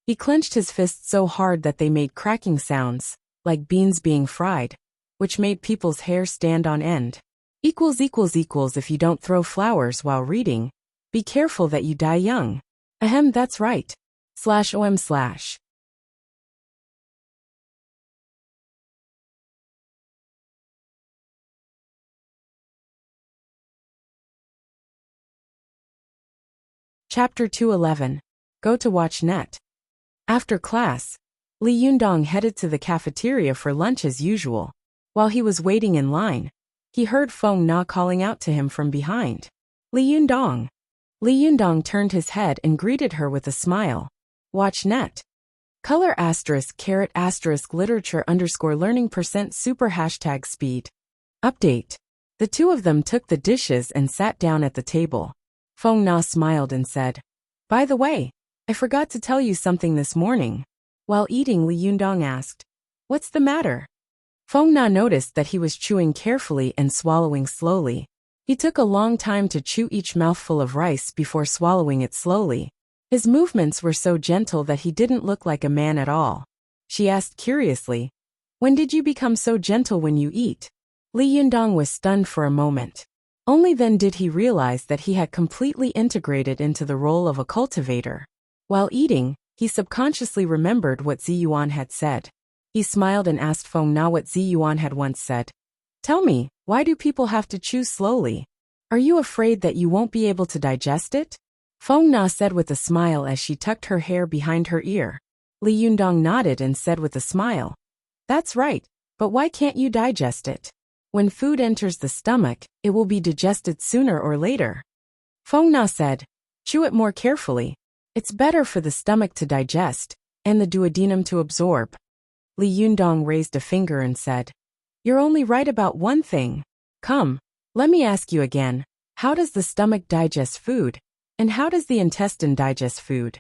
S1: He clenched his fists so hard that they made cracking sounds, like beans being fried, which made people's hair stand on end. If you don't throw flowers while reading, be careful that you die young. Ahem, that's right. /OM/. Chapter 211. Go to watch net. After class, Li Yundong headed to the cafeteria for lunch as usual. While he was waiting in line, he heard Feng Na calling out to him from behind. Li Yundong. Li Yundong turned his head and greeted her with a smile. Watch net. Color ** literature _learning % super #speed. Update. The two of them took the dishes and sat down at the table. Feng Na smiled and said, by the way, I forgot to tell you something this morning. While eating, Li Yundong asked, what's the matter? Feng Na noticed that he was chewing carefully and swallowing slowly. He took a long time to chew each mouthful of rice before swallowing it slowly. His movements were so gentle that he didn't look like a man at all. She asked curiously, when did you become so gentle when you eat? Li Yundong was stunned for a moment. Only then did he realize that he had completely integrated into the role of a cultivator. While eating, he subconsciously remembered what Ziyuan had said. He smiled and asked Feng Na what Ziyuan had once said. Tell me, why do people have to chew slowly? Are you afraid that you won't be able to digest it? Feng Na said with a smile as she tucked her hair behind her ear. Li Yundong nodded and said with a smile, that's right, but why can't you digest it? When food enters the stomach, it will be digested sooner or later. Feng Na said, chew it more carefully. It's better for the stomach to digest, and the duodenum to absorb. Li Yundong raised a finger and said, you're only right about one thing. Come, let me ask you again, how does the stomach digest food, and how does the intestine digest food?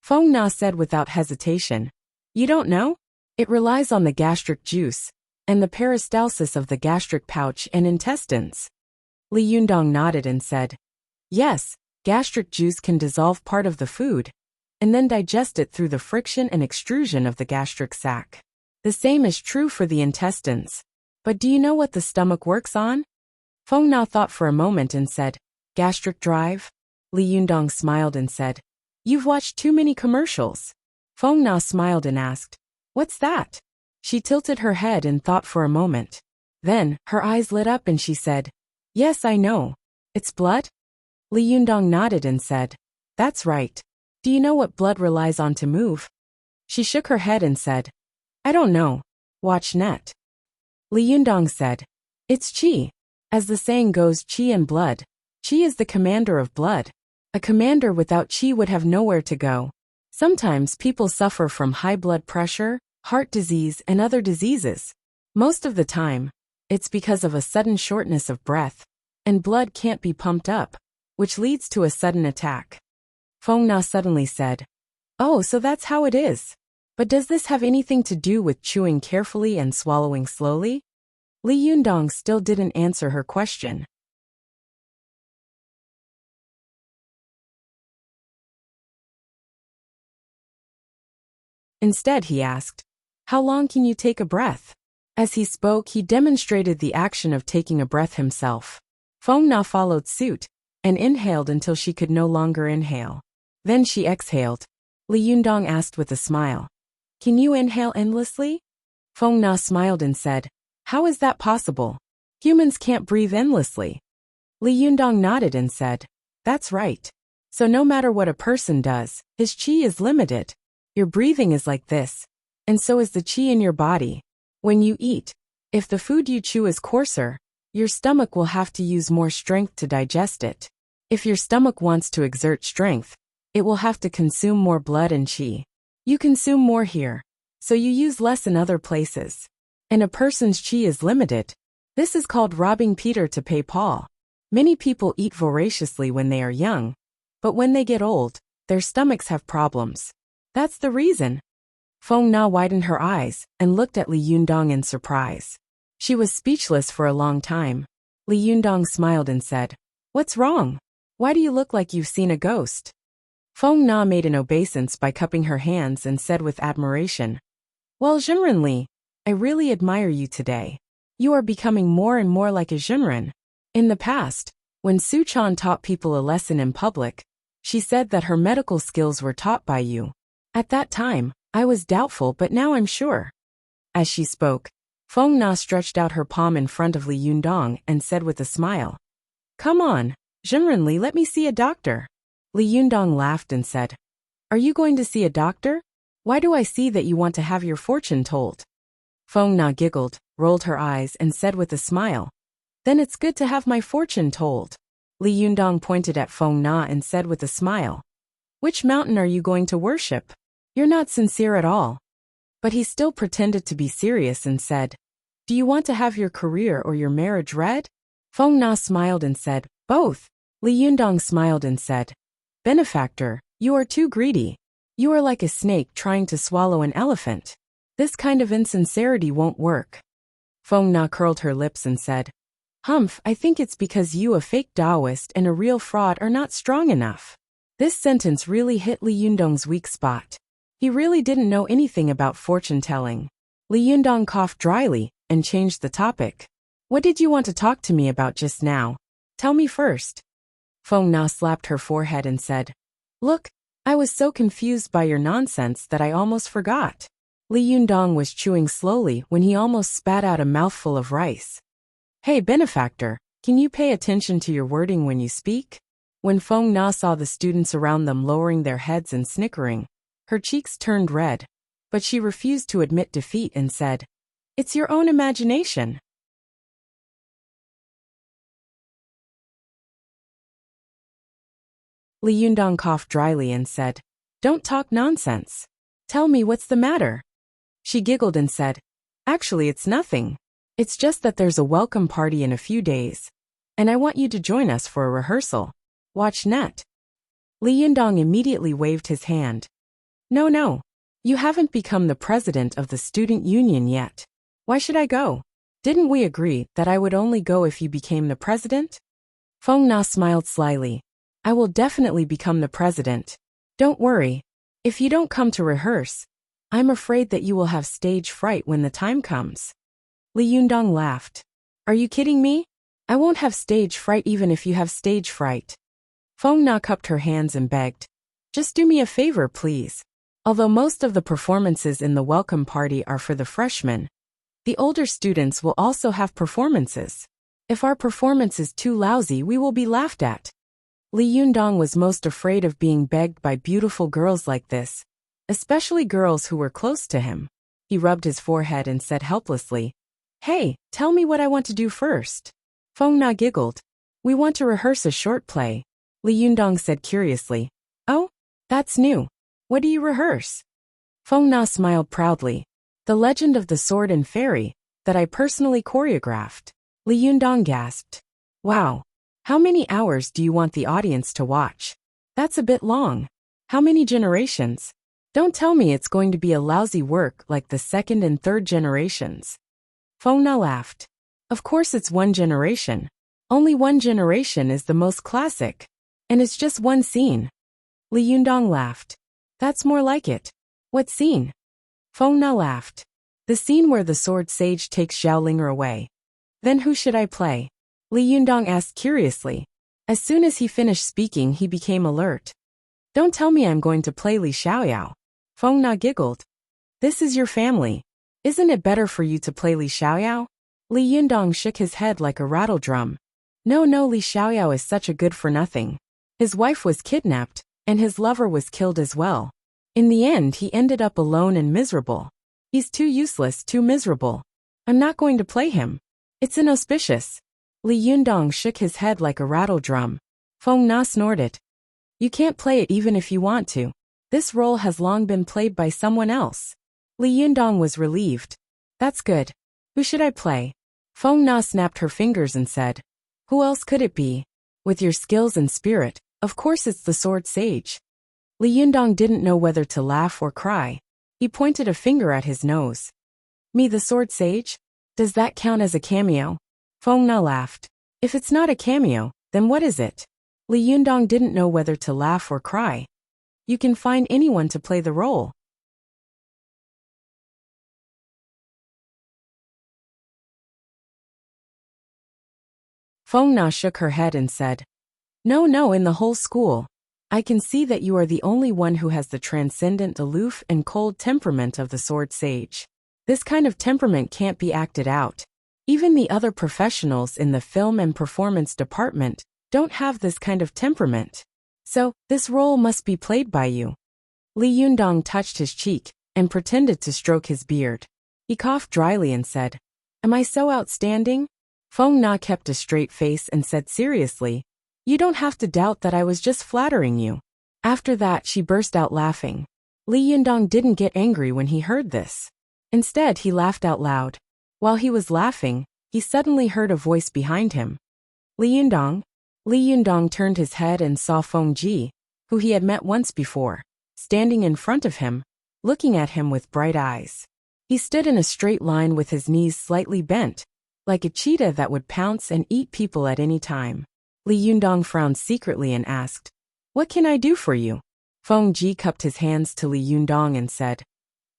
S1: Feng Na said without hesitation, you don't know? It relies on the gastric juice, and the peristalsis of the gastric pouch and intestines. Li Yundong nodded and said, yes, gastric juice can dissolve part of the food, and then digest it through the friction and extrusion of the gastric sac. The same is true for the intestines. But do you know what the stomach works on? Feng Na thought for a moment and said, gastric drive? Li Yundong smiled and said, you've watched too many commercials. Feng Na smiled and asked, what's that? She tilted her head and thought for a moment. Then, her eyes lit up and she said, yes, I know. It's blood? Li Yundong nodded and said, that's right. Do you know what blood relies on to move? She shook her head and said, I don't know. Watch net. Li Yundong said, it's qi. As the saying goes, qi and blood. Qi is the commander of blood. A commander without qi would have nowhere to go. Sometimes people suffer from high blood pressure, heart disease, and other diseases. Most of the time, it's because of a sudden shortness of breath, and blood can't be pumped up, which leads to a sudden attack. Feng Na suddenly said, oh, so that's how it is. But does this have anything to do with chewing carefully and swallowing slowly? Li Yundong still didn't answer her question. Instead, he asked, how long can you take a breath? As he spoke, he demonstrated the action of taking a breath himself. Feng Na followed suit, and inhaled until she could no longer inhale. Then she exhaled. Li Yundong asked with a smile, can you inhale endlessly? Feng Na smiled and said, how is that possible? Humans can't breathe endlessly. Li Yundong nodded and said, that's right. So no matter what a person does, his qi is limited. Your breathing is like this, and so is the qi in your body. When you eat, If the food you chew is coarser, your stomach will have to use more strength to digest it. If your stomach wants to exert strength, it will have to consume more blood and qi. You consume more here, so you use less in other places. And a person's qi is limited. This is called robbing Peter to pay Paul. Many people eat voraciously when they are young, but when they get old, their stomachs have problems. That's the reason. Feng Na widened her eyes and looked at Li Yundong in surprise. She was speechless for a long time. Li Yundong smiled and said, "What's wrong? Why do you look like you've seen a ghost?" Feng Na made an obeisance by cupping her hands and said with admiration, "Well, Jinren Li, I really admire you today. You are becoming more and more like a Jinren." In the past, when Su Chan taught people a lesson in public, she said that her medical skills were taught by you. At that time, I was doubtful, but now I'm sure. As she spoke, Feng Na stretched out her palm in front of Li Yundong and said with a smile, "Come on, Jinren Li, let me see a doctor." Li Yundong laughed and said, "Are you going to see a doctor? Why do I see that you want to have your fortune told?" Feng Na giggled, rolled her eyes and said with a smile, "Then it's good to have my fortune told." Li Yundong pointed at Feng Na and said with a smile, "Which mountain are you going to worship? You're not sincere at all." But he still pretended to be serious and said, "Do you want to have your career or your marriage read?" Feng Na smiled and said, "Both." Li Yundong smiled and said, "Benefactor, you are too greedy. You are like a snake trying to swallow an elephant. This kind of insincerity won't work." Feng Na curled her lips and said, "Humph, I think it's because you, a fake Taoist and a real fraud, are not strong enough." This sentence really hit Li Yundong's weak spot. He really didn't know anything about fortune-telling. Li Yundong coughed dryly and changed the topic. "What did you want to talk to me about just now? Tell me first." Feng Na slapped her forehead and said, "Look, I was so confused by your nonsense that I almost forgot." Li Yundong was chewing slowly when he almost spat out a mouthful of rice. "Hey, benefactor, can you pay attention to your wording when you speak?" When Feng Na saw the students around them lowering their heads and snickering, her cheeks turned red, but she refused to admit defeat and said, "It's your own imagination." Li Yundong coughed dryly and said, "Don't talk nonsense. Tell me what's the matter." She giggled and said, "Actually, it's nothing. It's just that there's a welcome party in a few days, and I want you to join us for a rehearsal. Watch net." Li Yundong immediately waved his hand. No, you haven't become the president of the student union yet. Why should I go? Didn't we agree that I would only go if you became the president?" Feng Na smiled slyly. "I will definitely become the president. Don't worry. If you don't come to rehearse, I'm afraid that you will have stage fright when the time comes." Li Yundong laughed. "Are you kidding me? I won't have stage fright even if you have stage fright." Feng Na cupped her hands and begged, "Just do me a favor, please. Although most of the performances in the welcome party are for the freshmen, the older students will also have performances. If our performance is too lousy, we will be laughed at." Li Yundong was most afraid of being begged by beautiful girls like this, especially girls who were close to him. He rubbed his forehead and said helplessly, "Hey, tell me what I want to do first." Feng Na giggled. "We want to rehearse a short play." Li Yundong said curiously, "Oh, that's new. What do you rehearse?" Feng Na smiled proudly. "The Legend of the Sword and Fairy, that I personally choreographed." Li Yundong gasped. "Wow. How many hours do you want the audience to watch? That's a bit long. How many generations? Don't tell me it's going to be a lousy work like the second and third generations." Feng Na laughed. "Of course it's one generation. Only one generation is the most classic. And it's just one scene." Li Yundong laughed. "That's more like it. What scene?" Feng Na laughed. "The scene where the sword sage takes Xiaolinger away." "Then who should I play?" Li Yundong asked curiously. As soon as he finished speaking, he became alert. "Don't tell me I'm going to play Li Xiaoyao." Feng Na giggled. "This is your family. Isn't it better for you to play Li Xiaoyao?" Li Yundong shook his head like a rattle drum. No, Li Xiaoyao is such a good-for-nothing. His wife was kidnapped, and his lover was killed as well. In the end, he ended up alone and miserable. He's too useless, too miserable. I'm not going to play him. It's inauspicious. Li Yundong shook his head like a rattle drum. Feng Na snorted. You can't play it even if you want to. This role has long been played by someone else. Li Yundong was relieved. That's good. Who should I play? Feng Na snapped her fingers and said. Who else could it be? With your skills and spirit, of course it's the sword sage. Li Yundong didn't know whether to laugh or cry. He pointed a finger at his nose. Me, the sword sage? Does that count as a cameo? Feng Na laughed. If it's not a cameo, then what is it? Li Yundong didn't know whether to laugh or cry. You can find anyone to play the role. Feng Na shook her head and said, No, in the whole school. I can see that you are the only one who has the transcendent, aloof, and cold temperament of the sword sage. This kind of temperament can't be acted out. Even the other professionals in the film and performance department don't have this kind of temperament. So, this role must be played by you. Li Yundong touched his cheek and pretended to stroke his beard. He coughed dryly and said, Am I so outstanding? Feng Na kept a straight face and said seriously, You don't have to doubt that I was just flattering you. After that she burst out laughing. Li Yundong didn't get angry when he heard this. Instead he laughed out loud. While he was laughing, he suddenly heard a voice behind him. Li Yundong? Li Yundong turned his head and saw Feng Ji, who he had met once before, standing in front of him, looking at him with bright eyes. He stood in a straight line with his knees slightly bent, like a cheetah that would pounce and eat people at any time. Li Yundong frowned secretly and asked, What can I do for you? Feng Ji cupped his hands to Li Yundong and said,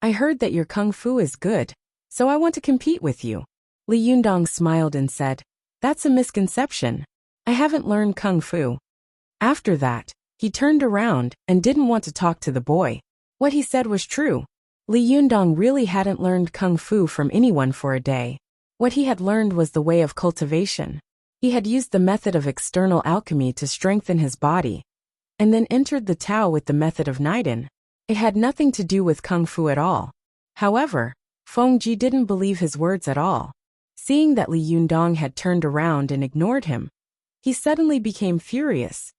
S1: I heard that your kung fu is good, so I want to compete with you. Li Yundong smiled and said, That's a misconception. I haven't learned kung fu. After that, he turned around and didn't want to talk to the boy. What he said was true. Li Yundong really hadn't learned kung fu from anyone for a day. What he had learned was the way of cultivation. He had used the method of external alchemy to strengthen his body, and then entered the Tao with the method of Naiden. It had nothing to do with kung fu at all. However, Feng Ji didn't believe his words at all. Seeing that Li Yundong had turned around and ignored him, he suddenly became furious,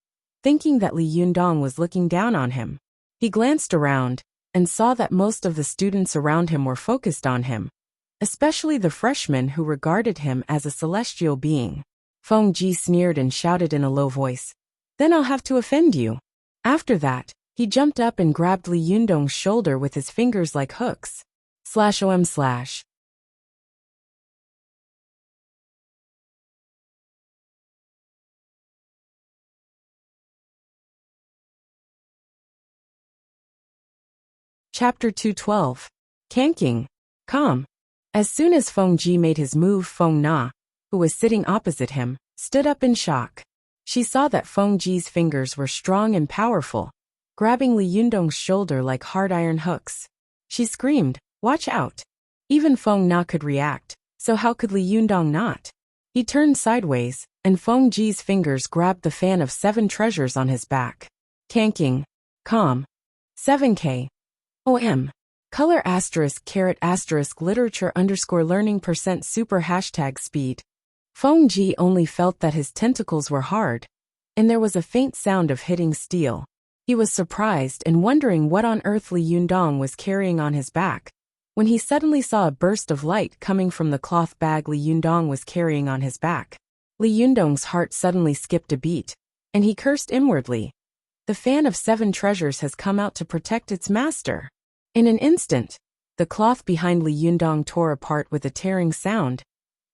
S1: thinking that Li Yundong was looking down on him. He glanced around and saw that most of the students around him were focused on him, especially the freshmen who regarded him as a celestial being. Feng Ji sneered and shouted in a low voice, Then I'll have to offend you. After that, he jumped up and grabbed Li Yundong's shoulder with his fingers like hooks. /OM/. Chapter 212. Kanking. Calm. As soon as Feng Ji made his move, Feng Na, who was sitting opposite him, stood up in shock. She saw that Feng Ji's fingers were strong and powerful, grabbing Li Yundong's shoulder like hard iron hooks. She screamed, Watch out! Even Feng Na could react, so how could Li Yundong not? He turned sideways, and Feng Ji's fingers grabbed the fan of 7 treasures on his back. Kanking. Calm. 7K. OM. Color *** literature _learning % super #speed. Feng Ji only felt that his tentacles were hard, and there was a faint sound of hitting steel. He was surprised and wondering what on earth Li Yundong was carrying on his back, when he suddenly saw a burst of light coming from the cloth bag Li Yundong was carrying on his back. Li Yundong's heart suddenly skipped a beat, and he cursed inwardly. The fan of 7 treasures has come out to protect its master. In an instant, the cloth behind Li Yundong tore apart with a tearing sound,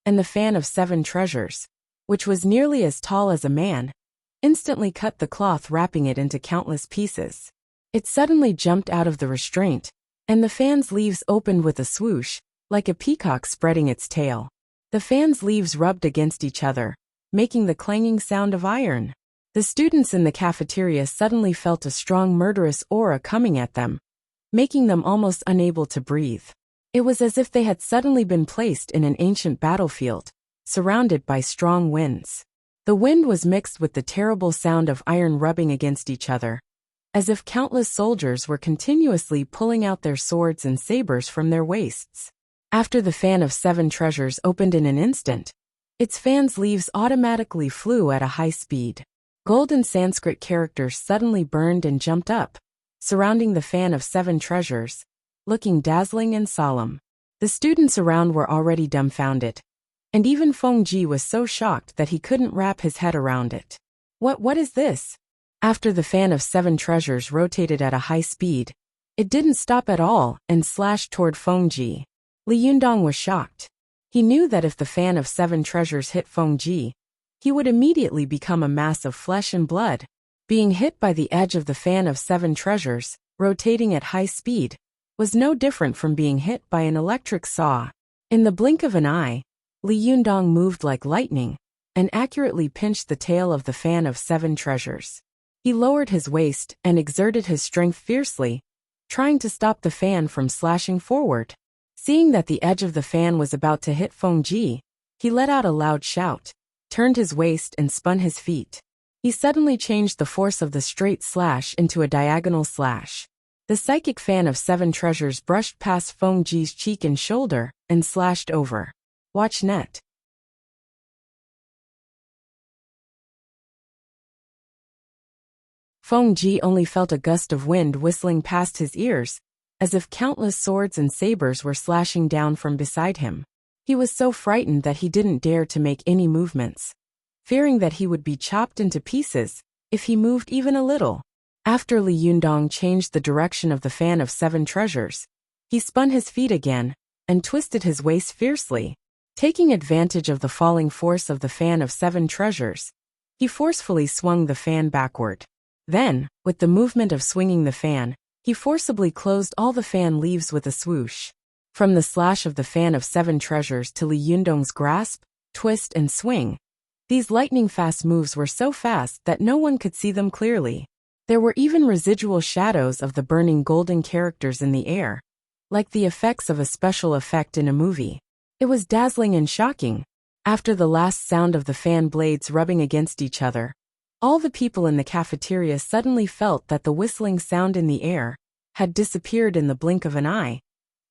S1: and the fan of 7 treasures, which was nearly as tall as a man, instantly cut the cloth, wrapping it into countless pieces. It suddenly jumped out of the restraint, and the fan's leaves opened with a swoosh, like a peacock spreading its tail. The fan's leaves rubbed against each other, making the clanging sound of iron. The students in the cafeteria suddenly felt a strong murderous aura coming at them, making them almost unable to breathe. It was as if they had suddenly been placed in an ancient battlefield, surrounded by strong winds. The wind was mixed with the terrible sound of iron rubbing against each other, as if countless soldiers were continuously pulling out their swords and sabers from their waists. After the fan of 7 treasures opened in an instant, its fan's leaves automatically flew at a high speed. Golden Sanskrit characters suddenly burned and jumped up, surrounding the fan of 7 treasures, looking dazzling and solemn. The students around were already dumbfounded, and even Feng Ji was so shocked that he couldn't wrap his head around it. What is this? After the fan of 7 treasures rotated at a high speed, it didn't stop at all and slashed toward Feng Ji. Li Yundong was shocked. He knew that if the fan of 7 treasures hit Feng Ji, he would immediately become a mass of flesh and blood. Being hit by the edge of the fan of 7 treasures, rotating at high speed, was no different from being hit by an electric saw. In the blink of an eye, Li Yundong moved like lightning and accurately pinched the tail of the fan of 7 treasures. He lowered his waist and exerted his strength fiercely, trying to stop the fan from slashing forward. Seeing that the edge of the fan was about to hit Feng Ji, he let out a loud shout, turned his waist and spun his feet. He suddenly changed the force of the straight slash into a diagonal slash. The psychic fan of 7 treasures brushed past Feng Ji's cheek and shoulder and slashed over. Watch net. Feng Ji only felt a gust of wind whistling past his ears, as if countless swords and sabers were slashing down from beside him. He was so frightened that he didn't dare to make any movements, fearing that he would be chopped into pieces if he moved even a little. After Li Yundong changed the direction of the fan of 7 treasures, he spun his feet again and twisted his waist fiercely. Taking advantage of the falling force of the fan of 7 treasures, he forcefully swung the fan backward. Then, with the movement of swinging the fan, he forcibly closed all the fan leaves with a swoosh. From the slash of the fan of 7 treasures to Li Yundong's grasp, twist and swing, these lightning-fast moves were so fast that no one could see them clearly. There were even residual shadows of the burning golden characters in the air, like the effects of a special effect in a movie. It was dazzling and shocking. After the last sound of the fan blades rubbing against each other, all the people in the cafeteria suddenly felt that the whistling sound in the air had disappeared in the blink of an eye,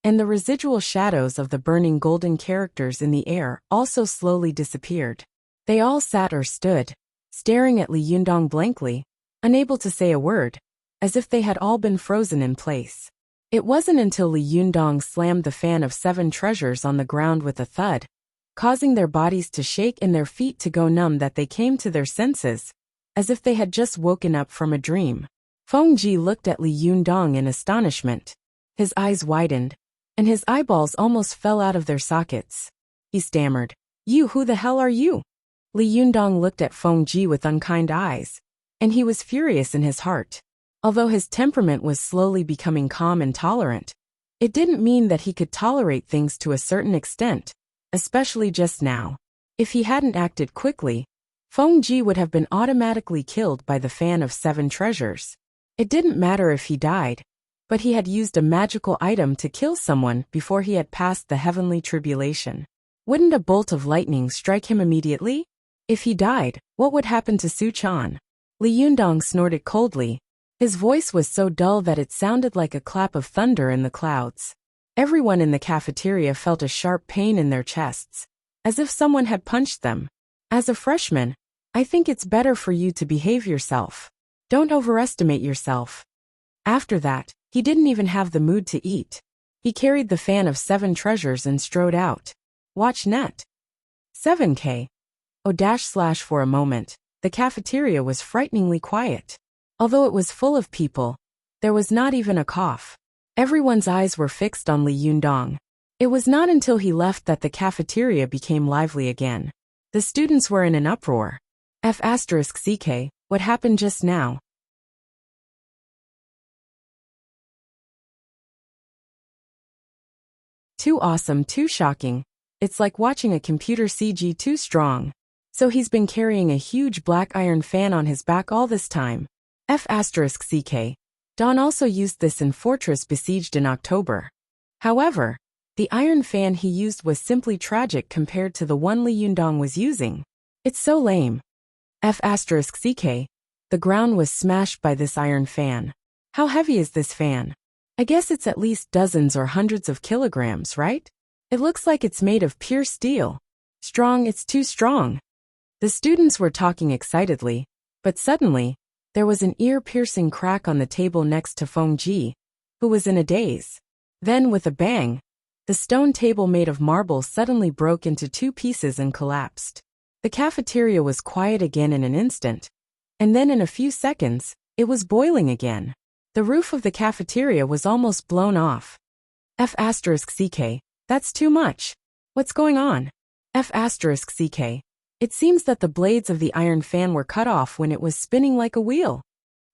S1: and the residual shadows of the burning golden characters in the air also slowly disappeared. They all sat or stood, staring at Li Yundong blankly, unable to say a word, as if they had all been frozen in place. It wasn't until Li Yundong slammed the fan of 7 treasures on the ground with a thud, causing their bodies to shake and their feet to go numb, that they came to their senses, as if they had just woken up from a dream. Feng Ji looked at Li Yundong in astonishment. His eyes widened, and his eyeballs almost fell out of their sockets. He stammered, Who the hell are you?" Li Yundong looked at Feng Ji with unkind eyes, and he was furious in his heart. Although his temperament was slowly becoming calm and tolerant, it didn't mean that he could tolerate things to a certain extent, especially just now. If he hadn't acted quickly, Feng Ji would have been automatically killed by the fan of 7 treasures. It didn't matter if he died, but he had used a magical item to kill someone before he had passed the heavenly tribulation. Wouldn't a bolt of lightning strike him immediately? If he died, what would happen to Su Chan? Li Yundong snorted coldly. His voice was so dull that it sounded like a clap of thunder in the clouds. Everyone in the cafeteria felt a sharp pain in their chests, as if someone had punched them. As a freshman, I think it's better for you to behave yourself. Don't overestimate yourself. After that, he didn't even have the mood to eat. He carried the fan of 7 treasures and strode out. Watch net. 7K. For a moment, the cafeteria was frighteningly quiet. Although it was full of people, there was not even a cough. Everyone's eyes were fixed on Li Yundong. It was not until he left that the cafeteria became lively again. The students were in an uproar. F***ck, what happened just now? Too awesome, too shocking. It's like watching a computer CG too strong. So he's been carrying a huge black iron fan on his back all this time. F***ck. Dawn also used this in Fortress Besieged in October. However, the iron fan he used was simply tragic compared to the one Li Yundong was using. It's so lame. F***ck. The ground was smashed by this iron fan. How heavy is this fan? I guess it's at least dozens or hundreds of kilograms, right? It looks like it's made of pure steel. Strong, it's too strong. The students were talking excitedly, but suddenly, there was an ear-piercing crack on the table next to Feng Ji, who was in a daze. Then, with a bang, the stone table made of marble suddenly broke into two pieces and collapsed. The cafeteria was quiet again in an instant, and then in a few seconds, it was boiling again. The roof of the cafeteria was almost blown off. F***CK, that's too much. What's going on? F***CK. It seems that the blades of the iron fan were cut off when it was spinning like a wheel.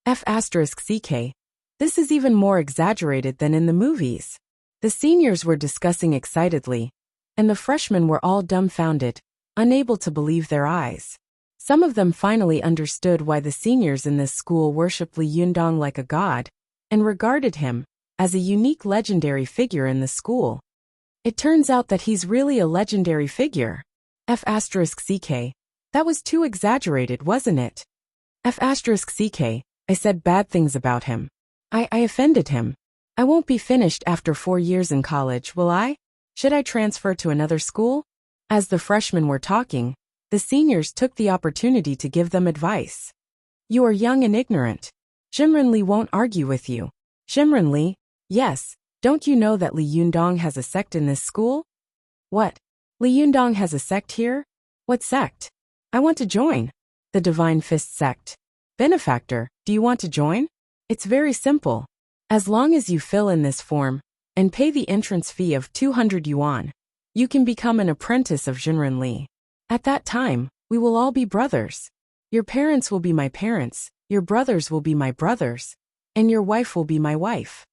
S1: F***CK. This is even more exaggerated than in the movies. The seniors were discussing excitedly, and the freshmen were all dumbfounded, unable to believe their eyes. Some of them finally understood why the seniors in this school worshipped Li Yundong like a god, and regarded him as a unique legendary figure in the school. It turns out that he's really a legendary figure. F***CK. That was too exaggerated, wasn't it? F***CK. I said bad things about him. I offended him. I won't be finished after 4 years in college, will I? Should I transfer to another school? As the freshmen were talking, the seniors took the opportunity to give them advice. You are young and ignorant. Jimren Li won't argue with you. Jimren Li? Yes, don't you know that Li Yundong has a sect in this school? What? Li Yundong has a sect here? What sect? I want to join. The Divine Fist sect. Benefactor, do you want to join? It's very simple. As long as you fill in this form and pay the entrance fee of 200 yuan, you can become an apprentice of Jimren Li. At that time, we will all be brothers. Your parents will be my parents, your brothers will be my brothers, and your wife will be my wife.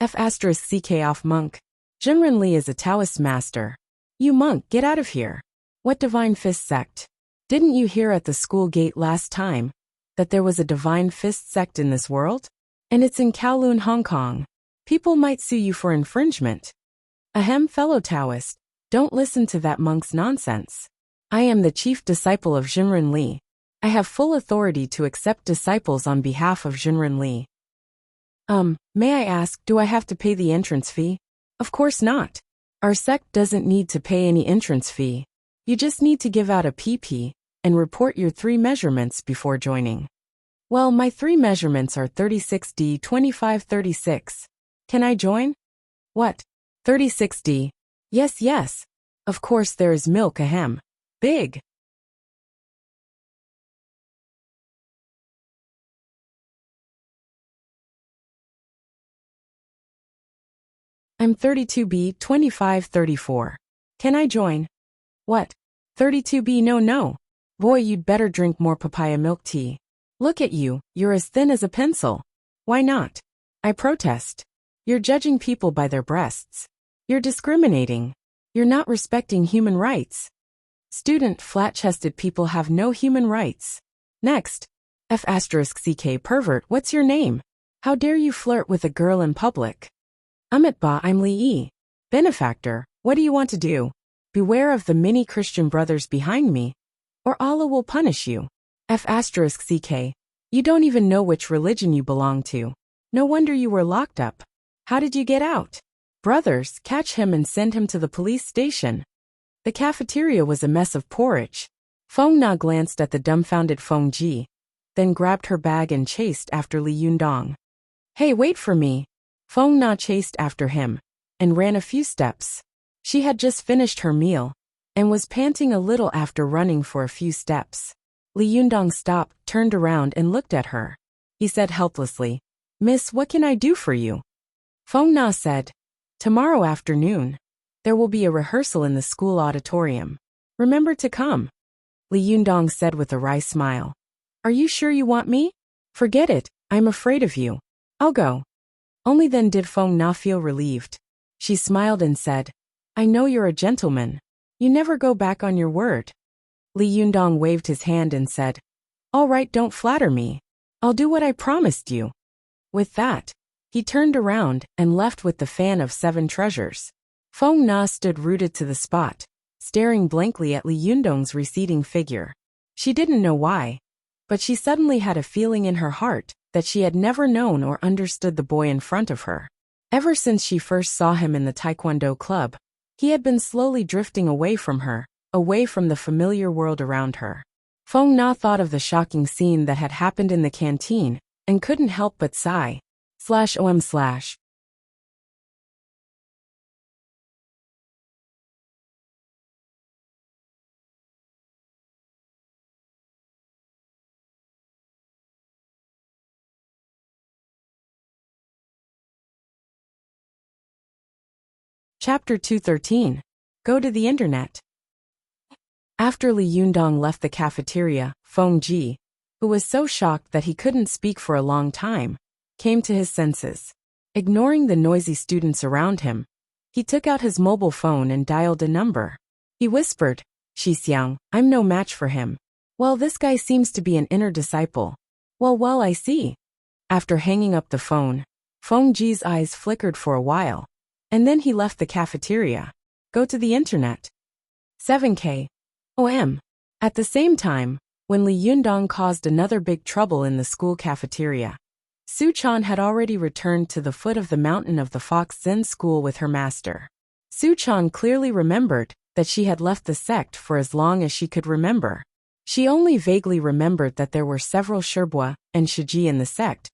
S1: F***CK off monk. Jimren Li is a Taoist master. You monk, get out of here. What Divine Fist sect? Didn't you hear at the school gate last time that there was a Divine Fist sect in this world? And it's in Kowloon, Hong Kong. People might sue you for infringement. Ahem, fellow Taoist, don't listen to that monk's nonsense. I am the chief disciple of Jimren Li. I have full authority to accept disciples on behalf of Jimren Li. May I ask, do I have to pay the entrance fee? Of course not. Our sect doesn't need to pay any entrance fee. You just need to give out a PP and report your 3 measurements before joining. Well, my 3 measurements are 36D, 2536. Can I join? What? 36D? Yes, yes. Of course there is milk ahem. Big. I'm 32B, 2534. Can I join? What? 32B, no. Boy, you'd better drink more papaya milk tea. Look at you, you're as thin as a pencil. Why not? I protest. You're judging people by their breasts. You're discriminating. You're not respecting human rights. Student, flat-chested people have no human rights. Next. F***CK pervert, what's your name? How dare you flirt with a girl in public? I'm Li Yi. Benefactor, what do you want to do? Beware of the many Christian brothers behind me, or Allah will punish you. F***CK. You don't even know which religion you belong to. No wonder you were locked up. How did you get out? Brothers, catch him and send him to the police station. The cafeteria was a mess of porridge. Feng Na glanced at the dumbfounded Feng Ji, then grabbed her bag and chased after Li Yundong. Hey, wait for me. Feng Na chased after him and ran a few steps. She had just finished her meal and was panting a little after running for a few steps. Li Yundong stopped, turned around and looked at her. He said helplessly, Miss, what can I do for you? Feng Na said, tomorrow afternoon, there will be a rehearsal in the school auditorium. Remember to come. Li Yundong said with a wry smile. Are you sure you want me? Forget it, I'm afraid of you. I'll go. Only then did Feng Na feel relieved. She smiled and said, I know you're a gentleman. You never go back on your word. Li Yundong waved his hand and said, all right, don't flatter me. I'll do what I promised you. With that, he turned around and left with the fan of 7 treasures. Feng Na stood rooted to the spot, staring blankly at Li Yundong's receding figure. She didn't know why, but she suddenly had a feeling in her heart that she had never known or understood the boy in front of her. Ever since she first saw him in the Taekwondo club, He had been slowly drifting away from her, away from the familiar world around her. Feng Na thought of the shocking scene that had happened in the canteen, and couldn't help but sigh. /om/. Chapter 213. Go to the Internet. After Li Yundong left the cafeteria, Feng Ji, who was so shocked that he couldn't speak for a long time, came to his senses. Ignoring the noisy students around him, he took out his mobile phone and dialed a number. He whispered, "Xixiang, I'm no match for him. Well, this guy seems to be an inner disciple. Well, I see." After hanging up the phone, Feng Ji's eyes flickered for a while, and then he left the cafeteria. Go to the Internet. 7K. OM. At the same time, when Li Yundong caused another big trouble in the school cafeteria, Su Chan had already returned to the foot of the mountain of the Fox Zen school with her master. Su Chan clearly remembered that she had left the sect for as long as she could remember. She only vaguely remembered that there were several Shibua and Shiji in the sect,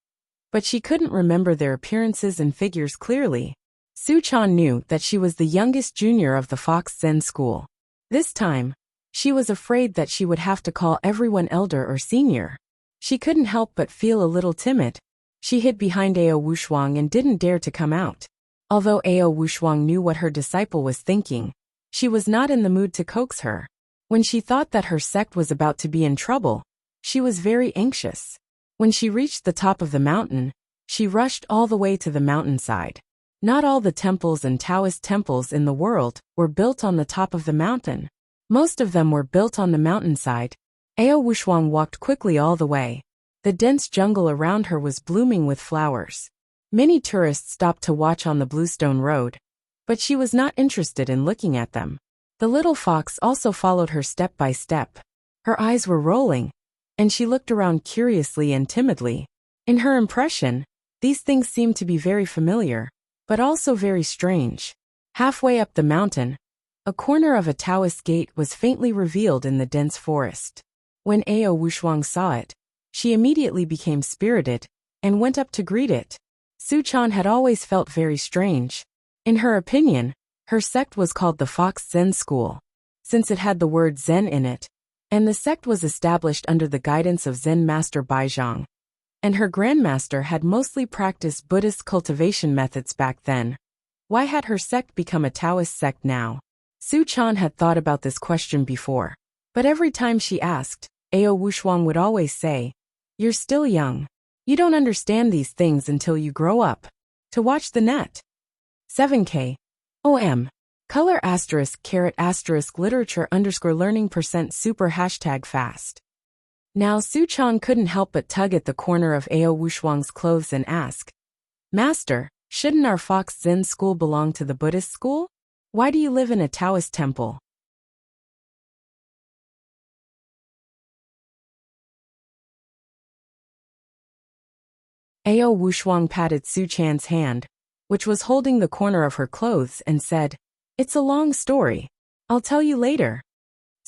S1: but she couldn't remember their appearances and figures clearly. Su Chan knew that she was the youngest junior of the Fox Zen school. This time, she was afraid that she would have to call everyone elder or senior. She couldn't help but feel a little timid. She hid behind Ao Wushuang and didn't dare to come out. Although Ao Wushuang knew what her disciple was thinking, she was not in the mood to coax her. When she thought that her sect was about to be in trouble, she was very anxious. When she reached the top of the mountain, she rushed all the way to the mountainside. Not all the temples and Taoist temples in the world were built on the top of the mountain. Most of them were built on the mountainside. Ao Wushuang walked quickly all the way. The dense jungle around her was blooming with flowers. Many tourists stopped to watch on the bluestone road, but she was not interested in looking at them. The little fox also followed her step by step. Her eyes were rolling, and she looked around curiously and timidly. In her impression, these things seemed to be very familiar, but also very strange. Halfway up the mountain, a corner of a Taoist gate was faintly revealed in the dense forest. When Ao Wushuang saw it, she immediately became spirited and went up to greet it. Su Chan had always felt very strange. In her opinion, her sect was called the Fox Zen School, since it had the word Zen in it, and the sect was established under the guidance of Zen Master Baizhang, and her grandmaster had mostly practiced Buddhist cultivation methods back then. Why had her sect become a Taoist sect now? Su Chan had thought about this question before, but every time she asked, Ao Wushuang would always say, "You're still young. You don't understand these things until you grow up." To watch the net. 7K. OM. Color *** literature _learning %super #fast. Now Su Chan couldn't help but tug at the corner of Ao Wushuang's clothes and ask, "Master, shouldn't our Fox Zen school belong to the Buddhist school? Why do you live in a Taoist temple?" Ao Wushuang patted Su Chan's hand, which was holding the corner of her clothes, and said, "It's a long story. I'll tell you later."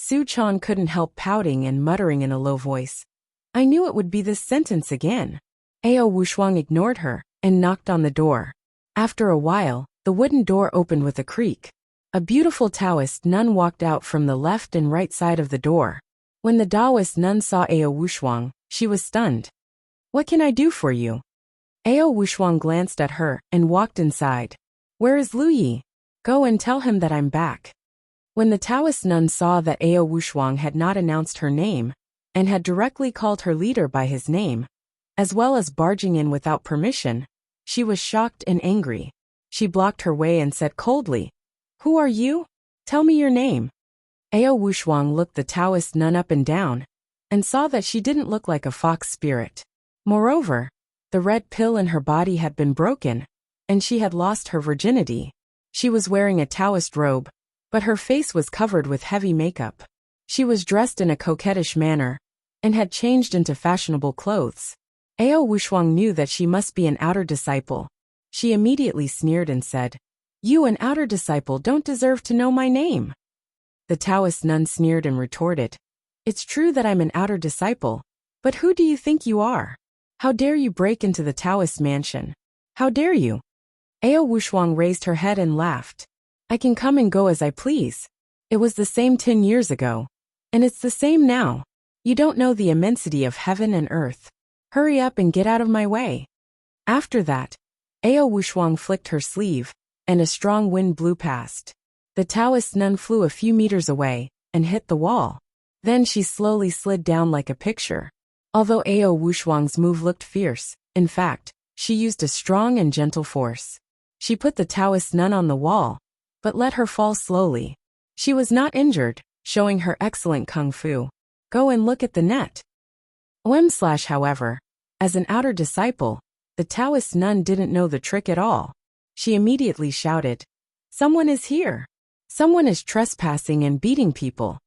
S1: Su Chan couldn't help pouting and muttering in a low voice, "I knew it would be this sentence again." Ao Wushuang ignored her and knocked on the door. After a while, the wooden door opened with a creak. A beautiful Taoist nun walked out from the left and right side of the door. When the Taoist nun saw Ao Wushuang, she was stunned. "What can I do for you?" Ao Wushuang glanced at her and walked inside. "Where is Lu Yi? Go and tell him that I'm back." When the Taoist nun saw that Ao Wushuang had not announced her name, and had directly called her leader by his name, as well as barging in without permission, she was shocked and angry. She blocked her way and said coldly, "Who are you? Tell me your name." Ao Wushuang looked the Taoist nun up and down, and saw that she didn't look like a fox spirit. Moreover, the red pill in her body had been broken, and she had lost her virginity. She was wearing a Taoist robe, but her face was covered with heavy makeup. She was dressed in a coquettish manner, and had changed into fashionable clothes. Ao Wushuang knew that she must be an outer disciple. She immediately sneered and said, You, an outer disciple, don't deserve to know my name. The Taoist nun sneered and retorted. It's true that I'm an outer disciple, but who do you think you are? How dare you break into the Taoist mansion? How dare you? Ao Wushuang raised her head and laughed. I can come and go as I please. It was the same 10 years ago. And it's the same now. You don't know the immensity of heaven and earth. Hurry up and get out of my way. After that, Ao Wushuang flicked her sleeve, and a strong wind blew past. The Taoist nun flew a few meters away and hit the wall. Then she slowly slid down like a picture. Although Ao Wushuang's move looked fierce, in fact, she used a strong and gentle force. She put the Taoist nun on the wall, but let her fall slowly. She was not injured, showing her excellent kung fu. Go and look at the net. However, as an outer disciple, the Taoist nun didn't know the trick at all. She immediately shouted, Someone is here. Someone is trespassing and beating people.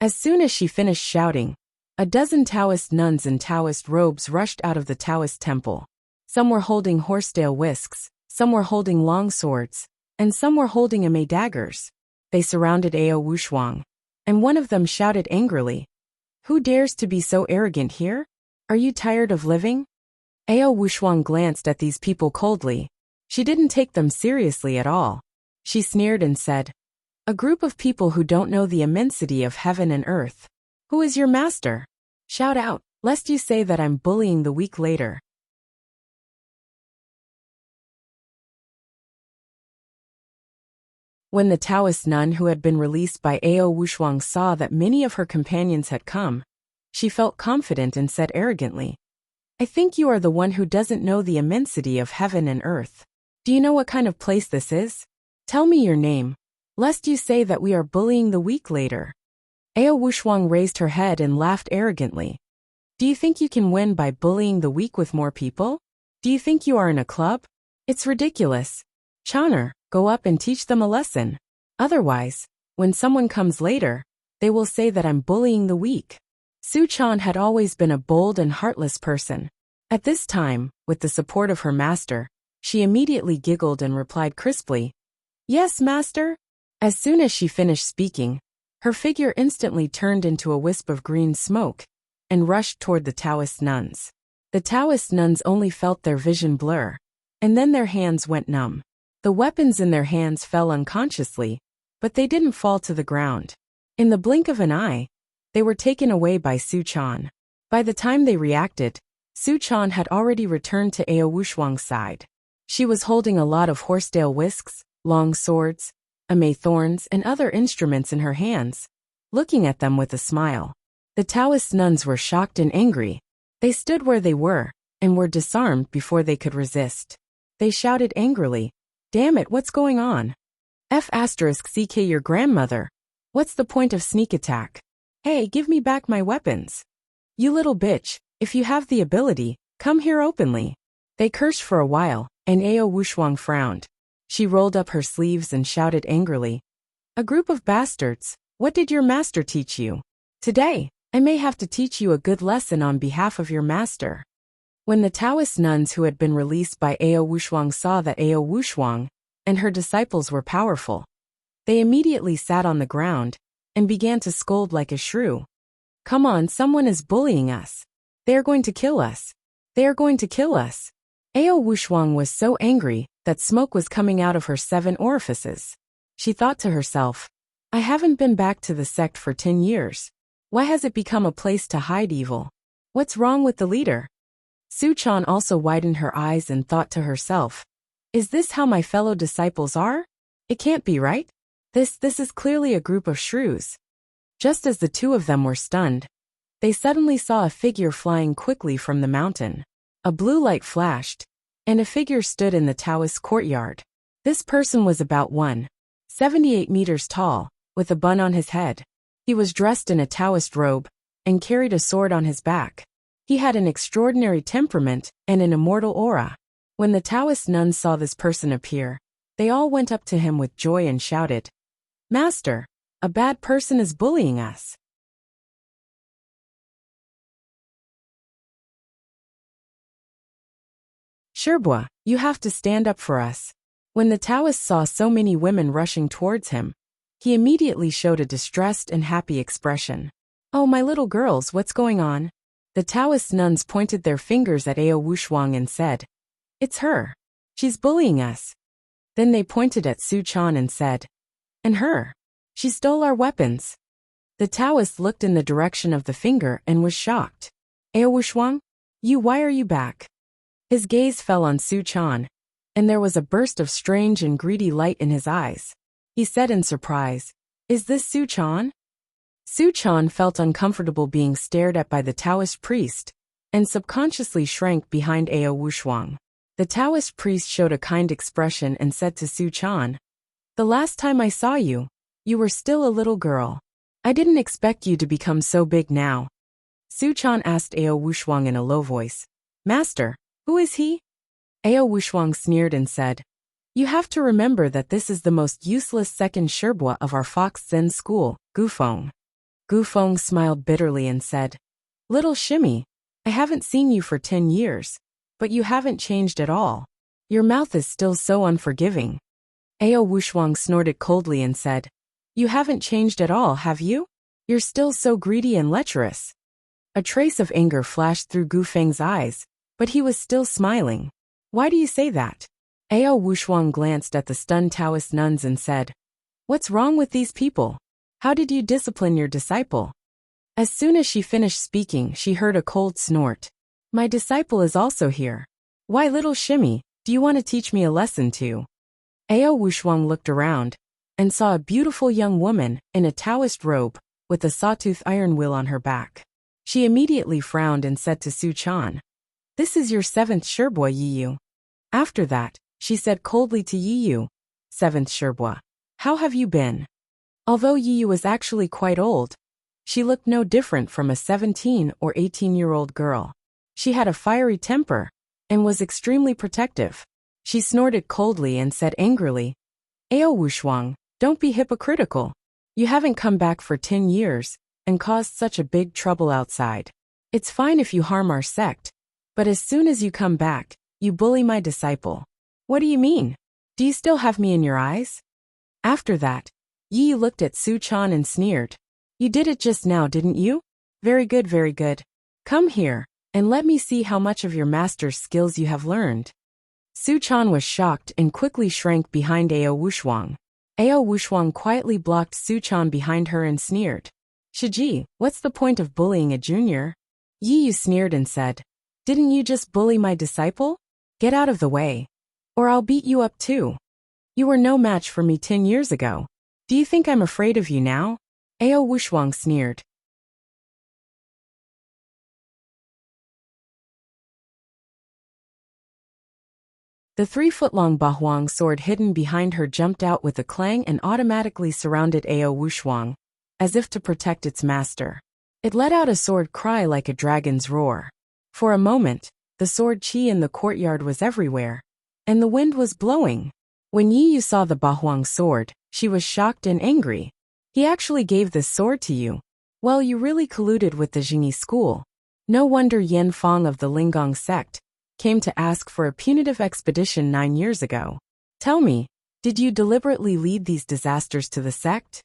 S1: As soon as she finished shouting, a dozen Taoist nuns in Taoist robes rushed out of the Taoist temple. Some were holding horsetail whisks, some were holding long swords, and some were holding ame daggers. They surrounded Ao Wushuang, and one of them shouted angrily, Who dares to be so arrogant here? Are you tired of living? Ao Wushuang glanced at these people coldly. She didn't take them seriously at all. She sneered and said, A group of people who don't know the immensity of heaven and earth. Who is your master? Shout out, lest you say that I'm bullying the weak later. When the Taoist nun who had been released by Ao Wushuang saw that many of her companions had come, she felt confident and said arrogantly, I think you are the one who doesn't know the immensity of heaven and earth. Do you know what kind of place this is? Tell me your name, lest you say that we are bullying the weak later. Ao Wushuang raised her head and laughed arrogantly. Do you think you can win by bullying the weak with more people? Do you think you are in a club? It's ridiculous. Choner, go up and teach them a lesson. Otherwise, when someone comes later, they will say that I'm bullying the weak. Su Chan had always been a bold and heartless person. At this time, with the support of her master, she immediately giggled and replied crisply, Yes, master. As soon as she finished speaking, her figure instantly turned into a wisp of green smoke and rushed toward the Taoist nuns. The Taoist nuns only felt their vision blur, and then their hands went numb. The weapons in their hands fell unconsciously, but they didn't fall to the ground. In the blink of an eye, they were taken away by Su Chan. By the time they reacted, Su Chan had already returned to Ao Wushuang's side. She was holding a lot of horsetail whisks, long swords, ame thorns, and other instruments in her hands, looking at them with a smile. The Taoist nuns were shocked and angry. They stood where they were, and were disarmed before they could resist. They shouted angrily, Damn it, what's going on? CK your grandmother. What's the point of sneak attack? Hey, give me back my weapons. You little bitch, if you have the ability, come here openly. They cursed for a while, and Ao Wushuang frowned. She rolled up her sleeves and shouted angrily, A group of bastards, what did your master teach you? Today, I may have to teach you a good lesson on behalf of your master. When the Taoist nuns who had been released by Ao Wushuang saw that Ao Wushuang and her disciples were powerful, they immediately sat on the ground and began to scold like a shrew. Come on, someone is bullying us. They are going to kill us. They are going to kill us. Ao Wushuang was so angry that smoke was coming out of her 7 orifices. She thought to herself, I haven't been back to the sect for 10 years. Why has it become a place to hide evil? What's wrong with the leader? Su Chan also widened her eyes and thought to herself, Is this how my fellow disciples are? It can't be right. This is clearly a group of shrews. Just as the two of them were stunned, they suddenly saw a figure flying quickly from the mountain. A blue light flashed, and a figure stood in the Taoist courtyard. This person was about 1.78 meters tall, with a bun on his head. He was dressed in a Taoist robe, and carried a sword on his back. He had an extraordinary temperament and an immortal aura. When the Taoist nuns saw this person appear, they all went up to him with joy and shouted, Master, a bad person is bullying us. Sherbois, you have to stand up for us. When the Taoist saw so many women rushing towards him, he immediately showed a distressed and happy expression. "Oh, my little girls, what's going on?" The Taoist nuns pointed their fingers at Ao Wushuang and said, "It's her. She's bullying us." Then they pointed at Su Chan and said, "And her. She stole our weapons." The Taoist looked in the direction of the finger and was shocked. "Ao Wushuang, why are you back?" His gaze fell on Su Chan, and there was a burst of strange and greedy light in his eyes. He said in surprise, "Is this Su Chan?" Su Chan felt uncomfortable being stared at by the Taoist priest, and subconsciously shrank behind Ao Wushuang. The Taoist priest showed a kind expression and said to Su Chan, "The last time I saw you, you were still a little girl. I didn't expect you to become so big now." Su Chan asked Ao Wushuang in a low voice, "Master, who is he?" Ao Wushuang sneered and said, "You have to remember that this is the most useless second Sherbua of our Fox Zen school, Gufeng." Gufeng smiled bitterly and said, "Little Shimmy, I haven't seen you for 10 years, but you haven't changed at all. Your mouth is still so unforgiving." Ao Wushuang snorted coldly and said, "You haven't changed at all, have you? You're still so greedy and lecherous." A trace of anger flashed through Gufeng's eyes, but he was still smiling. "Why do you say that?" Ao Wushuang glanced at the stunned Taoist nuns and said, "What's wrong with these people? How did you discipline your disciple?" As soon as she finished speaking, she heard a cold snort. "My disciple is also here. Why, little Shimmy, do you want to teach me a lesson too?" Ao Wushuang looked around and saw a beautiful young woman in a Taoist robe with a sawtooth iron wheel on her back. She immediately frowned and said to Su Chan, "This is your 7th Sherbua, Yiyu." After that, she said coldly to Yiyu, "7th Sherbua, how have you been?" Although Yiyu was actually quite old, she looked no different from a 17 or 18-year-old girl. She had a fiery temper and was extremely protective. She snorted coldly and said angrily, "Ao Wushuang, don't be hypocritical. You haven't come back for 10 years and caused such a big trouble outside. It's fine if you harm our sect, but as soon as you come back, you bully my disciple. What do you mean? Do you still have me in your eyes?" After that, Yi looked at Su Chan and sneered, "You did it just now, didn't you? Very good, very good. Come here, and let me see how much of your master's skills you have learned." Su Chan was shocked and quickly shrank behind Ao Wushuang. Ao Wushuang quietly blocked Su Chan behind her and sneered, "Shiji, what's the point of bullying a junior?" Yi sneered and said, "Didn't you just bully my disciple? Get out of the way, or I'll beat you up too. You were no match for me 10 years ago. Do you think I'm afraid of you now?" Ao Wushuang sneered. The 3-foot-long Bahuang sword hidden behind her jumped out with a clang and automatically surrounded Ao Wushuang, as if to protect its master. It let out a sword cry like a dragon's roar. For a moment, the sword chi in the courtyard was everywhere, and the wind was blowing. When Yiyu saw the Bahuang sword, she was shocked and angry. "He actually gave this sword to you. Well, you really colluded with the Jingyi school. No wonder Yan Fong of the Linggong sect came to ask for a punitive expedition 9 years ago. Tell me, did you deliberately lead these disasters to the sect?"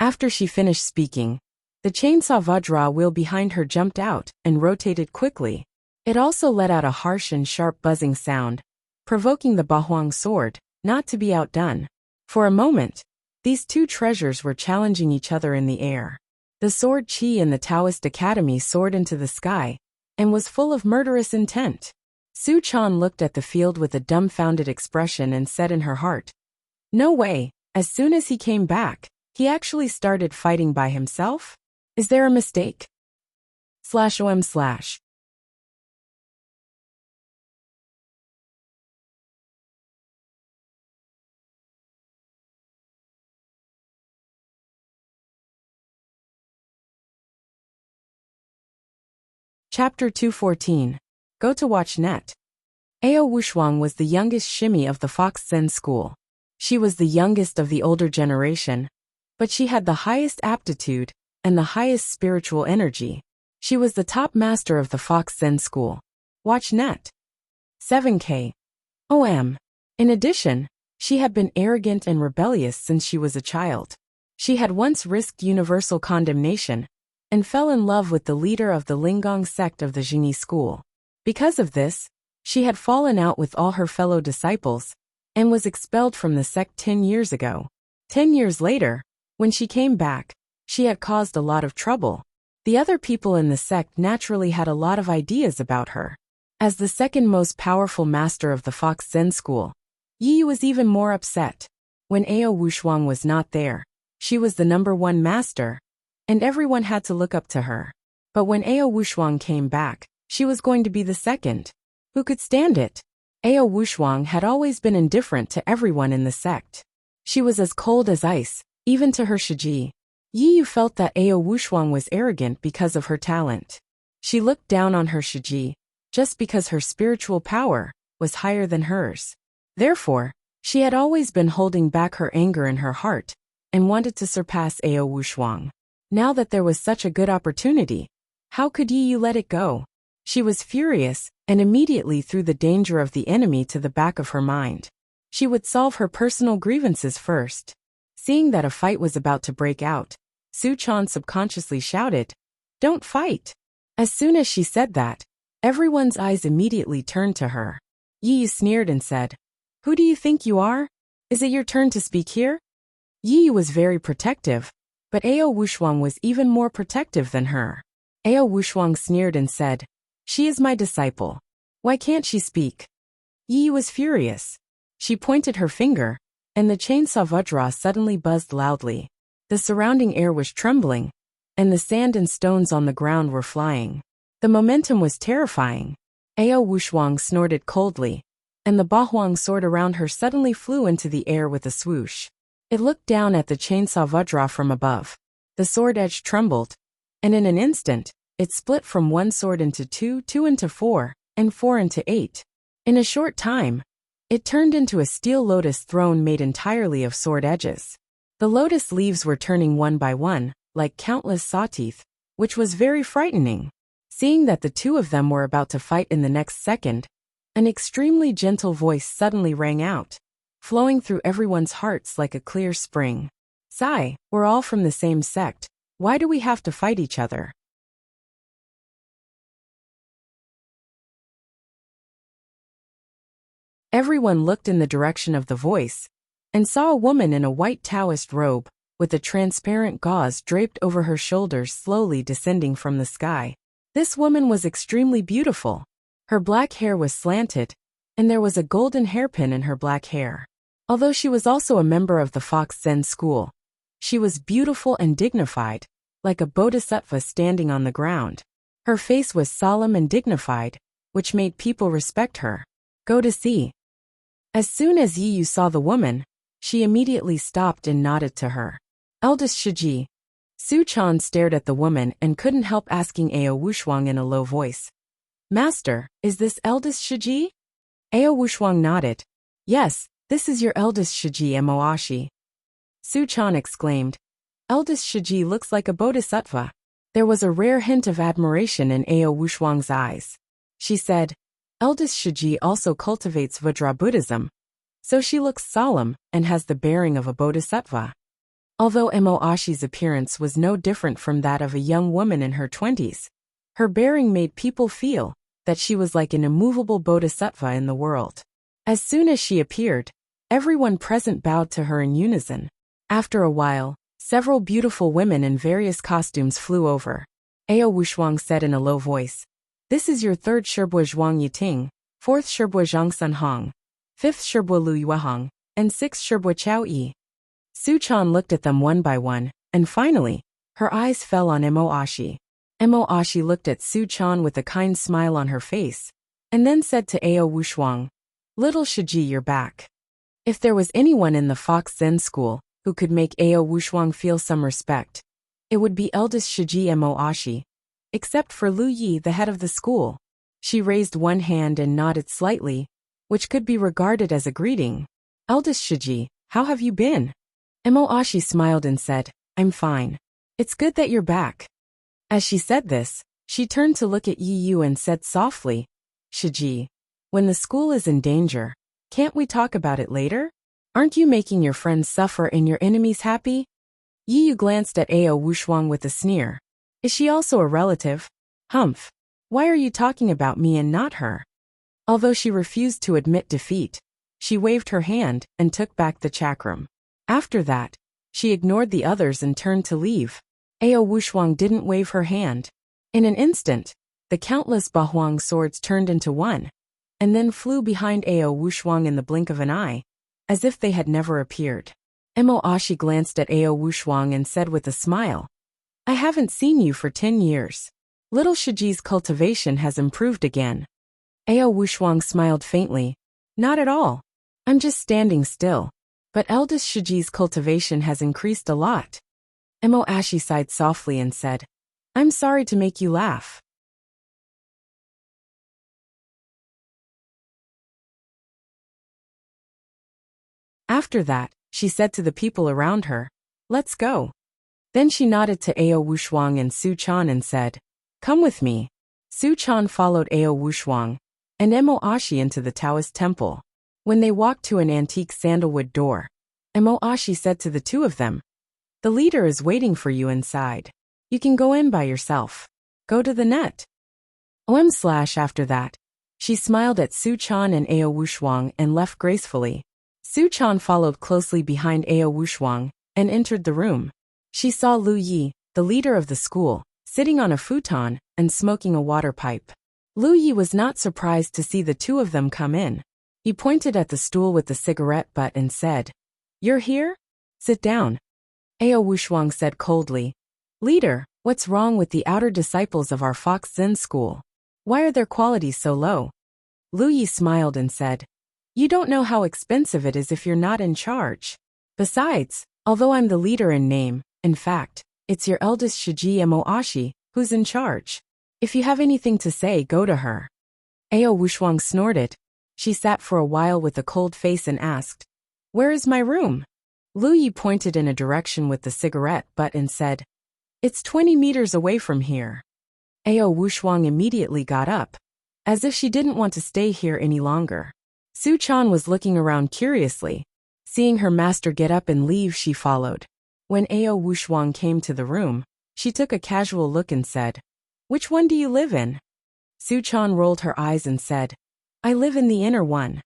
S1: After she finished speaking, the chainsaw Vajra wheel behind her jumped out and rotated quickly. It also let out a harsh and sharp buzzing sound, provoking the Bahuang sword not to be outdone. For a moment, these two treasures were challenging each other in the air. The sword chi in the Taoist Academy soared into the sky and was full of murderous intent. Su Chan looked at the field with a dumbfounded expression and said in her heart, "No way, as soon as he came back, he actually started fighting by himself? Is there a mistake?" /om/ Chapter 214. Go to watch net. Ao Wushuang was the youngest Shimi of the Fox Zen school. She was the youngest of the older generation, but she had the highest aptitude and the highest spiritual energy. She was the top master of the Fox Zen school. Watch net. 7K. OM. In addition, She had been arrogant and rebellious since she was a child. She had once risked universal condemnation and fell in love with the leader of the Lingong sect of the Jingyi school. Because of this, she had fallen out with all her fellow disciples and was expelled from the sect 10 years ago. 10 years later, when she came back, she had caused a lot of trouble. The other people in the sect naturally had a lot of ideas about her. As the second most powerful master of the Fox Zen school, Yi was even more upset. When Ao Wushuang was not there, she was the #1 master, and everyone had to look up to her. But when Ao Wushuang came back, she was going to be the second. Who could stand it? Ao Wushuang had always been indifferent to everyone in the sect. She was as cold as ice, even to her Shiji. Yi felt that Ao Wushuang was arrogant because of her talent. She looked down on her Shiji, just because her spiritual power was higher than hers. Therefore, she had always been holding back her anger in her heart and wanted to surpass Ao Wushuang. Now that there was such a good opportunity, how could Yi let it go? She was furious and immediately threw the danger of the enemy to the back of her mind. She would solve her personal grievances first. Seeing that a fight was about to break out, Su Chan subconsciously shouted, "Don't fight!" As soon as she said that, everyone's eyes immediately turned to her. Yi sneered and said, "Who do you think you are? Is it your turn to speak here?" Yi was very protective, but Ao Wushuang was even more protective than her. Ao Wushuang sneered and said, "She is my disciple. Why can't she speak?" Yi was furious. She pointed her finger, and the chainsaw vajra suddenly buzzed loudly. The surrounding air was trembling, and the sand and stones on the ground were flying. The momentum was terrifying. Ao Wushuang snorted coldly, and the Bahuang sword around her suddenly flew into the air with a swoosh. It looked down at the chainsaw vajra from above. The sword edge trembled, and in an instant, it split from one sword into two, two into four, and four into 8. In a short time, it turned into a steel lotus throne made entirely of sword edges. The lotus leaves were turning one by one, like countless sawteeth, which was very frightening. Seeing that the two of them were about to fight in the next second, an extremely gentle voice suddenly rang out, flowing through everyone's hearts like a clear spring. "Sigh, we're all from the same sect. Why do we have to fight each other?" Everyone looked in the direction of the voice and saw a woman in a white Taoist robe, with a transparent gauze draped over her shoulders slowly descending from the sky. This woman was extremely beautiful. Her black hair was slanted, and there was a golden hairpin in her black hair. Although she was also a member of the Fox Zen school, she was beautiful and dignified, like a bodhisattva standing on the ground. Her face was solemn and dignified, which made people respect her. "Go to see." As soon as Yi saw the woman, she immediately stopped and nodded to her. "Eldest Shiji." Su Chan stared at the woman and couldn't help asking Ao Wushuang in a low voice, "Master, is this eldest Shiji?" Ao Wushuang nodded. "Yes, this is your eldest Shiji Emoashi." Su Chan exclaimed, "Eldest Shiji looks like a bodhisattva." There was a rare hint of admiration in Ao Wushuang's eyes. She said, "Eldest Shiji also cultivates Vajra Buddhism, so she looks solemn and has the bearing of a bodhisattva." Although Emoashi's appearance was no different from that of a young woman in her 20s, her bearing made people feel that she was like an immovable bodhisattva in the world. As soon as she appeared, everyone present bowed to her in unison. After a while, several beautiful women in various costumes flew over. Ao Wushuang said in a low voice, "This is your third Sherbua Zhuang Yiting, fourth Sherbua Zhang Sun Hong, fifth Sherbua Lu Yuehong, and sixth Sherbua Chao Yi." Su Chan looked at them one by one, and finally, her eyes fell on Emoashi. Emoashi looked at Su Chan with a kind smile on her face, and then said to Ao Wushuang, "Little Shiji, you're back." If there was anyone in the Fox Zen school who could make Ao Wushuang feel some respect, it would be eldest Shiji Emoashi, except for Lu Yi, the head of the school. She raised one hand and nodded slightly, which could be regarded as a greeting. "Eldest Shiji, how have you been?" Emoashi smiled and said, "I'm fine. It's good that you're back." As she said this, she turned to look at Yi Yu and said softly, "Shiji, when the school is in danger, can't we talk about it later?" Aren't you making your friends suffer and your enemies happy? Yi Yu glanced at Ao Wushuang with a sneer. Is she also a relative? Humph. Why are you talking about me and not her? Although she refused to admit defeat, she waved her hand and took back the chakram. After that, she ignored the others and turned to leave. Ao Wushuang didn't wave her hand. In an instant, the countless Bahuang swords turned into one, and then flew behind Ao Wushuang in the blink of an eye, as if they had never appeared. Mo Ashi glanced at Ao Wushuang and said with a smile, I haven't seen you for 10 years. Little Shiji's cultivation has improved again. Ao Wushuang smiled faintly. Not at all. I'm just standing still. But eldest Shiji's cultivation has increased a lot. Mo Ashi sighed softly and said, I'm sorry to make you laugh. After that, she said to the people around her, Let's go. Then she nodded to Ao Wushuang and Su Chan and said, Come with me. Su Chan followed Ao Wushuang and Mo Ashi into the Taoist temple. When they walked to an antique sandalwood door, Mo Ashi said to the two of them, The leader is waiting for you inside. You can go in by yourself. Go to the net. After that, she smiled at Su Chan and Ao Wushuang and left gracefully. Su Chan followed closely behind Ao Wushuang and entered the room. She saw Lu Yi, the leader of the school, sitting on a futon and smoking a water pipe. Lu Yi was not surprised to see the two of them come in. He pointed at the stool with the cigarette butt and said, You're here? Sit down. Ao Wushuang said coldly, Leader, what's wrong with the outer disciples of our Fox Zen school? Why are their qualities so low? Lu Yi smiled and said, You don't know how expensive it is if you're not in charge. Besides, although I'm the leader in name, in fact, it's your eldest Shiji Mo Ashi who's in charge. If you have anything to say, go to her. Ao Wushuang snorted. She sat for a while with a cold face and asked, Where is my room? Lu Yi pointed in a direction with the cigarette butt and said, It's 20 meters away from here. Ao Wushuang immediately got up, as if she didn't want to stay here any longer. Su Chan was looking around curiously. Seeing her master get up and leave, she followed. When Ao Wushuang came to the room, she took a casual look and said, Which one do you live in? Su Chan rolled her eyes and said, I live in the inner one.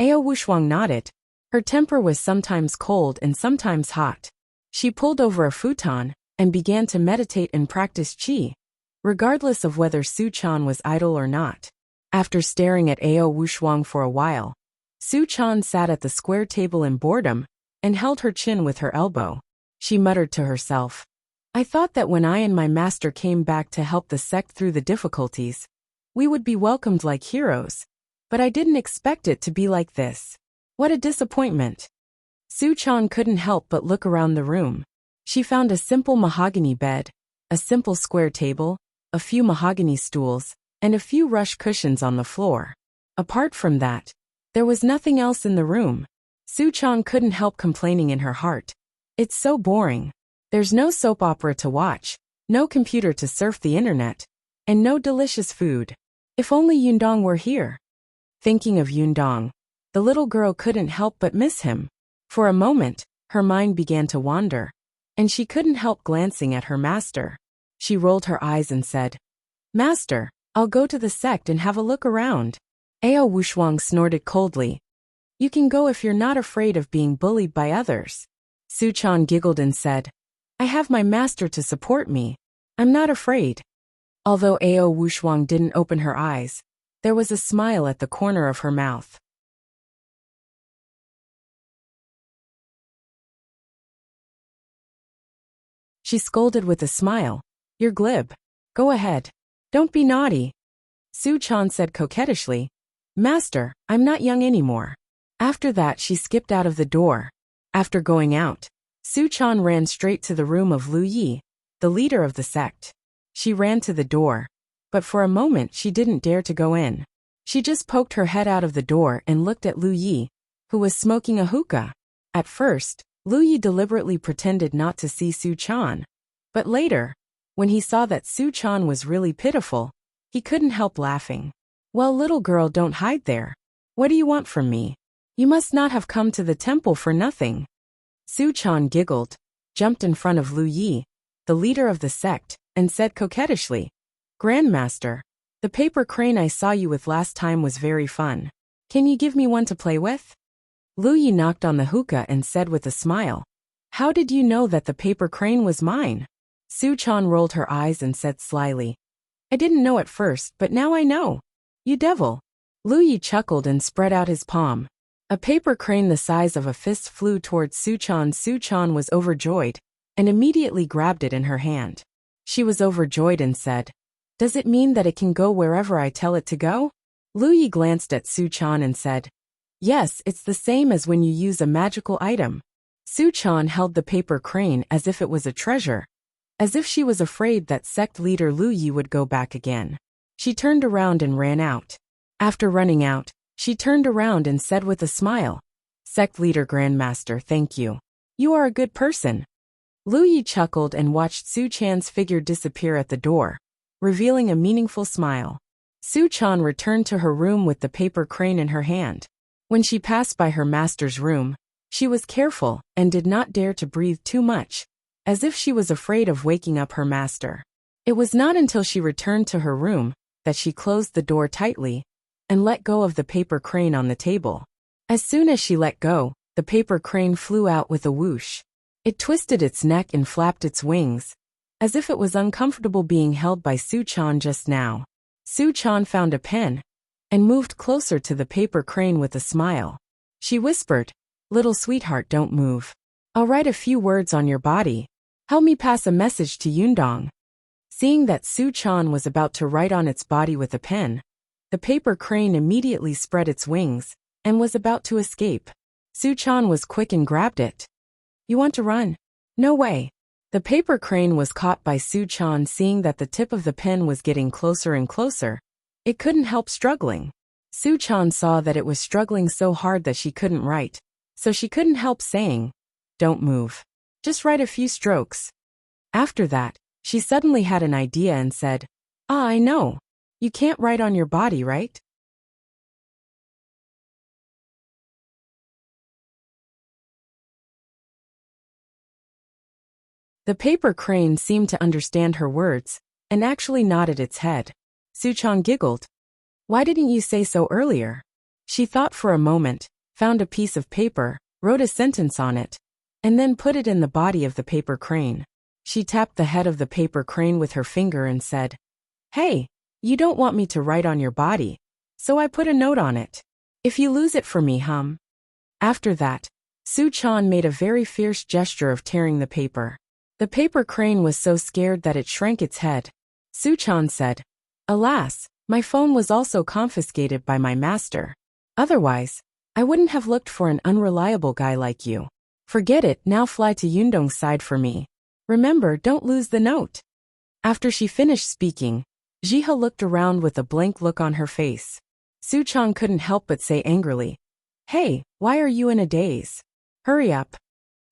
S1: Ao Wushuang nodded. Her temper was sometimes cold and sometimes hot. She pulled over a futon and began to meditate and practice qi, regardless of whether Su Chan was idle or not. After staring at Ao Wushuang for a while, Su Chan sat at the square table in boredom and held her chin with her elbow. She muttered to herself, I thought that when I and my master came back to help the sect through the difficulties, we would be welcomed like heroes. But I didn't expect it to be like this. What a disappointment. Su Chan couldn't help but look around the room. She found a simple mahogany bed, a simple square table, a few mahogany stools, and a few rush cushions on the floor. Apart from that, there was nothing else in the room. Su Chan couldn't help complaining in her heart. It's so boring. There's no soap opera to watch, no computer to surf the internet, and no delicious food. If only Yundong were here. Thinking of Yundong, the little girl couldn't help but miss him. For a moment, her mind began to wander, and she couldn't help glancing at her master. She rolled her eyes and said, Master, I'll go to the sect and have a look around. Ao Wushuang snorted coldly. You can go if you're not afraid of being bullied by others. Su Chan giggled and said, I have my master to support me. I'm not afraid. Although Ao Wushuang didn't open her eyes, there was a smile at the corner of her mouth. She scolded with a smile. You're glib. Go ahead. Don't be naughty. Su Chan said coquettishly, Master, I'm not young anymore. After that she skipped out of the door. After going out, Su Chan ran straight to the room of Lu Yi, the leader of the sect. She ran to the door, but for a moment she didn't dare to go in. She just poked her head out of the door and looked at Lu Yi, who was smoking a hookah. At first, Lu Yi deliberately pretended not to see Su Chan. But later, when he saw that Su Chan was really pitiful, he couldn't help laughing. Well, little girl, don't hide there. What do you want from me? You must not have come to the temple for nothing. Su Chan giggled, jumped in front of Lu Yi, the leader of the sect, and said coquettishly, Grandmaster, the paper crane I saw you with last time was very fun. Can you give me one to play with? Lu Yi knocked on the hookah and said with a smile, How did you know that the paper crane was mine? Su Chan rolled her eyes and said slyly, I didn't know at first, but now I know. You devil. Lu Yi chuckled and spread out his palm. A paper crane the size of a fist flew towards Su Chan. Su Chan was overjoyed, and immediately grabbed it in her hand. She was overjoyed and said, Does it mean that it can go wherever I tell it to go? Lu Yi glanced at Su Chan and said, Yes, it's the same as when you use a magical item. Su Chan held the paper crane as if it was a treasure, as if she was afraid that sect leader Lu Yi would go back again. She turned around and ran out. After running out, she turned around and said with a smile, Sect leader Grandmaster, thank you. You are a good person. Lu Yi chuckled and watched Su Chan's figure disappear at the door, revealing a meaningful smile. Su Chan returned to her room with the paper crane in her hand. When she passed by her master's room, she was careful and did not dare to breathe too much, as if she was afraid of waking up her master. It was not until she returned to her room that she closed the door tightly and let go of the paper crane on the table. As soon as she let go, the paper crane flew out with a whoosh. It twisted its neck and flapped its wings, as if it was uncomfortable being held by Su Chan just now. Su Chan found a pen and moved closer to the paper crane with a smile. She whispered, Little sweetheart, don't move. I'll write a few words on your body. Help me pass a message to Yundong. Seeing that Su Chan was about to write on its body with a pen, the paper crane immediately spread its wings and was about to escape. Su Chan was quick and grabbed it. You want to run? No way. The paper crane was caught by Su Chan. Seeing that the tip of the pen was getting closer and closer, it couldn't help struggling. Su Chan saw that it was struggling so hard that she couldn't write, so she couldn't help saying, Don't move. Just write a few strokes. After that, she suddenly had an idea and said, I know. You can't write on your body, right? The paper crane seemed to understand her words and actually nodded its head. Su Chan giggled. Why didn't you say so earlier? She thought for a moment, found a piece of paper, wrote a sentence on it, and then put it in the body of the paper crane. She tapped the head of the paper crane with her finger and said, Hey, you don't want me to write on your body, so I put a note on it. If you lose it for me, hum. After that, Su Chan made a very fierce gesture of tearing the paper. The paper crane was so scared that it shrank its head. Su Chan said, Alas, my phone was also confiscated by my master. Otherwise, I wouldn't have looked for an unreliable guy like you. Forget it, now fly to Yundong's side for me. Remember, don't lose the note. After she finished speaking, Jiha looked around with a blank look on her face. Su Chan couldn't help but say angrily, Hey, why are you in a daze? Hurry up.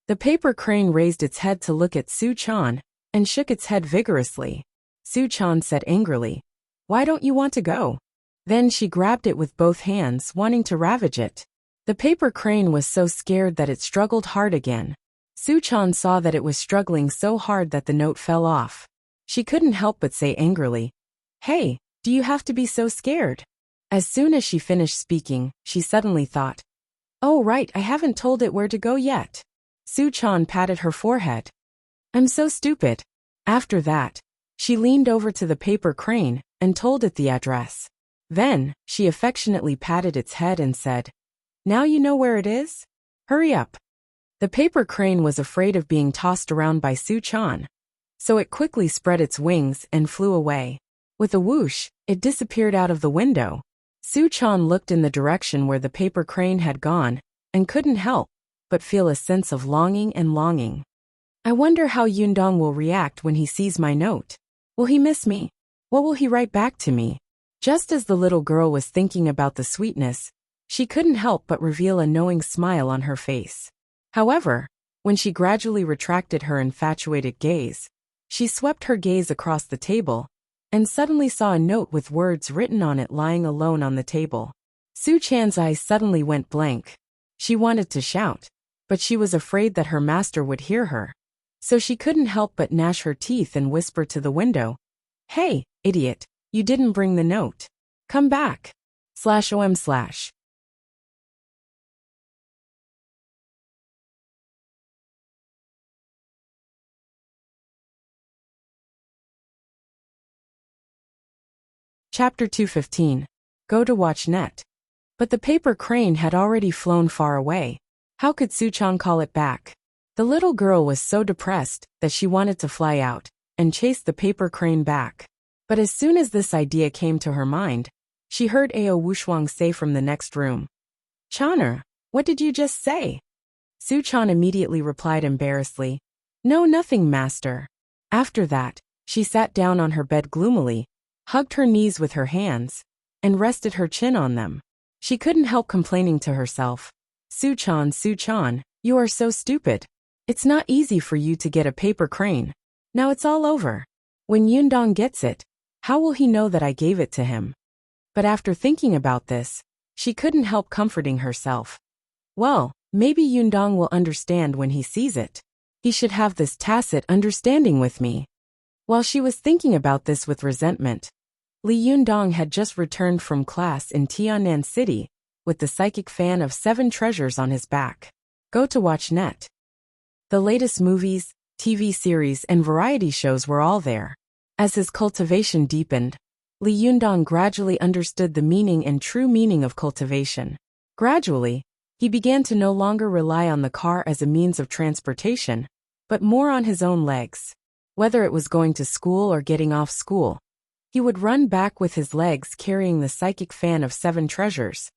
S1: The paper crane raised its head to look at Su Chan and shook its head vigorously. Su Chan said angrily, Why don't you want to go? Then she grabbed it with both hands, wanting to ravage it. The paper crane was so scared that it struggled hard again. Su Chan saw that it was struggling so hard that the note fell off. She couldn't help but say angrily, Hey, do you have to be so scared? As soon as she finished speaking, she suddenly thought, Oh right, I haven't told it where to go yet. Su Chan patted her forehead. I'm so stupid. After that, she leaned over to the paper crane and told it the address. Then, she affectionately patted its head and said, Now you know where it is? Hurry up. The paper crane was afraid of being tossed around by Su Chan, so it quickly spread its wings and flew away. With a whoosh, it disappeared out of the window. Su Chan looked in the direction where the paper crane had gone and couldn't help but feel a sense of longing. I wonder how Yundong will react when he sees my note. Will he miss me? What will he write back to me? Just as the little girl was thinking about the sweetness, she couldn't help but reveal a knowing smile on her face. However, when she gradually retracted her infatuated gaze, she swept her gaze across the table and suddenly saw a note with words written on it lying alone on the table. Su Chan's eyes suddenly went blank. She wanted to shout, but she was afraid that her master would hear her. So she couldn't help but gnash her teeth and whisper to the window, "Hey, idiot, you didn't bring the note. Come back. /om/." Chapter 215. Go to watch net. But the paper crane had already flown far away. How could Suchan call it back? The little girl was so depressed that she wanted to fly out and chase the paper crane back. But as soon as this idea came to her mind, she heard Ao Wushuang say from the next room, "Chaner, what did you just say?" Suchan immediately replied embarrassedly, "No, nothing, master." After that, she sat down on her bed gloomily, hugged her knees with her hands, and rested her chin on them. She couldn't help complaining to herself, Suchan, Suchan, you are so stupid. It's not easy for you to get a paper crane. Now it's all over. When Yundong gets it, how will he know that I gave it to him?" But after thinking about this, she couldn't help comforting herself. Well, maybe Yundong will understand when he sees it. He should have this tacit understanding with me. While she was thinking about this with resentment, Li Yundong had just returned from class in Tiannan City with the psychic fan of 7 treasures on his back. Go to watch net. The latest movies, TV series, and variety shows were all there. As his cultivation deepened, Li Yundong gradually understood the meaning and true meaning of cultivation. Gradually, he began to no longer rely on the car as a means of transportation, but more on his own legs. Whether it was going to school or getting off school, he would run back with his legs carrying the psychic fan of 7 treasures,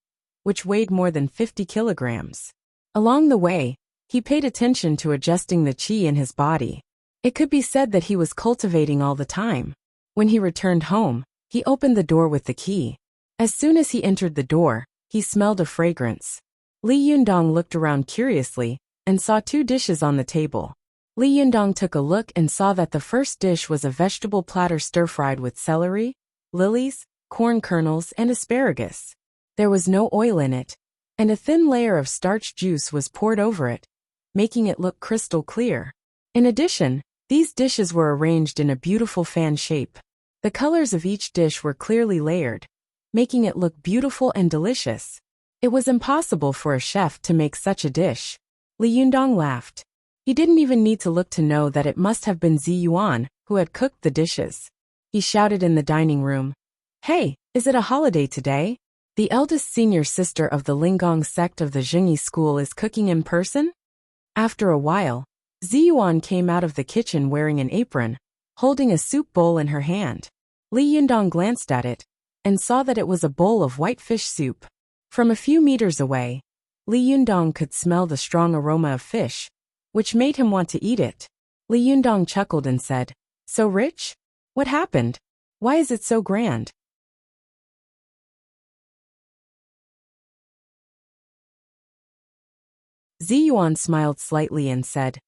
S1: which weighed more than 50 kilograms. Along the way, he paid attention to adjusting the qi in his body. It could be said that he was cultivating all the time. When he returned home, he opened the door with the key. As soon as he entered the door, he smelled a fragrance. Li Yundong looked around curiously and saw 2 dishes on the table. Li Yundong took a look and saw that the first dish was a vegetable platter stir-fried with celery, lilies, corn kernels, and asparagus. There was no oil in it, and a thin layer of starch juice was poured over it, making it look crystal clear. In addition, these dishes were arranged in a beautiful fan shape. The colors of each dish were clearly layered, making it look beautiful and delicious. It was impossible for a chef to make such a dish. Li Yundong laughed. He didn't even need to look to know that it must have been Zi Yuan who had cooked the dishes. He shouted in the dining room, "Hey, is it a holiday today? The eldest senior sister of the Linggong sect of the Zhengyi school is cooking in person?" After a while, Zi Yuan came out of the kitchen wearing an apron, holding a soup bowl in her hand. Li Yundong glanced at it and saw that it was a bowl of white fish soup. From a few meters away, Li Yundong could smell the strong aroma of fish, which made him want to eat it. Li Yundong chuckled and said, "So rich? What happened? Why is it so grand?" Zi Yuan smiled slightly and said,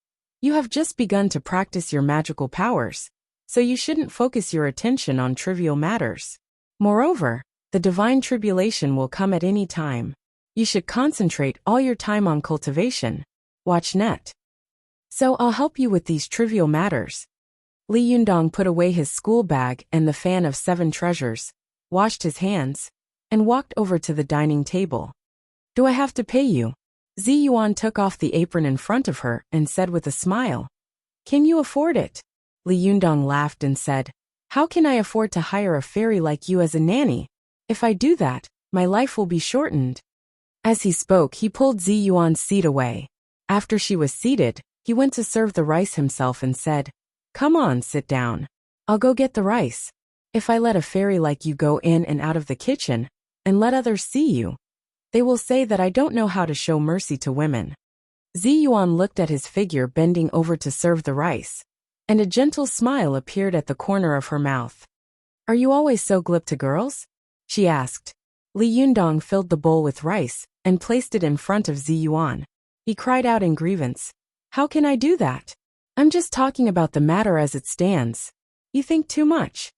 S1: "You have just begun to practice your magical powers, so you shouldn't focus your attention on trivial matters. Moreover, the divine tribulation will come at any time. You should concentrate all your time on cultivation. Watch net. So I'll help you with these trivial matters." Li Yundong put away his school bag and the fan of 7 treasures, washed his hands, and walked over to the dining table. "Do I have to pay you?" Zi Yuan took off the apron in front of her and said with a smile, "Can you afford it?" Li Yundong laughed and said, "How can I afford to hire a fairy like you as a nanny? If I do that, my life will be shortened." As he spoke, he pulled Zi Yuan's seat away. After she was seated, he went to serve the rice himself and said, "Come on, sit down. I'll go get the rice. If I let a fairy like you go in and out of the kitchen, and let others see you, they will say that I don't know how to show mercy to women." Zi Yuan looked at his figure bending over to serve the rice, and a gentle smile appeared at the corner of her mouth. "Are you always so glib to girls?" she asked. Li Yundong filled the bowl with rice and placed it in front of Zi Yuan. He cried out in grievance, "How can I do that? I'm just talking about the matter as it stands. You think too much."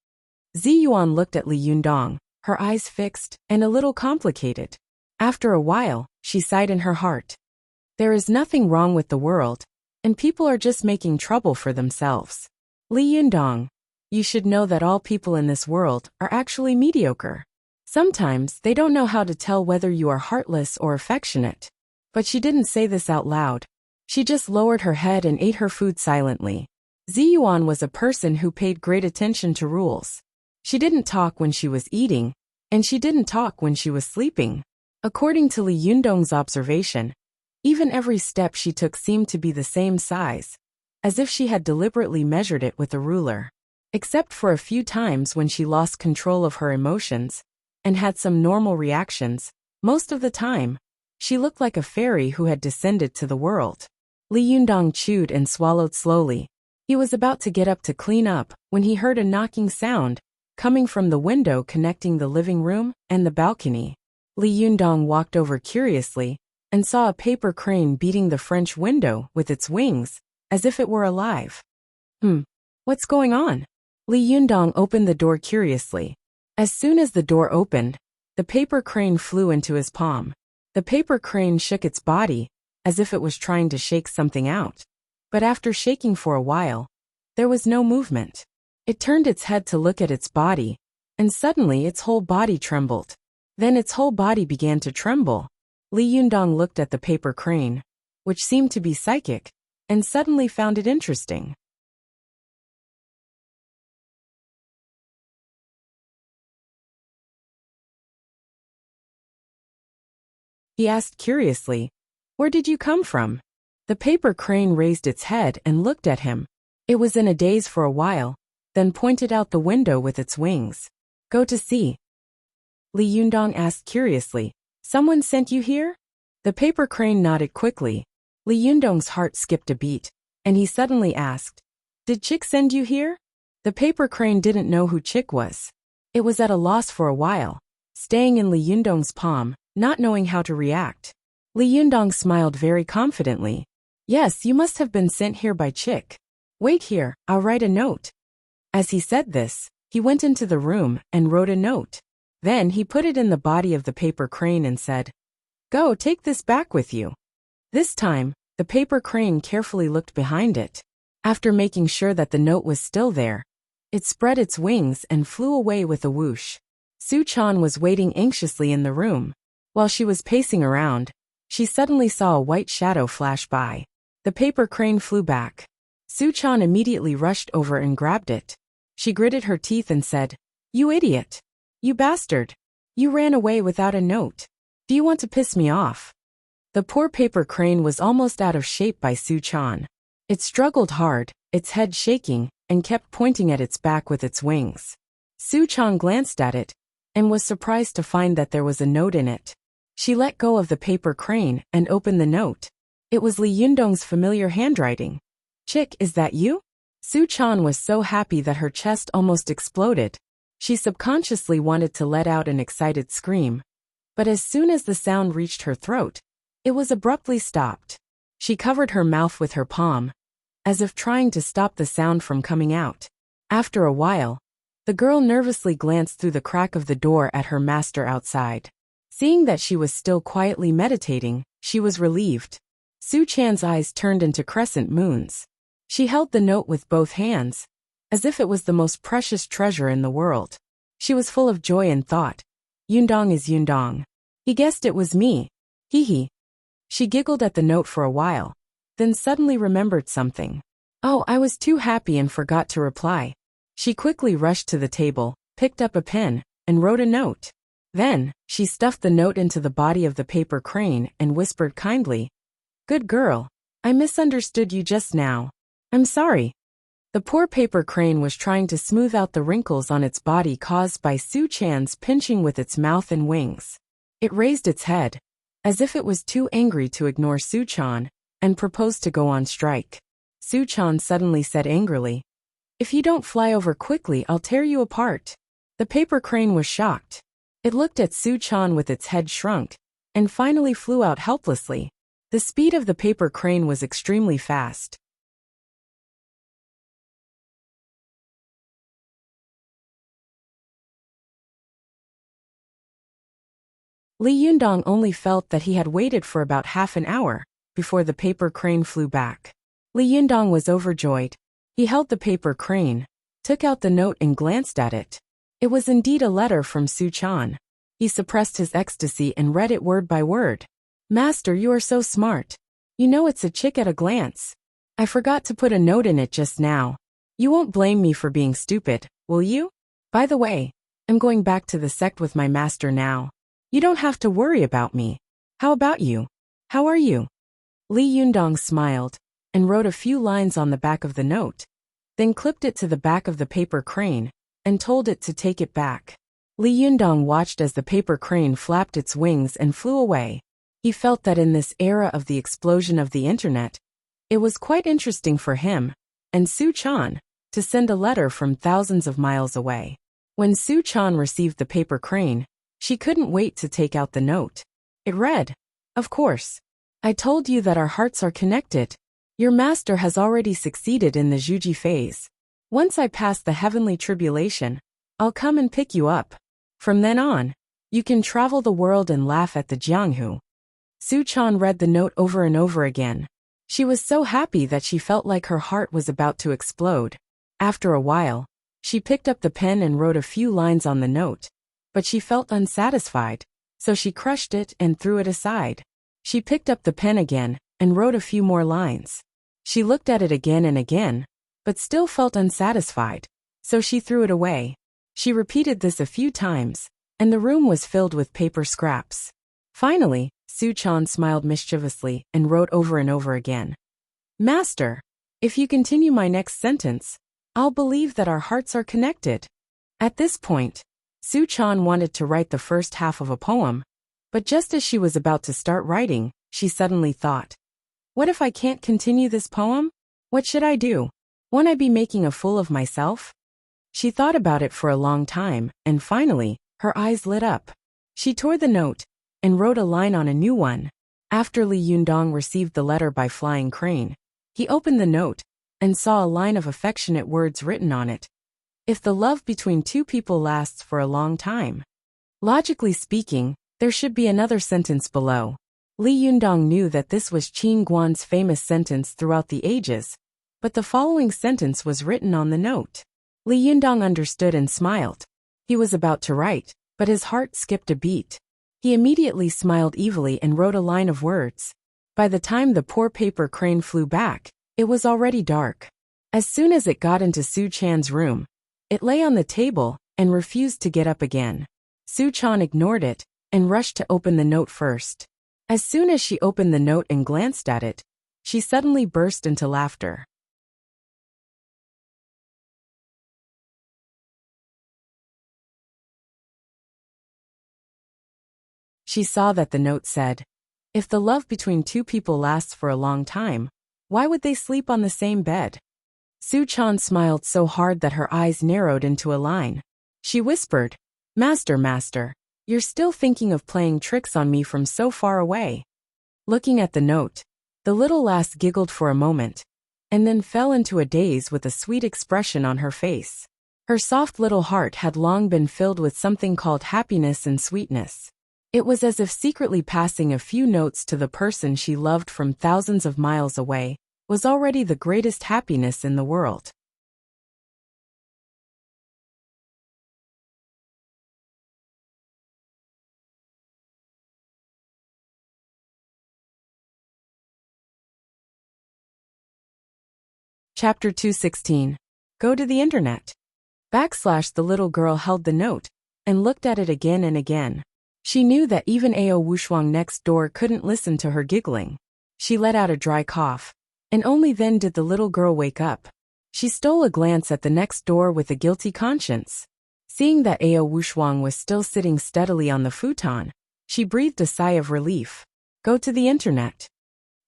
S1: Zi Yuan looked at Li Yundong, her eyes fixed and a little complicated. After a while, she sighed in her heart. There is nothing wrong with the world, and people are just making trouble for themselves. Li Yundong, you should know that all people in this world are actually mediocre. Sometimes they don't know how to tell whether you are heartless or affectionate. But she didn't say this out loud. She just lowered her head and ate her food silently. Ziyuan was a person who paid great attention to rules. She didn't talk when she was eating, and she didn't talk when she was sleeping. According to Li Yundong's observation, even every step she took seemed to be the same size, as if she had deliberately measured it with a ruler. Except for a few times when she lost control of her emotions and had some normal reactions, most of the time, she looked like a fairy who had descended to the world. Li Yundong chewed and swallowed slowly. He was about to get up to clean up when he heard a knocking sound coming from the window connecting the living room and the balcony. Li Yundong walked over curiously and saw a paper crane beating the French window with its wings, as if it were alive. What's going on? Li Yundong opened the door curiously. As soon as the door opened, the paper crane flew into his palm. The paper crane shook its body, as if it was trying to shake something out. But after shaking for a while, there was no movement. It turned its head to look at its body, and suddenly its whole body trembled. Then its whole body began to tremble. Li Yundong looked at the paper crane, which seemed to be psychic, and suddenly found it interesting. He asked curiously, "Where did you come from?" The paper crane raised its head and looked at him. It was in a daze for a while, then pointed out the window with its wings. "Go to see." Li Yundong asked curiously, "Someone sent you here?" The paper crane nodded quickly. Li Yundong's heart skipped a beat, and he suddenly asked, "Did Chick send you here?" The paper crane didn't know who Chick was. It was at a loss for a while, staying in Li Yundong's palm, not knowing how to react. Li Yundong smiled very confidently. "Yes, you must have been sent here by Chick. Wait here, I'll write a note." As he said this, he went into the room and wrote a note. Then he put it in the body of the paper crane and said, "Go, take this back with you." This time, the paper crane carefully looked behind it. After making sure that the note was still there, it spread its wings and flew away with a whoosh. Su Chan was waiting anxiously in the room. While she was pacing around, she suddenly saw a white shadow flash by. The paper crane flew back. Su Chan immediately rushed over and grabbed it. She gritted her teeth and said, "You idiot! You bastard! You ran away without a note. Do you want to piss me off?" The poor paper crane was almost out of shape by Su Chan. It struggled hard, its head shaking, and kept pointing at its back with its wings. Su Chan glanced at it and was surprised to find that there was a note in it. She let go of the paper crane and opened the note. It was Li Yundong's familiar handwriting. "Chick, is that you?" Su Chan was so happy that her chest almost exploded. She subconsciously wanted to let out an excited scream. But as soon as the sound reached her throat, it was abruptly stopped. She covered her mouth with her palm, as if trying to stop the sound from coming out. After a while, the girl nervously glanced through the crack of the door at her master outside. Seeing that she was still quietly meditating, she was relieved. Su Chan's eyes turned into crescent moons. She held the note with both hands, as if it was the most precious treasure in the world. She was full of joy and thought, "Yundong is Yundong. He guessed it was me. Hee hee." She giggled at the note for a while, then suddenly remembered something. "Oh, I was too happy and forgot to reply." She quickly rushed to the table, picked up a pen, and wrote a note. Then, she stuffed the note into the body of the paper crane and whispered kindly, "Good girl. I misunderstood you just now. I'm sorry." The poor paper crane was trying to smooth out the wrinkles on its body caused by Su Chan's pinching with its mouth and wings. It raised its head, as if it was too angry to ignore Su Chan, and proposed to go on strike. Su Chan suddenly said angrily, "If you don't fly over quickly, I'll tear you apart." The paper crane was shocked. It looked at Su Chan with its head shrunk, and finally flew out helplessly. The speed of the paper crane was extremely fast. Li Yundong only felt that he had waited for about half an hour before the paper crane flew back. Li Yundong was overjoyed. He held the paper crane, took out the note and glanced at it. It was indeed a letter from Su Chan. He suppressed his ecstasy and read it word by word. Master, you are so smart. You know it's a chick at a glance. I forgot to put a note in it just now. You won't blame me for being stupid, will you? By the way, I'm going back to the sect with my master now. You don't have to worry about me. How about you? How are you? Li Yundong smiled and wrote a few lines on the back of the note, then clipped it to the back of the paper crane and told it to take it back. Li Yundong watched as the paper crane flapped its wings and flew away. He felt that in this era of the explosion of the internet, it was quite interesting for him and Su Chan to send a letter from thousands of miles away. When Su Chan received the paper crane, she couldn't wait to take out the note. It read, "Of course. I told you that our hearts are connected. Your master has already succeeded in the Zhuji phase. Once I pass the heavenly tribulation, I'll come and pick you up. From then on, you can travel the world and laugh at the Jianghu." Su Chan read the note over and over again. She was so happy that she felt like her heart was about to explode. After a while, she picked up the pen and wrote a few lines on the note, but she felt unsatisfied, so she crushed it and threw it aside. She picked up the pen again and wrote a few more lines. She looked at it again and again, but still felt unsatisfied, so she threw it away. She repeated this a few times, and the room was filled with paper scraps. Finally, Su Chan smiled mischievously and wrote over and over again, "Master, if you continue my next sentence, I'll believe that our hearts are connected." At this point, Su Chan wanted to write the first half of a poem, but just as she was about to start writing, she suddenly thought, "What if I can't continue this poem? What should I do? Won't I be making a fool of myself?" She thought about it for a long time, and finally, her eyes lit up. She tore the note and wrote a line on a new one. After Li Yundong received the letter by flying crane, he opened the note and saw a line of affectionate words written on it. "If the love between two people lasts for a long time." Logically speaking, there should be another sentence below. Li Yundong knew that this was Qin Guan's famous sentence throughout the ages, but the following sentence was written on the note. Li Yundong understood and smiled. He was about to write, but his heart skipped a beat. He immediately smiled evilly and wrote a line of words. By the time the poor paper crane flew back, it was already dark. As soon as it got into Su Chan's room, it lay on the table and refused to get up again. Su Chan ignored it and rushed to open the note first. As soon as she opened the note and glanced at it, she suddenly burst into laughter. She saw that the note said, "If the love between two people lasts for a long time, why would they sleep on the same bed?" Su Chan smiled so hard that her eyes narrowed into a line. She whispered, "Master, master, you're still thinking of playing tricks on me from so far away." Looking at the note, the little lass giggled for a moment, and then fell into a daze with a sweet expression on her face. Her soft little heart had long been filled with something called happiness and sweetness. It was as if secretly passing a few notes to the person she loved from thousands of miles away was already the greatest happiness in the world. Chapter 216. Go to the internet. The little girl held the note and looked at it again and again. She knew that even Ao Wushuang next door couldn't listen to her giggling. She let out a dry cough, and only then did the little girl wake up. She stole a glance at the next door with a guilty conscience. Seeing that Ao Wushuang was still sitting steadily on the futon, she breathed a sigh of relief. Go to the internet.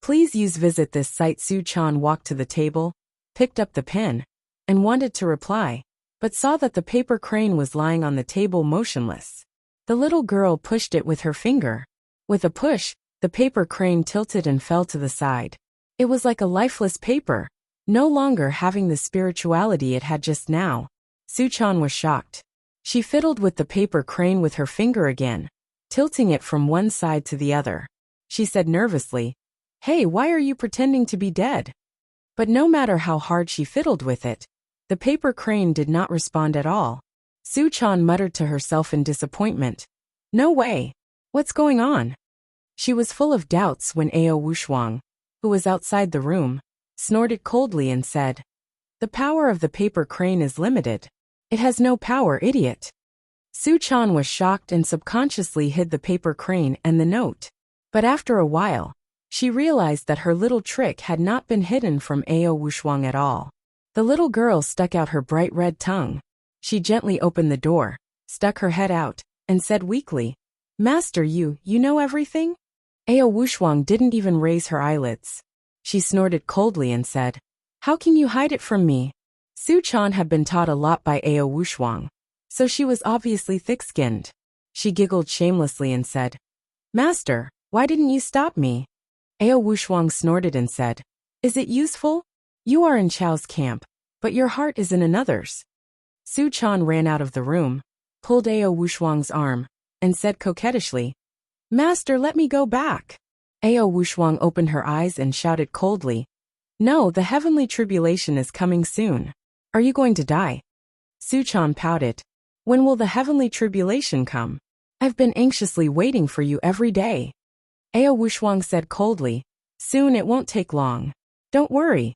S1: Please use visit this site. Su Chan walked to the table, picked up the pen, and wanted to reply, but saw that the paper crane was lying on the table motionless. The little girl pushed it with her finger. With a push, the paper crane tilted and fell to the side. It was like a lifeless paper, no longer having the spirituality it had just now. Su Chan was shocked. She fiddled with the paper crane with her finger again, tilting it from one side to the other. She said nervously, "Hey, why are you pretending to be dead?" But no matter how hard she fiddled with it, the paper crane did not respond at all. Su-chan muttered to herself in disappointment. No way. What's going on? She was full of doubts when Ao Wushwang, who was outside the room, snorted coldly and said, "The power of the paper crane is limited. It has no power, idiot." Su-chan was shocked and subconsciously hid the paper crane and the note. But after a while, she realized that her little trick had not been hidden from Ao Wushwang at all. The little girl stuck out her bright red tongue. She gently opened the door, stuck her head out, and said weakly, "Master, you know everything?" Ao Wushwang didn't even raise her eyelids. She snorted coldly and said, "How can you hide it from me?" Su-chan had been taught a lot by Ao Wushwang, so she was obviously thick-skinned. She giggled shamelessly and said, "Master, why didn't you stop me?" Ao Wushwang snorted and said, "Is it useful? You are in Chao's camp, but your heart is in another's." Su-chan ran out of the room, pulled Ao Wushwang's arm, and said coquettishly, "Master, let me go back." Ao Wushwang opened her eyes and shouted coldly, "No, the heavenly tribulation is coming soon. Are you going to die?" Su-chan pouted, "When will the heavenly tribulation come? I've been anxiously waiting for you every day." Ao Wushwang said coldly, "Soon, it won't take long. Don't worry."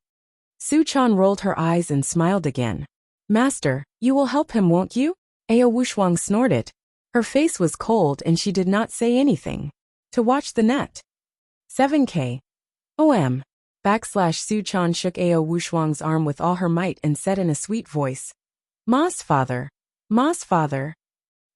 S1: Su-chan rolled her eyes and smiled again. "Master, you will help him, won't you?" Ao Wushwang snorted. Her face was cold and she did not say anything. To watch the net. 7K. OM. Su-chan shook Ao Wushwang's arm with all her might and said in a sweet voice, "Ma's father. Ma's father."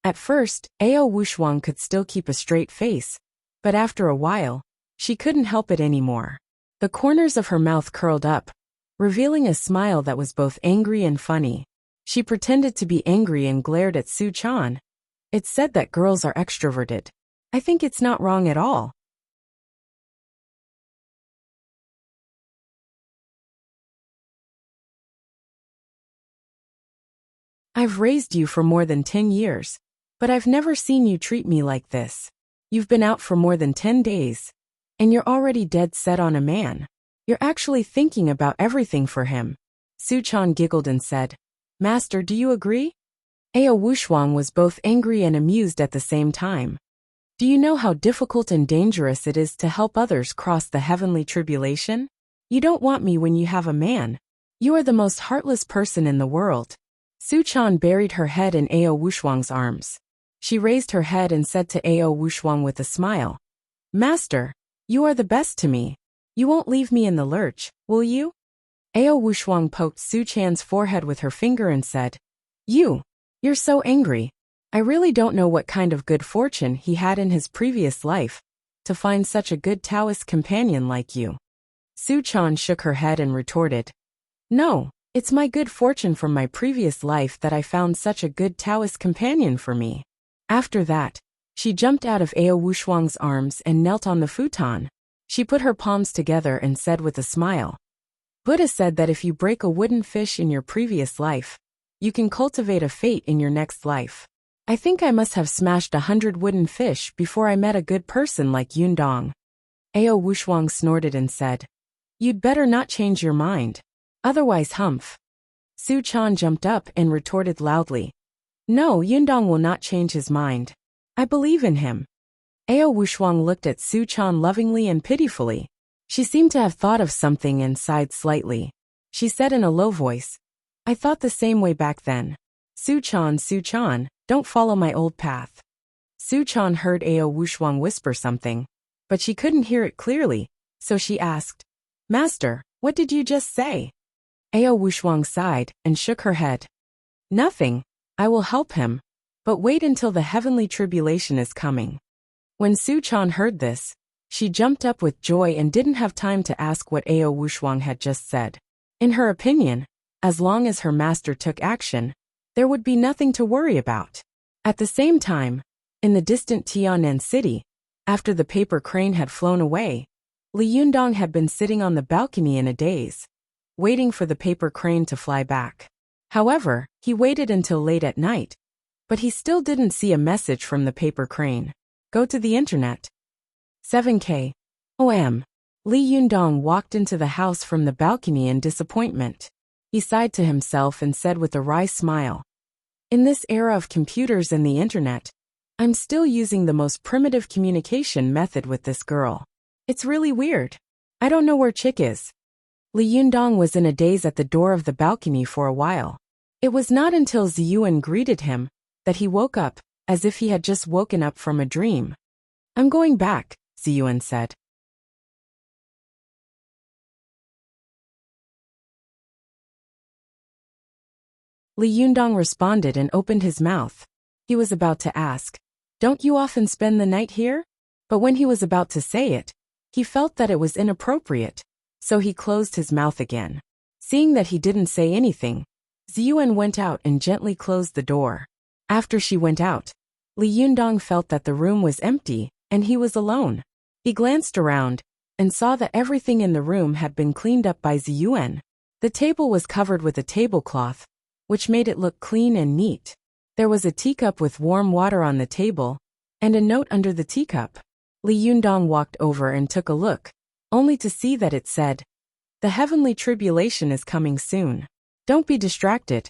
S1: At first, Ao Wushwang could still keep a straight face, but after a while, she couldn't help it anymore. The corners of her mouth curled up, revealing a smile that was both angry and funny. She pretended to be angry and glared at Su-chan. It's said that girls are extroverted. I think it's not wrong at all. I've raised you for more than 10 years, but I've never seen you treat me like this. You've been out for more than 10 days, and you're already dead set on a man. You're actually thinking about everything for him. Su-chan giggled and said, "Master, do you agree?" Ao Wushwang was both angry and amused at the same time. Do you know how difficult and dangerous it is to help others cross the heavenly tribulation? You don't want me when you have a man. You are the most heartless person in the world. Su-chan buried her head in Ao Wushwang's arms. She raised her head and said to Ao Wushwang with a smile, "Master, you are the best to me. You won't leave me in the lurch, will you?" Ao Wushwang poked Su-chan's forehead with her finger and said, You're so angry. I really don't know what kind of good fortune he had in his previous life to find such a good Taoist companion like you." Su-chan shook her head and retorted, "No, it's my good fortune from my previous life that I found such a good Taoist companion for me." After that, she jumped out of Ao Wushwang's arms and knelt on the futon. She put her palms together and said with a smile, "Buddha said that if you break a wooden fish in your previous life, you can cultivate a fate in your next life. I think I must have smashed 100 wooden fish before I met a good person like Yundong." Ao Wushwang snorted and said, "You'd better not change your mind. Otherwise humph." Su-chan jumped up and retorted loudly, "No, Yundong will not change his mind. I believe in him." Ao Wushwang looked at Su-chan lovingly and pitifully. She seemed to have thought of something and sighed slightly. She said in a low voice, "I thought the same way back then. Su-chan, don't follow my old path." Su-chan heard Ao Wushwang whisper something, but she couldn't hear it clearly, so she asked, "Master, what did you just say?" Ao Wushwang sighed and shook her head. "Nothing. I will help him, but wait until the heavenly tribulation is coming." When Su-chan heard this, she jumped up with joy and didn't have time to ask what Ao Wushwang had just said. In her opinion, as long as her master took action, there would be nothing to worry about. At the same time, in the distant Tianan city, after the paper crane had flown away, Li Yundong had been sitting on the balcony in a daze, waiting for the paper crane to fly back. However, he waited until late at night, but he still didn't see a message from the paper crane. Go to the internet. 7K. OM. Li Yundong walked into the house from the balcony in disappointment. He sighed to himself and said with a wry smile, "In this era of computers and the internet, I'm still using the most primitive communication method with this girl. It's really weird. I don't know where Chick is." Li Yundong was in a daze at the door of the balcony for a while. It was not until Ziyuan greeted him that he woke up, as if he had just woken up from a dream. "I'm going back," Ziyuan said. Li Yundong responded and opened his mouth. He was about to ask, "Don't you often spend the night here?" But when he was about to say it, he felt that it was inappropriate, so he closed his mouth again. Seeing that he didn't say anything, Ziyuan went out and gently closed the door. After she went out, Li Yundong felt that the room was empty and he was alone. He glanced around and saw that everything in the room had been cleaned up by Ziyuan. The table was covered with a tablecloth, which made it look clean and neat. There was a teacup with warm water on the table, and a note under the teacup. Li Yundong walked over and took a look, only to see that it said, "The heavenly tribulation is coming soon. Don't be distracted."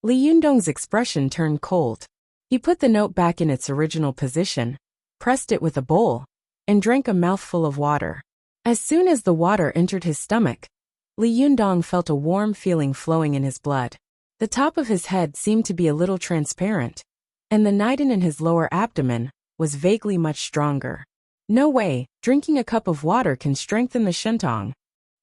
S1: Li Yundong's expression turned cold. He put the note back in its original position, pressed it with a bowl, and drank a mouthful of water. As soon as the water entered his stomach, Li Yundong felt a warm feeling flowing in his blood. The top of his head seemed to be a little transparent, and the nitin in his lower abdomen was vaguely much stronger. No way, drinking a cup of water can strengthen the shentong.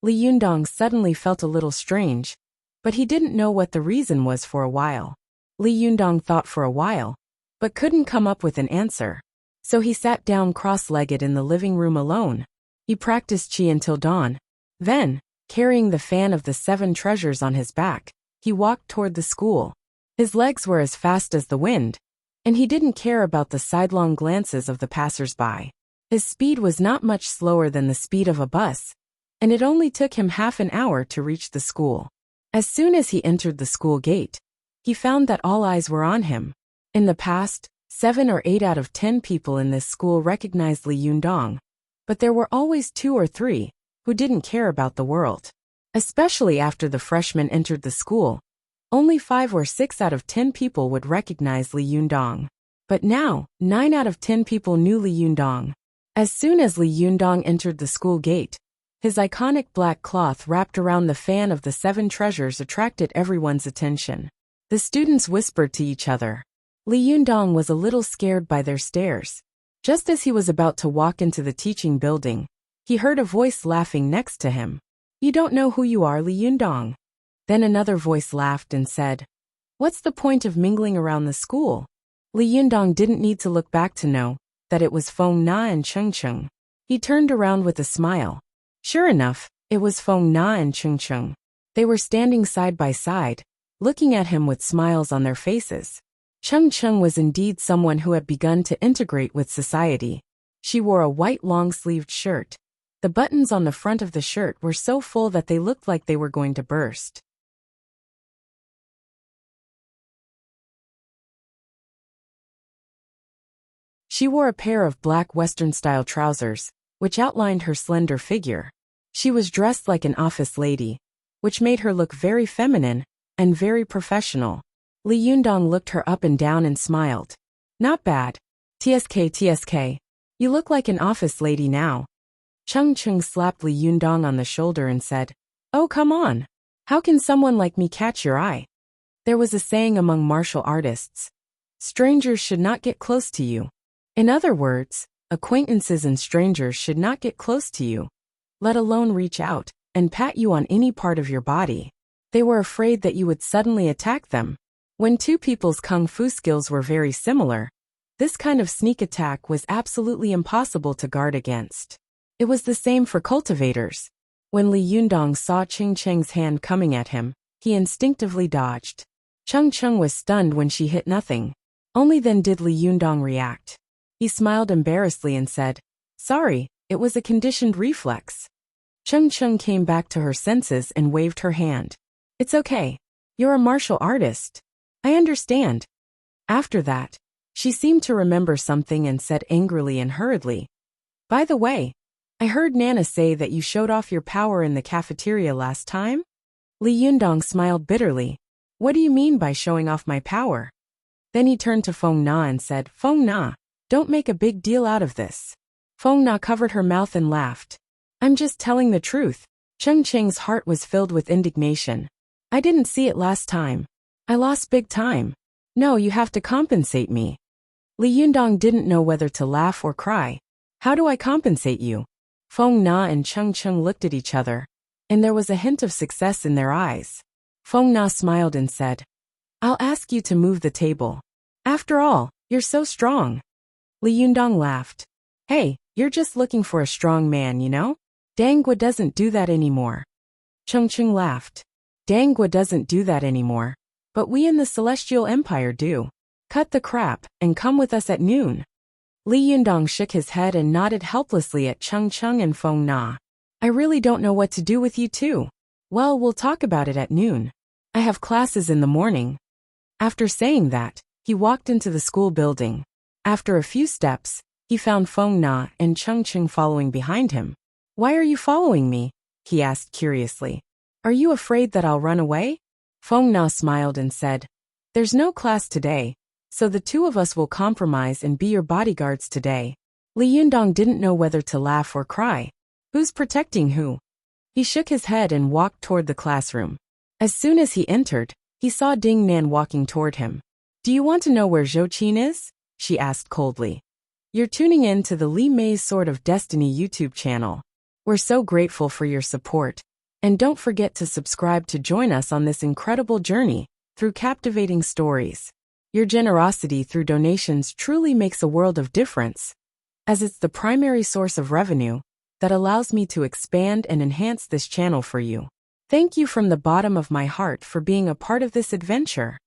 S1: Li Yundong suddenly felt a little strange, but he didn't know what the reason was for a while. Li Yundong thought for a while, but couldn't come up with an answer. So he sat down cross-legged in the living room alone. He practiced qi until dawn. Then, carrying the fan of the 7 treasures on his back, he walked toward the school. His legs were as fast as the wind, and he didn't care about the sidelong glances of the passers-by. His speed was not much slower than the speed of a bus, and it only took him half an hour to reach the school. As soon as he entered the school gate, he found that all eyes were on him. In the past, 7 or 8 out of 10 people in this school recognized Li Yundong, but there were always 2 or 3 who didn't care about the world. Especially after the freshmen entered the school, only 5 or 6 out of 10 people would recognize Li Yundong. But now, 9 out of 10 people knew Li Yundong. As soon as Li Yundong entered the school gate, his iconic black cloth wrapped around the fan of the 7 treasures attracted everyone's attention. The students whispered to each other. Li Yundong was a little scared by their stares. Just as he was about to walk into the teaching building, he heard a voice laughing next to him. "You don't know who you are, Li Yundong." Then another voice laughed and said, "What's the point of mingling around the school?" Li Yundong didn't need to look back to know that it was Feng Na and Cheng Cheng. He turned around with a smile. Sure enough, it was Feng Na and Cheng Cheng. They were standing side by side, looking at him with smiles on their faces. Cheng Cheng was indeed someone who had begun to integrate with society. She wore a white long-sleeved shirt. The buttons on the front of the shirt were so full that they looked like they were going to burst. She wore a pair of black Western-style trousers, which outlined her slender figure. She was dressed like an office lady, which made her look very feminine and very professional. Li Yundong looked her up and down and smiled. "Not bad. TSK. You look like an office lady now." Cheng Cheng slapped Li Yundong on the shoulder and said, "Oh, come on. How can someone like me catch your eye?" There was a saying among martial artists, "Strangers should not get close to you." In other words, acquaintances and strangers should not get close to you, let alone reach out and pat you on any part of your body. They were afraid that you would suddenly attack them. When 2 people's kung fu skills were very similar, this kind of sneak attack was absolutely impossible to guard against. It was the same for cultivators. When Li Yundong saw Cheng Cheng's hand coming at him, he instinctively dodged. Cheng Cheng was stunned when she hit nothing. Only then did Li Yundong react. He smiled embarrassedly and said, "Sorry, it was a conditioned reflex." Cheng Cheng came back to her senses and waved her hand. "It's okay. You're a martial artist. I understand." After that, She seemed to remember something and said angrily and hurriedly, "By the way, I heard Nana say that you showed off your power in the cafeteria last time?" Li Yundong smiled bitterly. "What do you mean by showing off my power?" Then he turned to Feng Na and said, "Feng Na, don't make a big deal out of this." Feng Na covered her mouth and laughed. "I'm just telling the truth." Cheng Cheng's heart was filled with indignation. "I didn't see it last time. I lost big time. No, you have to compensate me." Li Yundong didn't know whether to laugh or cry. "How do I compensate you?" Feng Na and Cheng Cheng looked at each other, and there was a hint of success in their eyes. Feng Na smiled and said, "I'll ask you to move the table. After all, you're so strong." Li Yundong laughed. "Hey, you're just looking for a strong man, you know? Dangua doesn't do that anymore." Cheng Cheng laughed. "Dangua doesn't do that anymore, but we in the Celestial Empire do. Cut the crap and come with us at noon." Li Yundong shook his head and nodded helplessly at Cheng Cheng and Feng Na. "I really don't know what to do with you two." "Well, we'll talk about it at noon. I have classes in the morning." After saying that, he walked into the school building. After a few steps, he found Feng Na and Cheng Cheng following behind him. "Why are you following me?" he asked curiously. "Are you afraid that I'll run away?" Feng Na smiled and said, "There's no class today, so the two of us will compromise and be your bodyguards today." Li Yundong didn't know whether to laugh or cry. Who's protecting who? He shook his head and walked toward the classroom. As soon as he entered, he saw Ding Nan walking toward him. "Do you want to know where Zhou Qin is?" she asked coldly. "You're tuning in to the Li Mei's Sword of Destiny YouTube channel. We're so grateful for your support, and don't forget to subscribe to join us on this incredible journey through captivating stories. Your generosity through donations truly makes a world of difference, as it's the primary source of revenue that allows me to expand and enhance this channel for you. Thank you from the bottom of my heart for being a part of this adventure."